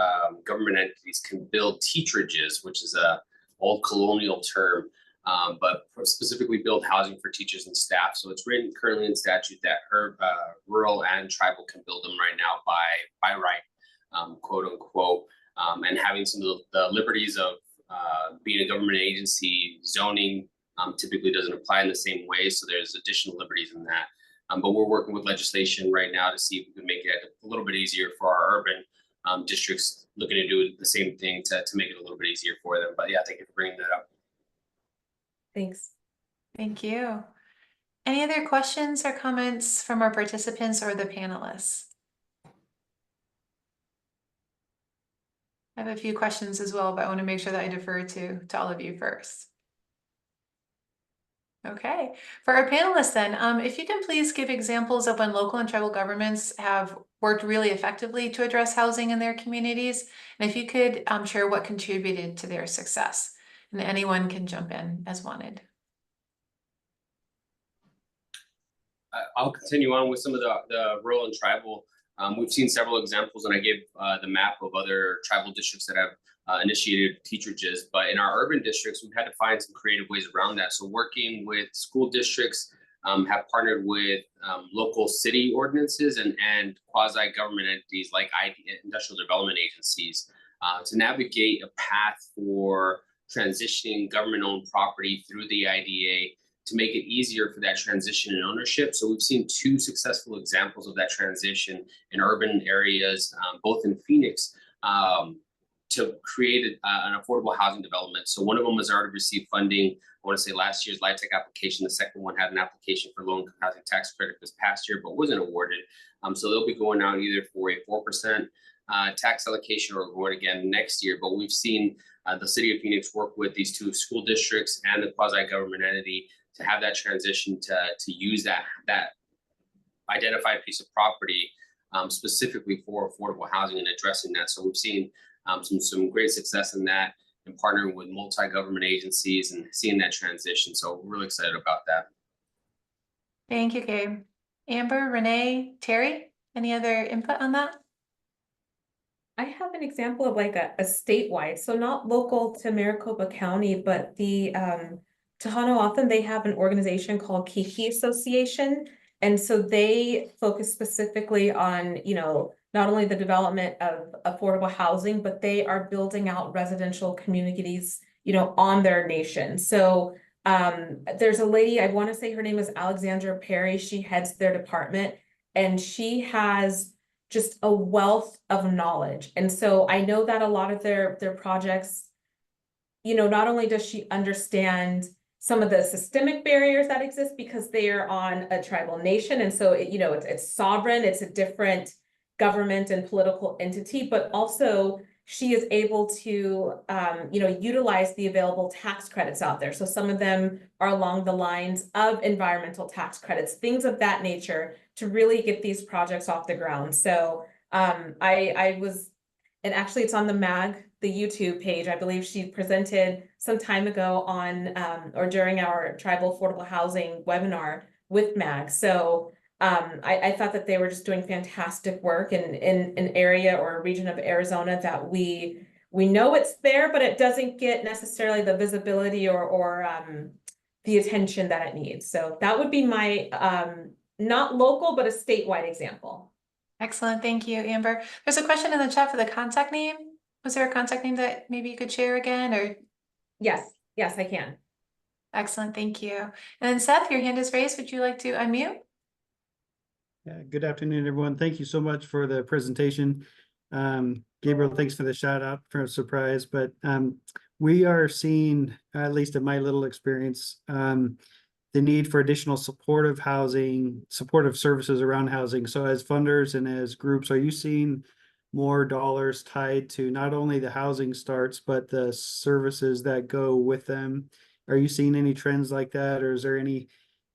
government entities, can build teacherages, which is a old colonial term, but specifically build housing for teachers and staff. So it's written currently in statute that rural and tribal can build them right now by right, quote unquote, and having some of the liberties of being a government agency. Zoning typically doesn't apply in the same way, so there's additional liberties in that. But we're working with legislation right now to see if we can make it a little bit easier for our urban districts, looking to do the same thing to make it a little bit easier for them. But yeah, thank you for bringing that up. Thanks. Thank you. Any other questions or comments from our participants or the panelists? I have a few questions as well, but I want to make sure that I defer to all of you first. Okay, for our panelists then, if you can please give examples of when local and tribal governments have worked really effectively to address housing in their communities, and if you could share what contributed to their success, and anyone can jump in as wanted. I'll continue on with some of the rural and tribal. We've seen several examples, and I gave the map of other tribal districts that have initiated teacherages, but in our urban districts, we've had to find some creative ways around that. So working with school districts, have partnered with local city ordinances and quasi-government entities like industrial development agencies to navigate a path for transitioning government-owned property through the IDA to make it easier for that transition and ownership. So we've seen 2 successful examples of that transition in urban areas, both in Phoenix, to create an affordable housing development. So one of them has already received funding, I want to say last year's LIHTC application. The second one had an application for low-income housing tax credit this past year, but wasn't awarded. So they'll be going out either for a 4% tax allocation or going again next year. But we've seen the city of Phoenix work with these 2 school districts and the quasi-government entity to have that transition to use that identified piece of property specifically for affordable housing and addressing that. So we've seen some great success in that and partnering with multi-government agencies and seeing that transition. So we're really excited about that. Thank you, Gabe. Amber, Renee, Terry, any other input on that? I have an example of like a statewide, so not local to Maricopa County, but the Tohono they have an organization called Kiki Association. And so they focus specifically on, not only the development of affordable housing, but they are building out residential communities, on their nation. So there's a lady, I want to say her name is Alexandra Perry. She heads their department and she has just a wealth of knowledge. And so I know that a lot of their projects, not only does she understand some of the systemic barriers that exist because they are on a tribal nation. And so, it's sovereign, it's a different government and political entity, but also she is able to, utilize the available tax credits out there. So some of them are along the lines of environmental tax credits, things of that nature to really get these projects off the ground. So I was, and actually it's on the MAG, the YouTube page. I believe she presented some time ago on, or during our tribal affordable housing webinar with MAG. So I thought that they were just doing fantastic work in an area or a region of Arizona that we know it's there, but it doesn't get necessarily the visibility or the attention that it needs. So that would be my not local, but a statewide example. Excellent. Thank you, Amber. There's a question in the chat for the contact name. Was there a contact name that maybe you could share again, or? Yes, I can. Excellent. Thank you. And then Seth, your hand is raised. Would you like to unmute? Yeah, good afternoon, everyone. Thank you so much for the presentation. Gabriel, thanks for the shout out for a surprise, but we are seeing, at least in my little experience, the need for additional supportive housing, supportive services around housing. So as funders and as groups, are you seeing more dollars tied to not only the housing starts, but the services that go with them? Are you seeing any trends like that? Or is there anything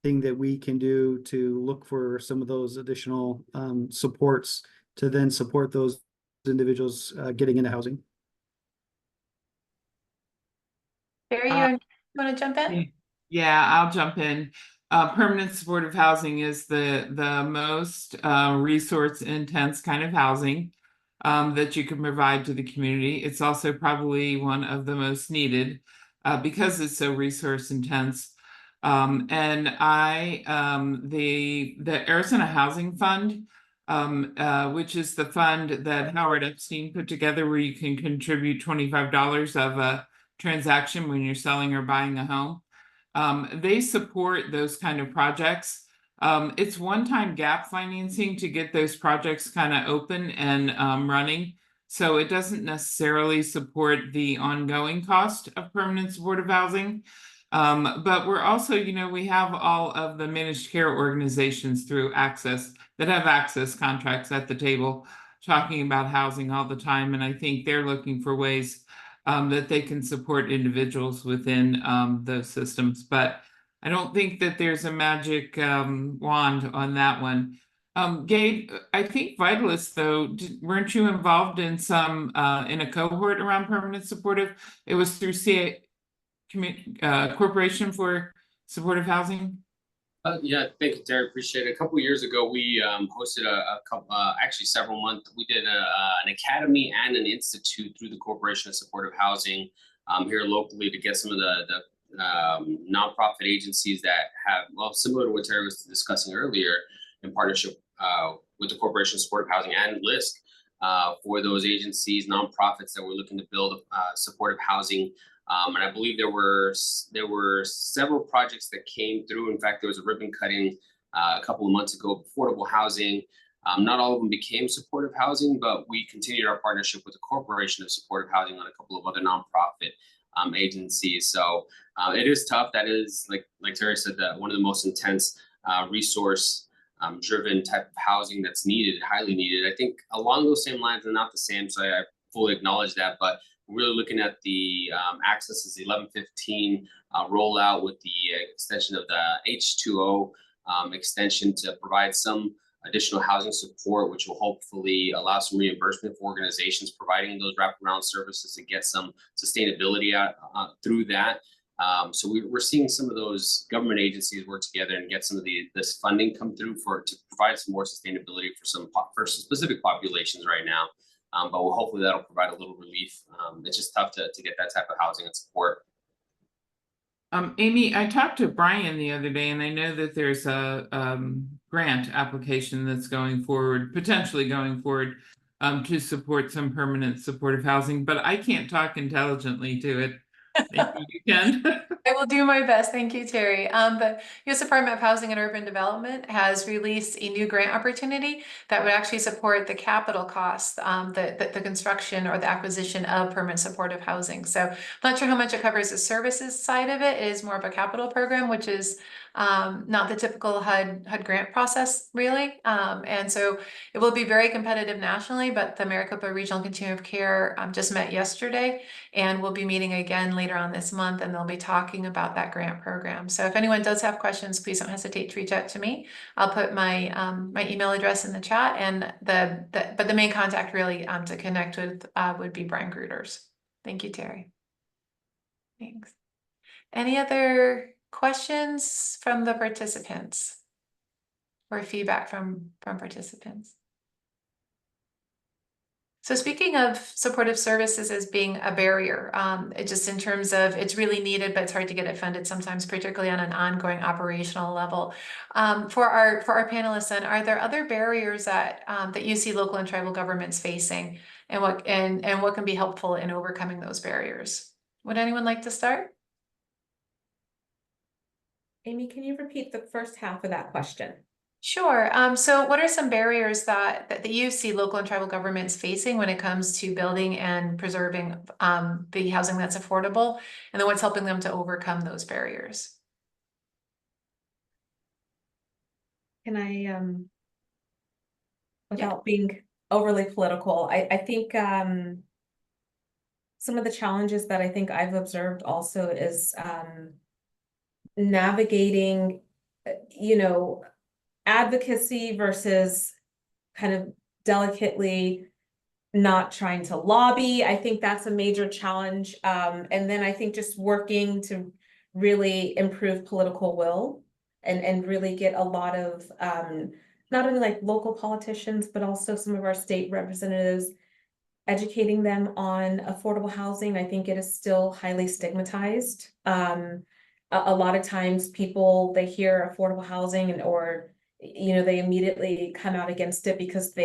that we can do to look for some of those additional supports to then support those individuals getting into housing? Barry, you want to jump in? Yeah, I'll jump in. Permanent supportive housing is the most resource intense kind of housing that you can provide to the community. It's also probably one of the most needed. because it's so resource intense. And the Arizona Housing Fund, which is the fund that Howard Epstein put together, where you can contribute $25 of a transaction when you're selling or buying a home. They support those kind of projects. It's one-time gap financing to get those projects kind of open and running. So it doesn't necessarily support the ongoing cost of permanent supportive housing. But we're also, we have all of the managed care organizations through Access that have access contracts at the table talking about housing all the time. And I think they're looking for ways that they can support individuals within those systems. But I don't think that there's a magic wand on that one. Gabe, I think Vitalist, though, weren't you involved in some in a cohort around permanent supportive? It was through Corporation for Supportive Housing. Yeah, thank you, Terry. Appreciate it. A couple of years ago, we hosted a couple, actually several months. We did an academy and an institute through the Corporation of Supportive Housing here locally to get some of the nonprofit agencies that have, well, similar to what Terry was discussing earlier, in partnership with the Corporation of Supportive Housing and LISC for those agencies, nonprofits that were looking to build supportive housing. And I believe there were several projects that came through. In fact, there was a ribbon cutting a couple of months ago, affordable housing. Not all of them became supportive housing, but we continued our partnership with the Corporation of Supportive Housing on a couple of other nonprofit agencies. So it is tough. That is, like Terry said, that one of the most intense resource driven type of housing that's needed, highly needed. I think along those same lines, they're not the same, so I fully acknowledge that, but really looking at the Access is the 1115 rollout with the extension of the H2O extension to provide some additional housing support, which will hopefully allow some reimbursement for organizations providing those wraparound services to get some sustainability out through that. So we're seeing some of those government agencies work together and get some of this funding come through to provide some more sustainability for specific populations right now. But hopefully that'll provide a little relief. It's just tough to get that type of housing and support. Amy, I talked to Brian the other day, and I know that there's a grant application that's going forward, potentially going forward, to support some permanent supportive housing, but I can't talk intelligently to it. Maybe you can. I will do my best. Thank you, Terry. The U.S. Department of Housing and Urban Development has released a new grant opportunity that would actually support the capital costs, the construction or the acquisition of permanent supportive housing. So I'm not sure how much it covers the services side of it. It is more of a capital program, which is not the typical HUD grant process, really. And so it will be very competitive nationally, but the Maricopa Regional Continuum of Care just met yesterday, and we'll be meeting again later on this month, and they'll be talking about that grant program. So if anyone does have questions, please don't hesitate to reach out to me. I'll put my my email address in the chat, and but the main contact really to connect with would be Brian Gruters. Thank you, Terry. Thanks. Any other questions from the participants or feedback from participants? So speaking of supportive services as being a barrier, just in terms of it's really needed, but it's hard to get it funded sometimes, particularly on an ongoing operational level. For our panelists, then, are there other barriers that you see local and tribal governments facing, and what can be helpful in overcoming those barriers? Would anyone like to start? Amy, can you repeat the first half of that question? Sure. So what are some barriers that you see local and tribal governments facing when it comes to building and preserving the housing that's affordable, and then what's helping them to overcome those barriers? Can I, without being overly political, I think some of the challenges that I think I've observed also is navigating, advocacy versus kind of delicately not trying to lobby. I think that's a major challenge. And then I think just working to really improve political will and really get a lot of not only like local politicians, but also some of our state representatives educating them on affordable housing. I think it is still highly stigmatized. A lot of times people, they hear affordable housing or they immediately come out against it because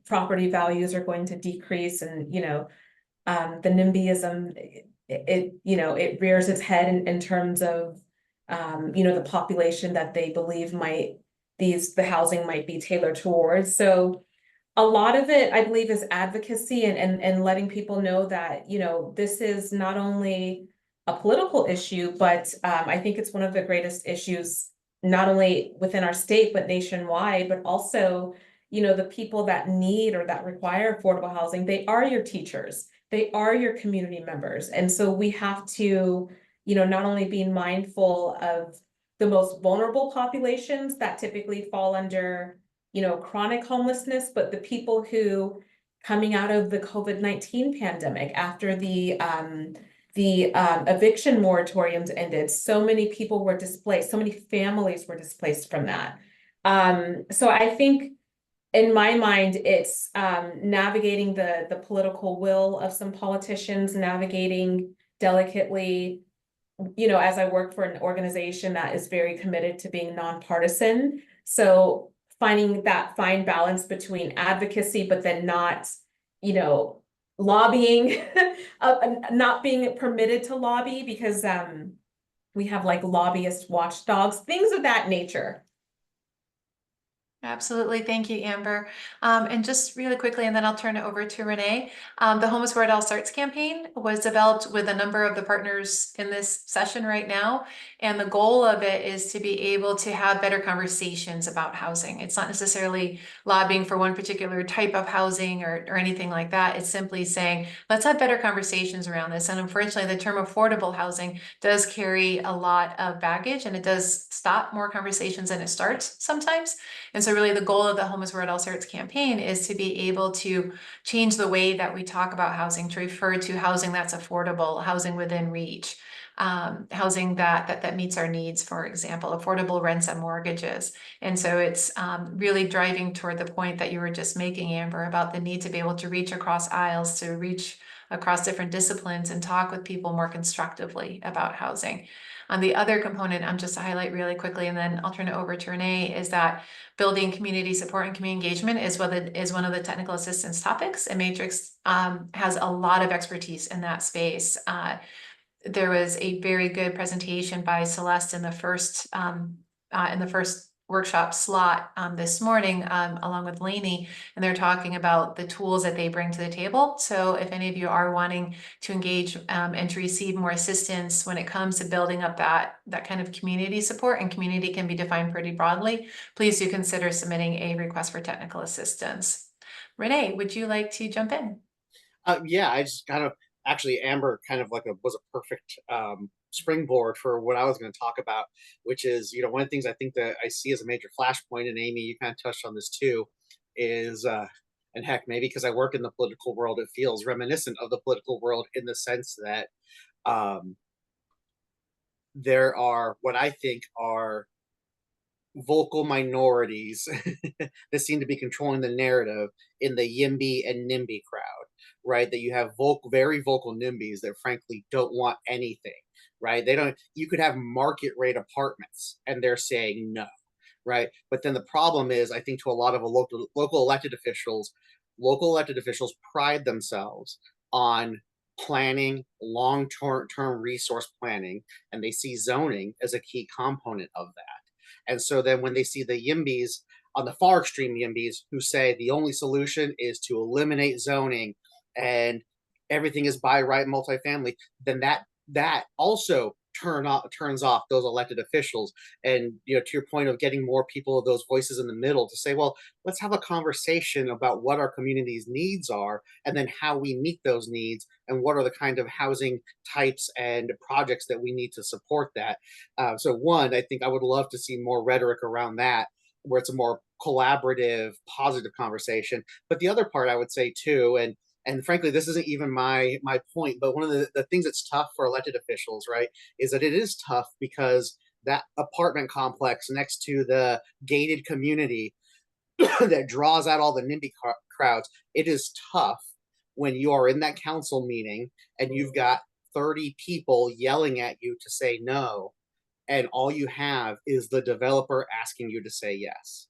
property values are going to decrease, and the NIMBYism, it rears its head in terms of the population that they believe the housing might be tailored towards. So a lot of it, I believe, is advocacy and letting people know that, this is not only a political issue, but I think it's one of the greatest issues, not only within our state, but nationwide, but also, the people that need or that require affordable housing, they are your teachers, they are your community members. And so we have to, not only be mindful of the most vulnerable populations that typically fall under chronic homelessness, but the people who, coming out of the COVID-19 pandemic, after the eviction moratoriums ended, so many people were displaced, so many families were displaced from that. So I think in my mind, it's navigating the political will of some politicians, navigating delicately, as I work for an organization that is very committed to being nonpartisan. So finding that fine balance between advocacy, but then not, lobbying, not being permitted to lobby because we have like lobbyist watchdogs, things of that nature. Absolutely. Thank you, Amber. And just really quickly, and then I'll turn it over to Renee. The Home is Where It All Starts campaign was developed with a number of the partners in this session right now. And the goal of it is to be able to have better conversations about housing. It's not necessarily lobbying for one particular type of housing or anything like that. It's simply saying, let's have better conversations around this. And unfortunately, the term affordable housing does carry a lot of baggage, and it does stop more conversations than it starts sometimes. And so really the goal of the Home is Where It All Starts campaign is to be able to change the way that we talk about housing, to refer to housing that's affordable, housing within reach, housing that meets our needs, for example, affordable rents and mortgages. And so it's really driving toward the point that you were just making, Amber, about the need to be able to reach across aisles, to reach across different disciplines and talk with people more constructively about housing. On the other component, I'm just to highlight really quickly, and then I'll turn it over to Renee, is that building community support and community engagement is one of the technical assistance topics, and Matrix has a lot of expertise in that space. There was a very good presentation by Celeste in the first workshop slot this morning, along with Lainey, and they're talking about the tools that they bring to the table. So if any of you are wanting to engage and to receive more assistance when it comes to building up that kind of community support, and community can be defined pretty broadly, please do consider submitting a request for technical assistance. Renee, would you like to jump in? Yeah, I just actually, Amber was a perfect springboard for what I was going to talk about, which is, one of the things I think that I see as a major flashpoint, and Amy, you kind of touched on this too, is, and heck, maybe because I work in the political world, it feels reminiscent of the political world in the sense that there are what I think are vocal minorities that seem to be controlling the narrative in the YIMBY and NIMBY crowd, right? That you have very vocal NIMBYs that frankly don't want anything, right? You could have market rate apartments and they're saying no, right? But then the problem is, I think to a lot of local elected officials pride themselves on planning, long-term resource planning, and they see zoning as a key component of that. And so then when they see the YIMBYs, on the far extreme YIMBYs, who say the only solution is to eliminate zoning and everything is by right multifamily, then that also turns off those elected officials. And to your point of getting more people of those voices in the middle to say, well, let's have a conversation about what our community's needs are, and then how we meet those needs, and what are the kind of housing types and projects that we need to support that. So one, I think I would love to see more rhetoric around that, where it's a more collaborative, positive conversation. But the other part I would say too, and frankly, this isn't even my point, but one of the things that's tough for elected officials, right, is that it is tough because that apartment complex next to the gated community that draws out all the NIMBY crowds, it is tough when you are in that council meeting and you've got 30 people yelling at you to say no, and all you have is the developer asking you to say yes.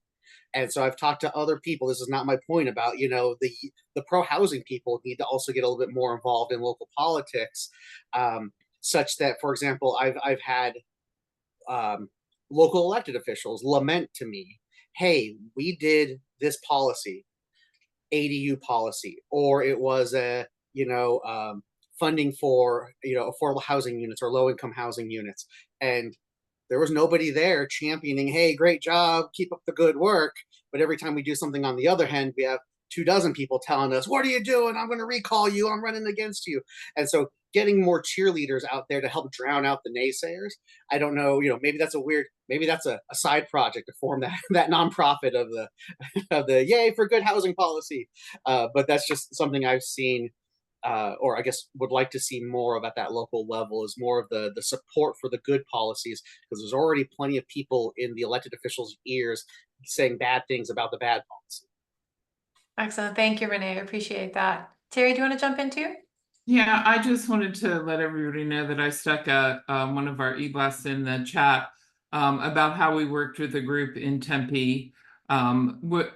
And so I've talked to other people. This is not my point about, the pro housing people need to also get a little bit more involved in local politics, such that, for example, I've had local elected officials lament to me, hey, we did this policy, ADU policy, or it was funding for, affordable housing units or low income housing units. And there was nobody there championing, hey, great job, keep up the good work. But every time we do something on the other hand, we have 24 people telling us, what are you doing? I'm going to recall you. I'm running against you. And so getting more cheerleaders out there to help drown out the naysayers. I don't know, maybe that's a side project to form that nonprofit of the yay for good housing policy. But that's just something I've seen, or I guess would like to see more of at that local level, is more of the support for the good policies, because there's already plenty of people in the elected officials' ears saying bad things about the bad policy. Excellent. Thank you, Renee. I appreciate that. Terry, do you want to jump in too? Yeah, I just wanted to let everybody know that I stuck one of our e-blasts in the chat about how we worked with a group in Tempe, a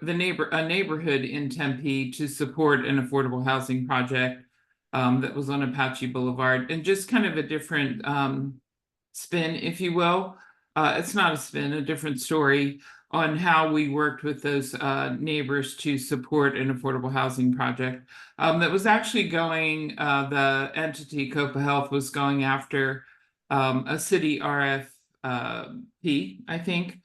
neighborhood in Tempe, to support an affordable housing project that was on Apache Boulevard, and just kind of a different spin, if you will. It's not a spin, a different story on how we worked with those neighbors to support an affordable housing project that was actually going, the entity Copa Health was going after a city RFP, I think,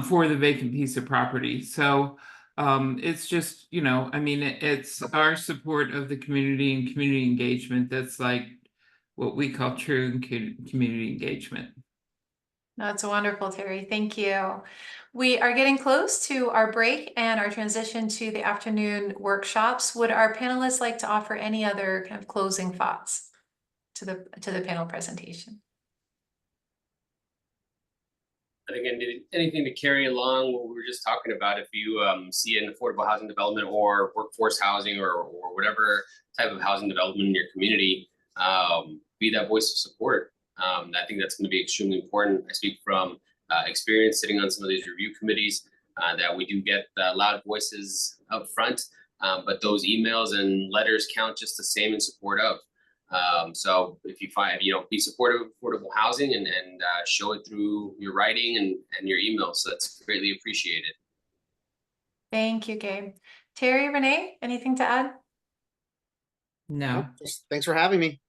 for the vacant piece of property. So it's just, it's our support of the community and community engagement that's like what we call true community engagement. That's wonderful, Terry. Thank you. We are getting close to our break and our transition to the afternoon workshops. Would our panelists like to offer any other kind of closing thoughts to the panel presentation? I think anything to carry along what we were just talking about. If you see an affordable housing development or workforce housing or whatever type of housing development in your community, be that voice of support. I think that's going to be extremely important. I speak from experience sitting on some of these review committees, that we do get loud voices up front, but those emails and letters count just the same in support of. So if you find, be supportive of affordable housing and show it through your writing and your emails. So that's greatly appreciated. Thank you, Gabe. Terry, Renee, anything to add? No. Thanks for having me.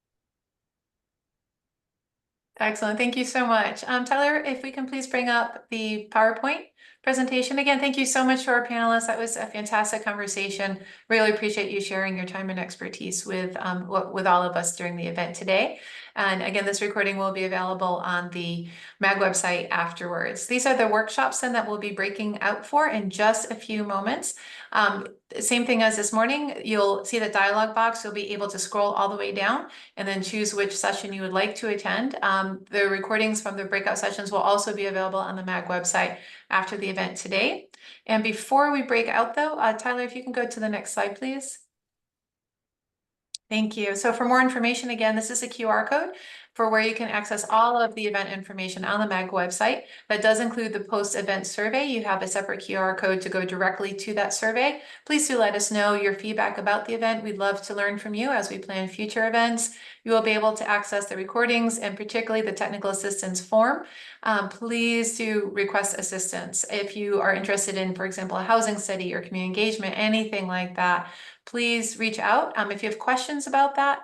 Excellent. Thank you so much. Tyler, if we can please bring up the PowerPoint presentation. Again, thank you so much to our panelists. That was a fantastic conversation. Really appreciate you sharing your time and expertise with all of us during the event today. And again, this recording will be available on the MAG website afterwards. These are the workshops then that we'll be breaking out for in just a few moments. Same thing as this morning, you'll see the dialog box. You'll be able to scroll all the way down and then choose which session you would like to attend. The recordings from the breakout sessions will also be available on the MAG website after the event today. And before we break out though, Tyler, if you can go to the next slide, please. Thank you. So for more information, again, this is a QR code for where you can access all of the event information on the MAG website. That does include the post-event survey. You have a separate QR code to go directly to that survey. Please do let us know your feedback about the event. We'd love to learn from you as we plan future events. You will be able to access the recordings and particularly the technical assistance form. Please do request assistance. If you are interested in, for example, a housing study or community engagement, anything like that, please reach out. If you have questions about that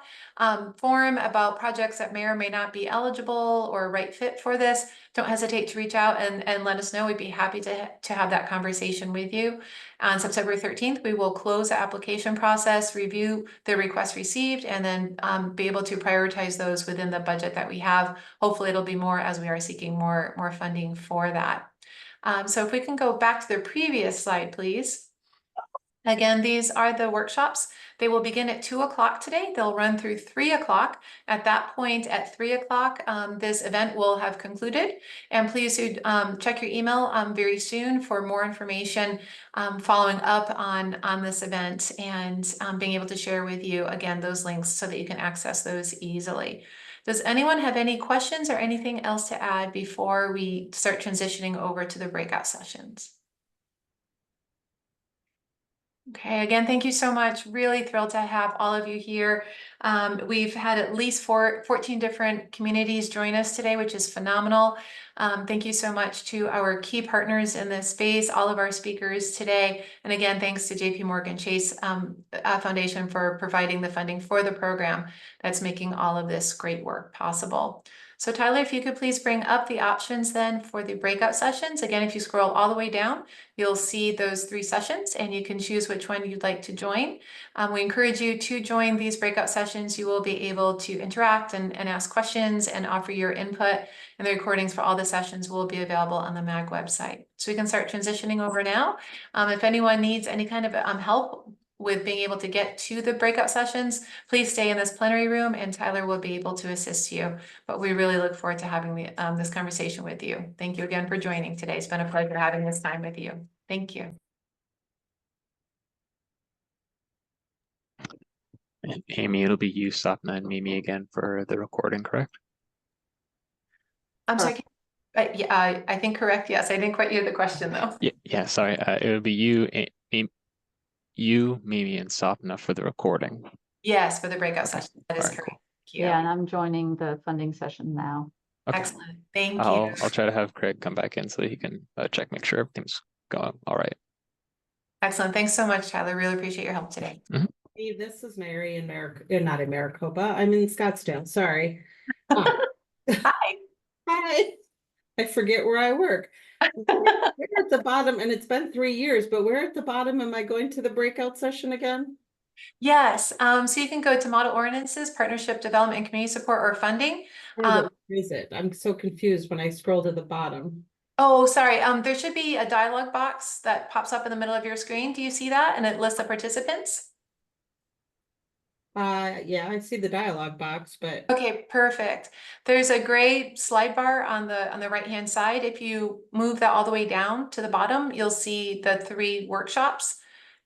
forum, about projects that may or may not be eligible or right fit for this, don't hesitate to reach out and let us know. We'd be happy to have that conversation with you. On September 13th, we will close the application process, review the requests received, and then be able to prioritize those within the budget that we have. Hopefully it'll be more as we are seeking more funding for that. So if we can go back to the previous slide, please. Again, these are the workshops. They will begin at 2 o'clock today. They'll run through 3 o'clock. At that point, at 3 o'clock, this event will have concluded. And please check your email very soon for more information following up on this event and being able to share with you, again, those links so that you can access those easily. Does anyone have any questions or anything else to add before we start transitioning over to the breakout sessions? Okay, again, thank you so much. Really thrilled to have all of you here. We've had at least 14 different communities join us today, which is phenomenal. Thank you so much to our key partners in this space, all of our speakers today. And again, thanks to JP Morgan Chase Foundation for providing the funding for the program that's making all of this great work possible. So Tyler, if you could please bring up the options then for the breakout sessions. Again, if you scroll all the way down, you'll see those 3 sessions and you can choose which one you'd like to join. We encourage you to join these breakout sessions. You will be able to interact and ask questions and offer your input, and the recordings for all the sessions will be available on the MAG website. So we can start transitioning over now. If anyone needs any kind of help with being able to get to the breakout sessions, please stay in this plenary room and Tyler will be able to assist you. But we really look forward to having this conversation with you. Thank you again for joining today. It's been a pleasure having this time with you. Thank you. And Amy, it'll be you, Sapna, and Mimi again for the recording, correct? I'm sorry. Yeah, I think correct. Yes, I didn't quite hear the question though. Yeah. Sorry. It would be you, Mimi, and Sapna for the recording. Yes, for the breakout session. That is correct. Cool. Thank you. Yeah, and I'm joining the funding session now. Okay. Excellent. Thank you. I'll try to have Craig come back in so he can make sure everything's going all right. Excellent. Thanks so much, Tyler. Really appreciate your help today. Hey, this is Mary in not in Maricopa. I'm in Scottsdale. Sorry. Hi. Hi. I forget where I work. We're at the bottom, and it's been 3 years, but where at the bottom am I going to the breakout session again? Yes. So you can go to Model Ordinances, Partnership Development and Community Support or Funding. Where is it? I'm so confused when I scroll to the bottom. Oh, sorry. There should be a dialog box that pops up in the middle of your screen. Do you see that? And it lists the participants. Yeah, I see the dialog box, but okay, perfect. There's a gray slide bar on the right-hand side. If you move that all the way down to the bottom, you'll see the 3 workshops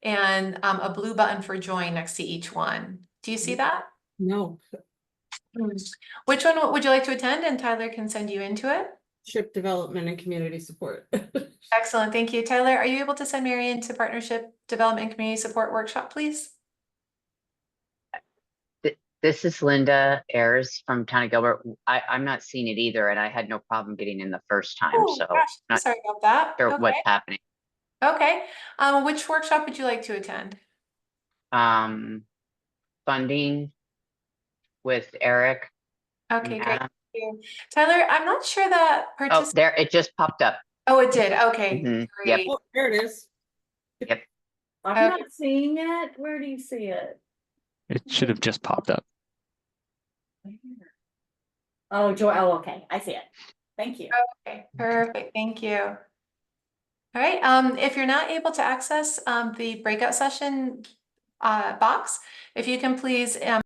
and a blue button for join next to each one. Do you see that? No. Which one would you like to attend? And Tyler can send you into it. Partnership Development and Community Support. Excellent. Thank you. Tyler, are you able to send Mary into Partnership Development and Community Support workshop, please? This is Linda Ayers from Town of Gilbert. I'm not seeing it either, and I had no problem getting in the first time. Oh, so gosh, not sorry about that. sure Okay. what's happening. Okay. Which workshop would you like to attend? Funding with Eric. Okay, great. Thank you. Tyler, I'm not sure that Oh, there, it just popped up. Oh, it did. Okay, Yep. great. Oh, there it is. Yep. I'm not seeing it. Where do you see it? It should have just popped up. Oh, Joy. Oh, okay. I see it. Thank you. Okay, perfect. Thank you. All right. If you're not able to access the breakout session box, if you can please